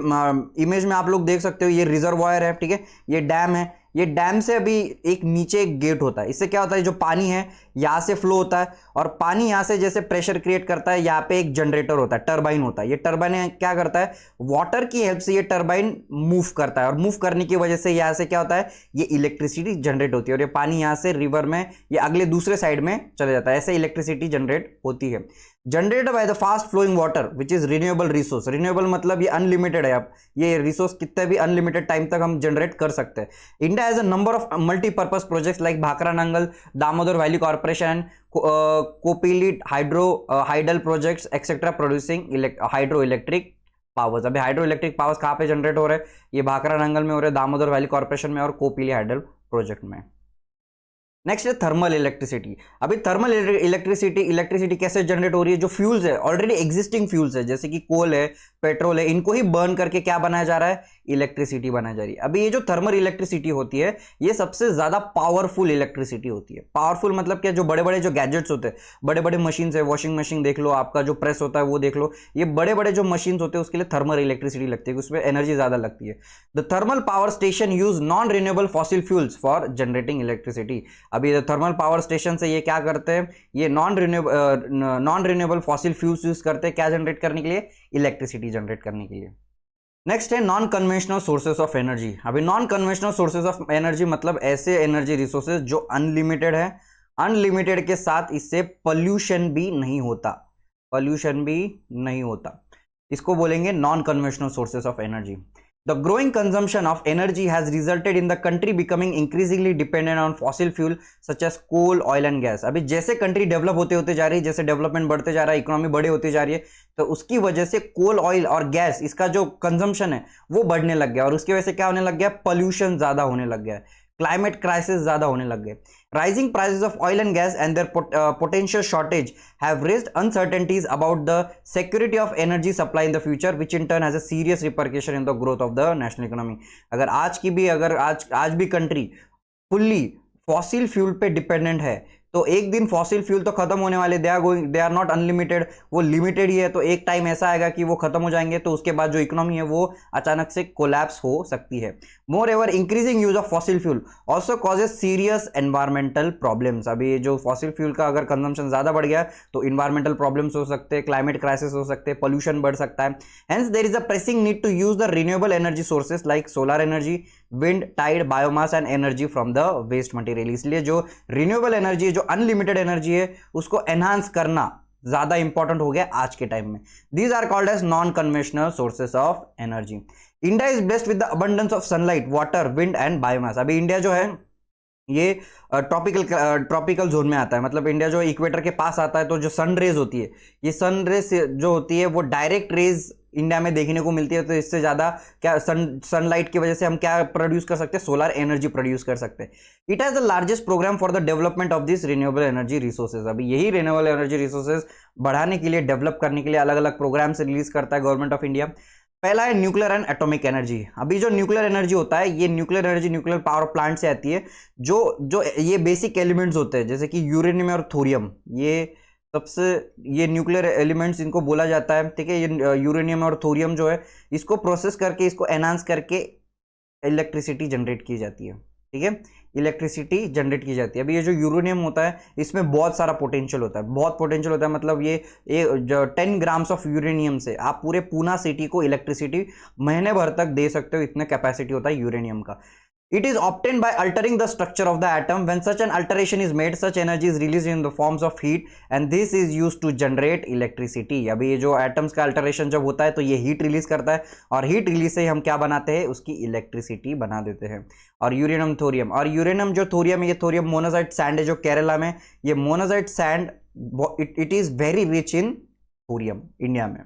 इमेज में आप लोग देख सकते हो ये रिजर्वायर है, ठीक है, ये डैम है। ये डैम से अभी एक नीचे एक गेट होता है, इससे क्या होता है जो पानी है यहाँ से फ्लो होता है, और पानी यहाँ से जैसे प्रेशर क्रिएट करता है, यहाँ पे एक जनरेटर होता है, टरबाइन होता है। ये टरबाइन क्या करता है, वाटर की हेल्प से ये टरबाइन मूव करता है, और मूव करने की वजह से यहाँ से क्या होता है ये इलेक्ट्रिसिटी जनरेट होती है, और ये पानी यहाँ से रिवर में ये अगले दूसरे साइड में चले जाता है। ऐसे इलेक्ट्रिसिटी जनरेट होती है। Generated by the fast flowing water which is renewable resource. Renewable मतलब ये अनलिमिटेड है, अब ये रिसोर्स कितने भी अनलिमिटेड टाइम तक हम जनरेट कर सकते हैं। India has a number of multipurpose projects like Bhakra Nangal, Damodar valley corporation, Kopili hydel projects etcetera producing hydro electric powers. अभी हाइड्रो इलेक्ट्रिक पावर्स कहाँ पे जनरेट हो रहे हैं, ये भाखरा नंगल में हो रहे हैं, दामोदर वैली कॉर्पोरेशन में और कोपिली हाइडल प्रोजेक्ट में। नेक्स्ट है थर्मल इलेक्ट्रिसिटी। अभी थर्मल इलेक्ट्रिसिटी कैसे जनरेट हो रही है, जो फ्यूल्स है ऑलरेडी एग्जिस्टिंग फ्यूल्स है जैसे कि कोल है, पेट्रोल है, इनको ही बर्न करके क्या बनाया जा रहा है, इलेक्ट्रिसिटी बनाई जा रही है। अभी ये जो थर्मल इलेक्ट्रिसिटी होती है ये सबसे ज्यादा पावरफुल इलेक्ट्रिसिटी होती है। पावरफुल मतलब क्या, जो बड़े बड़े जो गैजेट्स होते हैं, बड़े बड़े मशीन है, वॉशिंग मशीन देख लो, आपका जो प्रेस होता है वो देख लो, ये बड़े बड़े जो मशीन होते हैं उसके लिए थर्मल इलेक्ट्रिसिटी लगती है, उसमें एनर्जी ज्यादा लगती है। The thermal power station use non renewable fossil fuels for generating electricity. अभी थर्मल पावर स्टेशन से ये क्या करते हैं, ये non renewable fossil fuels use करते हैं, क्या जनरेट करने के लिए, इलेक्ट्रिसिटी जनरेट करने के लिए। नेक्स्ट है non conventional sources of energy. अभी non conventional sources of energy मतलब ऐसे एनर्जी रिसोर्सेज जो अनलिमिटेड है, अनलिमिटेड के साथ इससे पॉल्यूशन भी नहीं होता, पॉल्यूशन भी नहीं होता, इसको बोलेंगे non conventional sources of energy. The growing consumption of energy has resulted in the country becoming increasingly dependent on fossil fuel such as coal, oil and gas। अभी जैसे कंट्री डेवलप होते होते जा रही है, जैसे डेवलपमेंट बढ़ते जा रहा है, इकोनॉमी बड़े होती जा रही है, तो उसकी वजह से कोल, ऑयल और गैस इसका जो कंजम्पशन है वो बढ़ने लग गया, और उसकी वजह से क्या होने लग गया, पॉल्यूशन ज्यादा होने लग गया, क्लाइमेट क्राइसिस ज्यादा होने लग गए। Rising prices of oil and gas and their potential shortage have raised uncertainties about the security of energy supply in the future, which in turn has a serious repercussion in the growth of the national economy। अगर आज भी country fully fossil fuel पे dependent है तो एक दिन fossil fuel तो खत्म होने वाले, दे आर नॉट अनलिमिटेड, वो लिमिटेड ही है। तो एक टाइम ऐसा आएगा कि वो खत्म हो जाएंगे, तो उसके बाद जो इकोनॉमी है वो अचानक से कोलैप्स हो सकती है। More ever increasing use of fossil fuel also causes serious environmental problems. अभी जो फॉसिल फ्यूल का अगर कंजम्पशन ज्यादा बढ़ गया तो इन्वायरमेंटल प्रॉब्लम्स हो सकते हैं, क्लाइमेट क्राइसिस हो सकते हैं, पॉल्यूशन बढ़ सकता है। Hence there is a pressing need to use the renewable energy sources like solar energy, wind, tide, biomass and energy from the waste material. इसलिए जो रिन्यूएबल एनर्जी, जो अनलिमिटेड एनर्जी है, उसको एनहांस करना ज्यादा इंपॉर्टेंट हो गया आज के टाइम में। These are called as non conventional sources of energy. India is blessed with the abundance of sunlight, water, wind and biomass. अभी इंडिया जो है ये ट्रॉपिकल जोन में आता है, मतलब इंडिया जो इक्वेटर के पास आता है, तो जो सन रेज होती है, ये सन रेज जो होती है वो डायरेक्ट रेज इंडिया में देखने को मिलती है। तो इससे ज्यादा क्या सनलाइट की वजह से हम क्या प्रोड्यूस कर सकते हैं, सोलर एनर्जी प्रोड्यूस कर सकते हैं। It has the largest programme for the development of this renewable energy resources. अभी यही रिन्यूएबल एनर्जी रिसोर्सेज बढ़ाने के लिए, डेवलप करने के लिए अलग अलग प्रोग्राम्स रिलीज करता है गवर्नमेंट ऑफ इंडिया। पहला है न्यूक्लियर एंड एटॉमिक एनर्जी। अभी जो न्यूक्लियर एनर्जी होता है, ये nuclear energy nuclear power plant से आती है। जो जो ये बेसिक एलिमेंट्स होते हैं जैसे कि यूरेनियम और थोरियम, ये सबसे, ये न्यूक्लियर एलिमेंट्स इनको बोला जाता है, ठीक है। ये यूरेनियम और थोरियम जो है, इसको प्रोसेस करके, इसको एनहांस करके इलेक्ट्रिसिटी जनरेट की जाती है, ठीक है। इलेक्ट्रिसिटी जनरेट की जाती है। अभी ये जो यूरेनियम होता है, इसमें बहुत सारा पोटेंशियल होता है, बहुत पोटेंशियल होता है। मतलब ये जो 10 ग्राम्स ऑफ यूरेनियम से आप पूरे पूना सिटी को इलेक्ट्रिसिटी महीने भर तक दे सकते हो, इतना कैपेसिटी होता है यूरेनियम का। It is obtained by altering the structure of the atom. When such an alteration is made, such energy is released in the forms of heat and this is used to generate electricity. अभी ये जो atoms का alteration जब होता है तो ये heat release करता है और हीट रिलीज से हम क्या बनाते हैं, उसकी इलेक्ट्रिसिटी बना देते हैं। और यूरेनियम थोरियम, और यूरेनियम जो थोरियम है, ये थोरियम मोनाजाइट सैंड है जो केरला में, ये monazite sand it is very rich in thorium India में।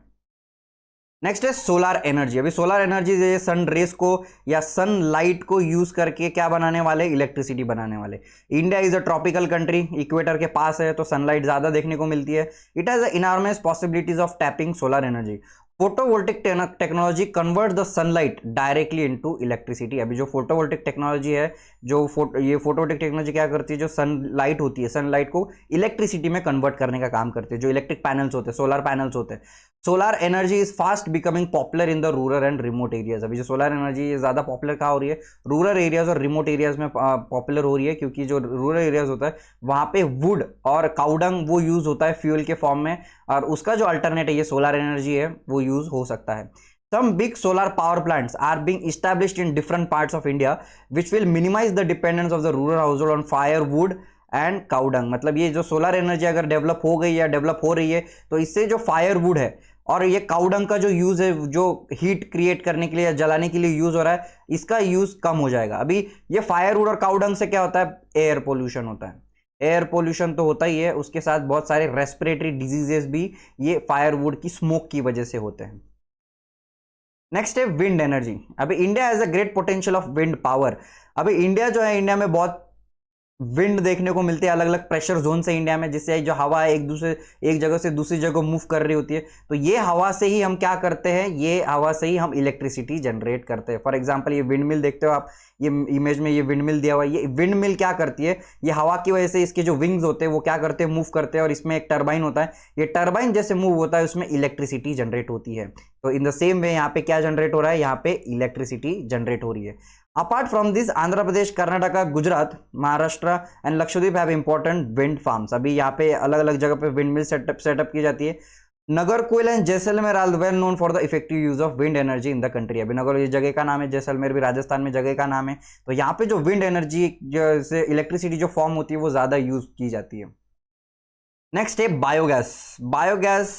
नेक्स्ट है सोलार एनर्जी। अभी सोलार एनर्जी ये सन रेस को या सन लाइट को यूज करके क्या बनाने वाले, इलेक्ट्रिसिटी बनाने वाले। India is a tropical country, equator के पास है तो सनलाइट ज्यादा देखने को मिलती है। It has enormous possibilities of tapping solar energy. Photovoltaic technology convert the sunlight directly into electricity. अभी जो फोटोवोल्टिक टेक्नोलॉजी है, ये फोटोवोल्टिक टेक्नोलॉजी क्या करती है, जो सनलाइट होती है, सनलाइट को इलेक्ट्रिसिटी में कन्वर्ट करने का काम करती है। जो इलेक्ट्रिक पैनल्स होते हैं, सोलर पैनल्स होते हैं। Solar energy is fast becoming popular in the rural and remote areas. अभी जो सोलर एनर्जी ये ज्यादा पॉपुलर कहाँ हो रही है, रूरल एरियाज और रिमोट एरियाज में पॉपुलर हो रही है, क्योंकि जो रूरल एरियाज होता है वहां पे वुड और काउडंग वो यूज होता है फ्यूल के फॉर्म में, और उसका जो अल्टरनेट है, ये सोलर एनर्जी है, वो यूज हो सकता है। Some big solar power plants are being established in different parts of India, which will minimize the dependence of the rural household on firewood and cow dung। मतलब ये जो सोलर एनर्जी अगर develop हो गई या डेवलप हो रही है, तो इससे जो फायरवुड है और ये काउडंग का जो यूज है, जो हीट क्रिएट करने के लिए या जलाने के लिए यूज हो रहा है, इसका यूज कम हो जाएगा। अभी ये फायरवुड और काउडंग से क्या होता है, एयर पोल्यूशन होता है। एयर पोल्यूशन तो होता ही है, उसके साथ बहुत सारे रेस्पिरेटरी डिजीजेस भी ये फायरवुड की स्मोक की वजह से होते हैं। नेक्स्ट है विंड एनर्जी। अभी India has a great potential of wind power. अभी इंडिया जो है, इंडिया में बहुत विंड देखने को मिलती है, अलग अलग प्रेशर जोन से इंडिया में, जिससे जो हवा है एक जगह से दूसरी जगह मूव कर रही होती है, तो ये हवा से ही हम क्या करते हैं, ये हवा से ही हम इलेक्ट्रिसिटी जनरेट करते हैं। फॉर एग्जांपल ये विंड मिल देखते हो आप, ये इमेज में ये विंड मिल दिया हुआ है। ये विंड मिल क्या करती है, ये हवा की वजह से इसके जो विंग्स होते हैं वो क्या करते हैं, मूव करते हैं, और इसमें एक टरबाइन होता है। ये टरबाइन जैसे मूव होता है, उसमें इलेक्ट्रिसिटी जनरेट होती है। तो इन द सेम वे यहाँ पे क्या जनरेट हो रहा है, यहाँ पे इलेक्ट्रिसिटी जनरेट हो रही है। Apart from this, Andhra Pradesh, Karnataka, Gujarat, Maharashtra and Lakshadweep have important wind farms. अभी यहाँ पे अलग अलग जगह पे विंड मिल सेटअप की जाती है। Nagercoil and Jaisalmer are well known for the effective use of wind energy in the country. अभी नगर ये जगह का नाम है, जैसलमेर भी राजस्थान में जगह का नाम है। तो यहाँ पे जो विंड एनर्जी से इलेक्ट्रिसिटी जो फॉर्म होती है वो ज्यादा यूज की जाती है। नेक्स्ट है बायोगैस। बायोगैस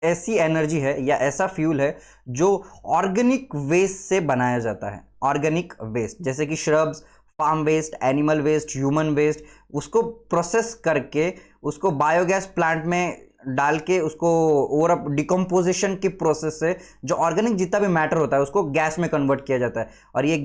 ऐसी एनर्जी है या ऐसा फ्यूल है जो ऑर्गेनिक वेस्ट से बनाया जाता है। ऑर्गेनिक वेस्ट जैसे कि shrubs, farm waste, animal waste, human waste, उसको प्रोसेस करके उसको बायोगैस प्लांट में डाल के उसको और डिकम्पोजिशन की प्रोसेस से जो ऑर्गेनिक जितना भी मैटर होता है उसको गैस में कन्वर्ट किया जाता है। और ये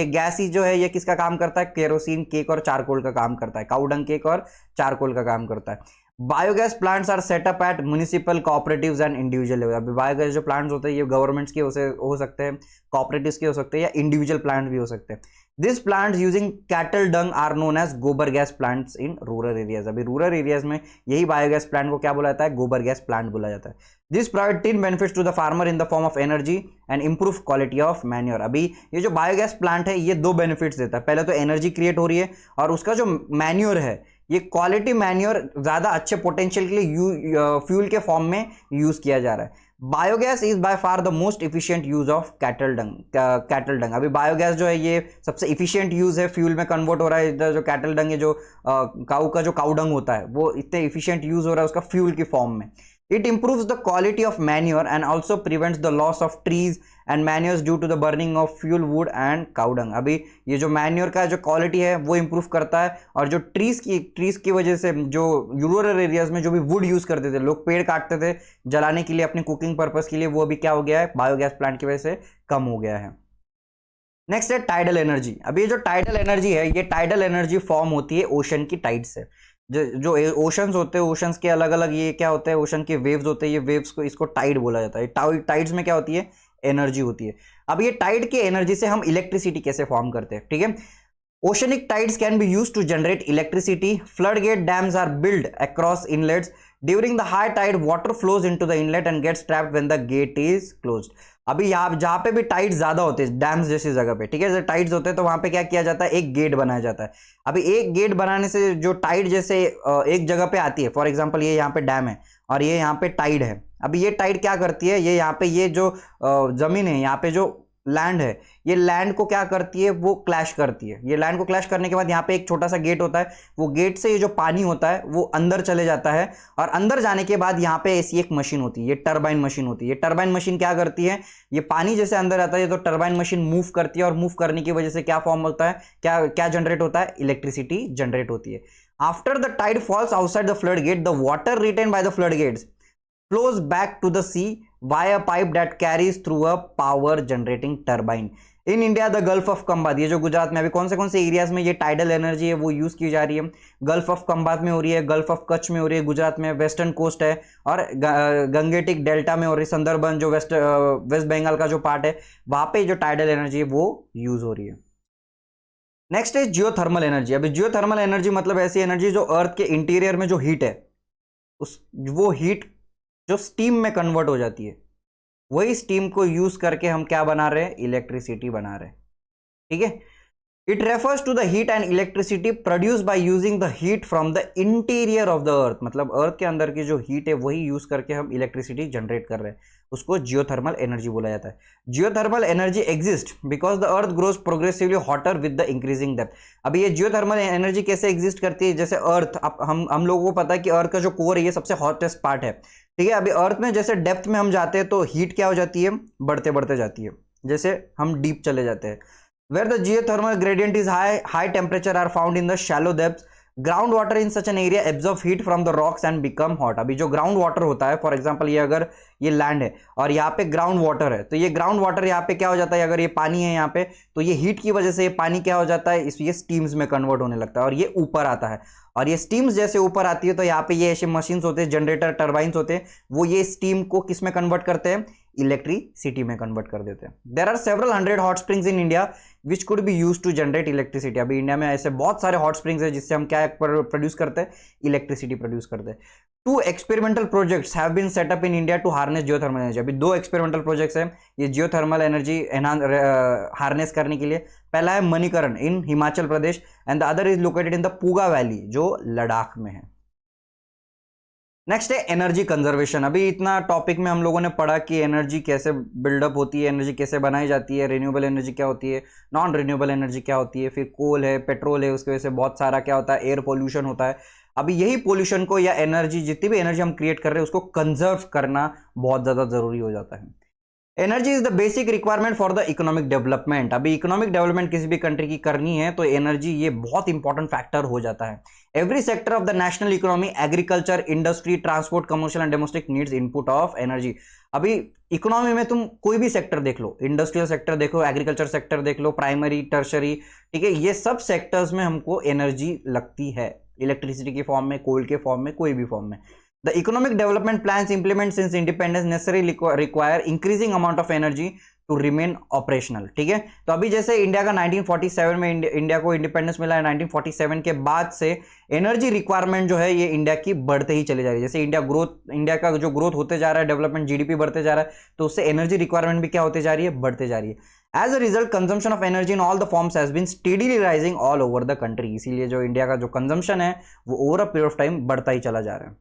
गैस ही जो है ये किसका काम करता है, केरोसिन केक और चारकोल का काम करता है। काउडंग केक और चारकोल का काम करता है। Biogas plants are set up at municipal cooperatives and individual level. अभी बायोगैस जो प्लांट्स होते हैं ये गवर्नमेंट्स के हो सकते हैं, कोऑपरेटिव्स के हो सकते हैं, या इंडिविजुअल प्लांट भी हो सकते हैं। This plants using cattle dung are known as gobar gas plants in rural areas. अभी रूरल एरियाज में यही बायोगैस प्लांट को क्या बोला जाता है, गोबर गैस प्लांट बोला जाता है। This provide 10 benefits to the farmer in the form of energy and improve quality of manure. अभी ये जो बायोगैस प्लांट है ये 2 बेनिफिट्स देता है। पहले तो एनर्जी क्रिएट हो रही है, और उसका जो मैन्योर है ये क्वालिटी मैन्योर ज्यादा अच्छे पोटेंशियल के लिए फ्यूल के फॉर्म में यूज किया जा रहा है। Biogas is by far the most efficient use of cattle डंग। अभी बायोगैस जो है ये सबसे इफिशिएंट यूज है, फ्यूल में कन्वर्ट हो रहा है। इधर जो कैटल डंग है, जो काऊ का जो काऊ डंग होता है, वो इतने इफिशिएंट यूज हो रहा है उसका फ्यूल की फॉर्म में। It improves the quality of manure and also prevents the loss of trees and manures due to the burning of fuel wood and cow dung। अभी ये जो मैन्योर का जो क्वालिटी है वो इंप्रूव करता है, और जो ट्रीज की वजह से जो रूरल एरियाज में जो भी वुड यूज करते थे लोग, पेड़ काटते थे जलाने के लिए अपने कुकिंग पर्पस के लिए, वो अभी क्या हो गया है, बायोगैस प्लांट की वजह से कम हो गया है। नेक्स्ट है टाइडल एनर्जी। अभी ये जो टाइडल एनर्जी है, ये टाइडल एनर्जी फॉर्म होती है ओशन की टाइड से। जो ओशंस होते हैं, ओशंस के अलग अलग ये क्या होता है, ओशन के वेव्स होते हैं, ये वेव्स को इसको टाइड बोला जाता है। टाइड्स में क्या होती है, एनर्जी होती है। अब ये टाइड की एनर्जी से हम इलेक्ट्रिसिटी कैसे फॉर्म करते हैं, ठीक है। Oceanic tides can be used to generate electricity. Floodgate dams are built across inlets. During the high tide, water flows into the inlet and gets trapped when the gate is closed. अभी यहाँ जहाँ पे भी Tide ज्यादा होते हैं, dams जैसी जगह पे, ठीक है, जैसे टाइड्स होते हैं तो वहां पे क्या किया जाता है, एक गेट बनाया जाता है। अभी एक गेट बनाने से जो टाइड जैसे एक जगह पे आती है, फॉर एग्जांपल ये यहाँ पे डैम है और ये यहाँ पे टाइड है। अभी ये टाइड क्या करती है, ये यहाँ पे ये जो जमीन है, यहाँ पे जो लैंड है, ये लैंड को क्या करती है, वो क्लैश करती है। ये लैंड को क्लैश करने के बाद यहाँ पे एक छोटा सा गेट होता है, वो गेट से ये जो पानी होता है वो अंदर चले जाता है, और अंदर जाने के बाद यहाँ पे ऐसी एक मशीन होती है, ये टरबाइन मशीन होती है। ये टरबाइन मशीन क्या करती है, ये पानी जैसे अंदर आता है तो टरबाइन मशीन मूव करती है, और मूव करने की वजह से क्या फॉर्म होता है, क्या क्या जनरेट होता है, इलेक्ट्रिसिटी जनरेट होती है। After the tide falls outside the flood gate, the water retain by the flood gates flows back to the sea via a pipe that carries through a power generating turbine. In India the gulf of Khambhat, ये जो गुजरात में अभी कौन से areas में ये tidal energy है वो यूज की जा रही है, गल्फ ऑफ कंबात में हो रही है, गल्फ ऑफ कच्छ में हो रही है, गुजरात में वेस्टर्न कोस्ट है, और गंगेटिक डेल्टा में हो रही है, सुंदरबन जो वेस्ट बंगाल का जो पार्ट है वहां पे जो टाइडल एनर्जी है वो यूज हो रही है। नेक्स्ट है जियोथर्मल एनर्जी। अभी जियोथर्मल एनर्जी मतलब ऐसी एनर्जी जो अर्थ के इंटीरियर में जो हीट है, उस वो हीट जो स्टीम में कन्वर्ट हो जाती है, वही स्टीम को यूज करके हम क्या बना रहे हैं, इलेक्ट्रिसिटी बना रहे हैं, ठीक है। It refers to the heat and electricity produce by using the heat from the interior of the earth, मतलब अर्थ के अंदर की जो हीट है वही यूज करके हम इलेक्ट्रिसिटी जनरेट कर रहे हैं, उसको जियोथर्मल एनर्जी बोला जाता है। Geothermal energy exist because the earth grows progressively hotter with the increasing depth. अभी ये जियोथर्मल एनर्जी कैसे एग्जिस्ट करती है, जैसे अर्थ, हम लोगों को पता है कि अर्थ का जो कोर है ये सबसे हॉटेस्ट पार्ट है, ठीक है। अभी अर्थ में जैसे डेप्थ में हम जाते हैं तो हीट क्या हो जाती है, बढ़ते बढ़ते जाती है, जैसे हम डीप चले जाते हैं। Where the geothermal gradient is high temperature are found in the shallow depth, ground water in such an area absorb heat from the rocks and become hot. अभी जो ग्राउंड वाटर होता है, फॉर एग्जांपल ये अगर ये land है और यहाँ पे ग्राउंड वाटर है, तो ये ग्राउंड वाटर यहाँ पे क्या हो जाता है, अगर ये पानी है यहाँ पे, तो ये हीट की वजह से ये पानी क्या हो जाता है, ये स्टीम्स में कन्वर्ट होने लगता है और ये ऊपर आता है। और ये स्टीम्स जैसे ऊपर आती है तो यहाँ पे ये ऐसे मशीन्स होते हैं, जनरेटर टर्बाइंस होते हैं, वो ये स्टीम को किस में कन्वर्ट करते हैं, इलेक्ट्रिसिटी में कन्वर्ट कर देते हैं। There are several hundred hot springs in India which could be use to generate electricity. अभी इंडिया में ऐसे बहुत सारे हॉट स्प्रिंग्स है जिससे हम क्या प्रोड्यूस करते हैं, इलेक्ट्रिसिटी प्रोड्यूस करते हैं। 2 experimental projects have been set up in India to harness geothermal energy. अभी 2 एक्सपेरिमेंटल प्रोजेक्ट्स हैं ये जियोथर्मल एनर्जी हार्नेस करने के लिए। पहला है Manikaran in Himachal Pradesh and the other is located in the Puga valley जो लद्दाख में है। नेक्स्ट है एनर्जी कंजर्वेशन। अभी इतना टॉपिक में हम लोगों ने पढ़ा कि एनर्जी कैसे बिल्डअप होती है, एनर्जी कैसे बनाई जाती है, रिन्यूएबल एनर्जी क्या होती है, नॉन रिन्यूएबल एनर्जी क्या होती है, फिर कोल है, पेट्रोल है, उसकी वजह से बहुत सारा क्या होता है, एयर पोल्यूशन होता है। अभी यही पोल्यूशन को या एनर्जी, जितनी भी एनर्जी हम क्रिएट कर रहे हैं उसको कंजर्व करना बहुत ज़्यादा ज़रूरी हो जाता है। Energy is the basic requirement for the economic development. अभी इकोनॉमिक डेवलपमेंट किसी भी कंट्री की करनी है तो एनर्जी ये बहुत इंपॉर्टेंट फैक्टर हो जाता है। Every sector of the national economy, agriculture, industry, transport, commercial and domestic needs input of energy. अभी इकोनॉमी में तुम कोई भी सेक्टर देख लो, इंडस्ट्रियल सेक्टर देखो, एग्रीकल्चर सेक्टर देख लो, प्राइमरी, टर्शरी, ठीक है, ये सब सेक्टर्स में हमको एनर्जी लगती है, इलेक्ट्रिसिटी के फॉर्म में, कोल के फॉर्म में, कोई भी फॉर्म में। The economic development plans implemented since independence necessarily require increasing amount of energy to remain operational, ठीक है। तो अभी जैसे इंडिया का 1947 में इंडिया को इंडिपेंडेंस मिला है, 1947 के बाद से एनर्जी रिक्वायरमेंट जो है ये इंडिया की बढ़ते ही चली जा रही है। जैसे इंडिया का जो ग्रोथ होते जा रहा है, डेवलपमेंट, जीडीपी बढ़ते जा रहा है, तो उससे एनर्जी रिक्वायरमेंट भी क्या होते जा रही है, बढ़ते जा रही है। As a result consumption of energy in all the forms has been steadily rising all over the country. इसीलिए जो इंडिया का जो कंजम्पशन है वो over a period of time बढ़ता ही चला जा रहा है।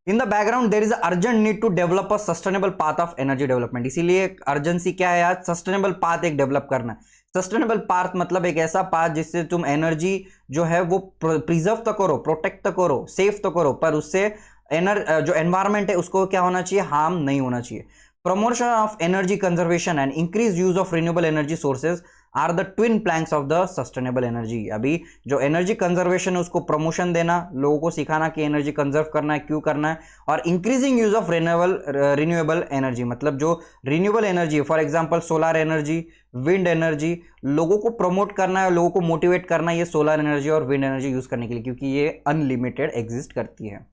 In the background there is urgent need to develop a sustainable path of energy development. इसीलिए अर्जेंसी क्या है आज, सस्टेनेबल पाथ एक डेवलप करना है। सस्टेनेबल पाथ मतलब एक ऐसा पाथ जिससे तुम एनर्जी जो है वो प्रिजर्व तो करो, प्रोटेक्ट तो करो, सेफ तो करो, पर उससे जो एनवायरमेंट है उसको क्या होना चाहिए, हार्म नहीं होना चाहिए। Promotion of energy conservation and increase use of renewable energy sources are the twin planks of the sustainable energy. अभी जो एनर्जी कंजर्वेशन है उसको प्रमोशन देना, लोगों को सिखाना कि एनर्जी कंजर्व करना है, क्यों करना है, और increasing use of renewable energy, मतलब जो renewable energy, for example solar energy, wind energy, लोगों को प्रमोट करना है, लोगों को मोटिवेट करना है ये सोलर एनर्जी और विंड एनर्जी यूज करने के लिए, क्योंकि ये अनलिमिटेड एग्जिस्ट करती है।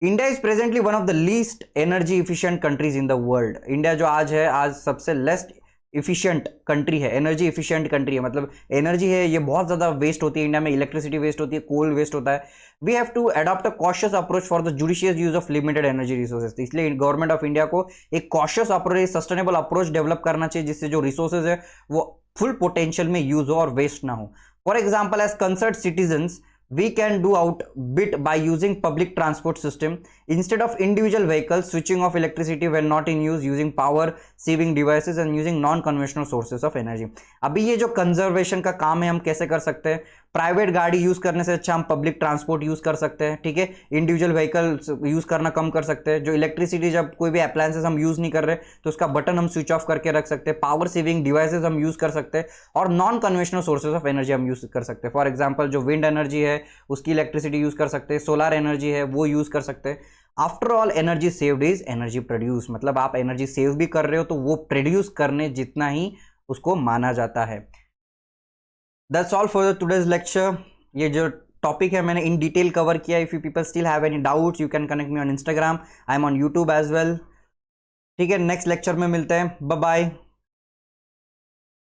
India is presently one of the least energy efficient countries in the world. India जो आज है, आज सबसे लेस्ट इफिशिएंट कंट्री है, एनर्जी इफिशिएंट कंट्री है, मतलब एनर्जी है ये बहुत ज़्यादा वेस्ट होती है इंडिया में, इलेक्ट्रिसिटी वेस्ट होती है, कोल वेस्ट होता है। We have to adopt a cautious approach for the judicious use of limited energy resources. इसलिए गवर्नमेंट ऑफ इंडिया को एक cautious approach, sustainable approach develop करना चाहिए, जिससे जो रिसोर्सेज है वो फुल पोटेंशियल में यूज हो और वेस्ट ना हो। For example, as concerned citizens we can do out bit by using public transport system instead of individual vehicles, switching off electricity when not in use, using power saving devices and using non conventional sources of energy। अभी ये जो conservation का काम है हम कैसे कर सकते हैं, प्राइवेट गाड़ी यूज करने से अच्छा हम पब्लिक ट्रांसपोर्ट यूज कर सकते हैं, ठीक है, इंडिविजुअल व्हीकल यूज करना कम कर सकते हैं, जो इलेक्ट्रिसिटी जब कोई भी अप्लायंसेस हम यूज नहीं कर रहे तो उसका बटन हम स्विच ऑफ करके रख सकते हैं, पावर सेविंग डिवाइसेस हम यूज कर सकते हैं, और non conventional sources of energy हम यूज कर सकते हैं। फॉर एग्जाम्पल, जो विंड एनर्जी है उसकी इलेक्ट्रिसिटी यूज कर सकते हैं, सोलर एनर्जी है वो यूज कर सकते हैं। After all energy saved is energy produce, मतलब आप एनर्जी सेव भी कर रहे हो तो वो प्रोड्यूस करने जितना ही उसको माना जाता है। That's all for today's lecture. ये जो टॉपिक है मैंने इन डिटेल कवर किया। If you people still have any doubts you can connect me on Instagram, I am on YouTube as well. ठीक है, नेक्स्ट लेक्चर में मिलते हैं, बाय बाय।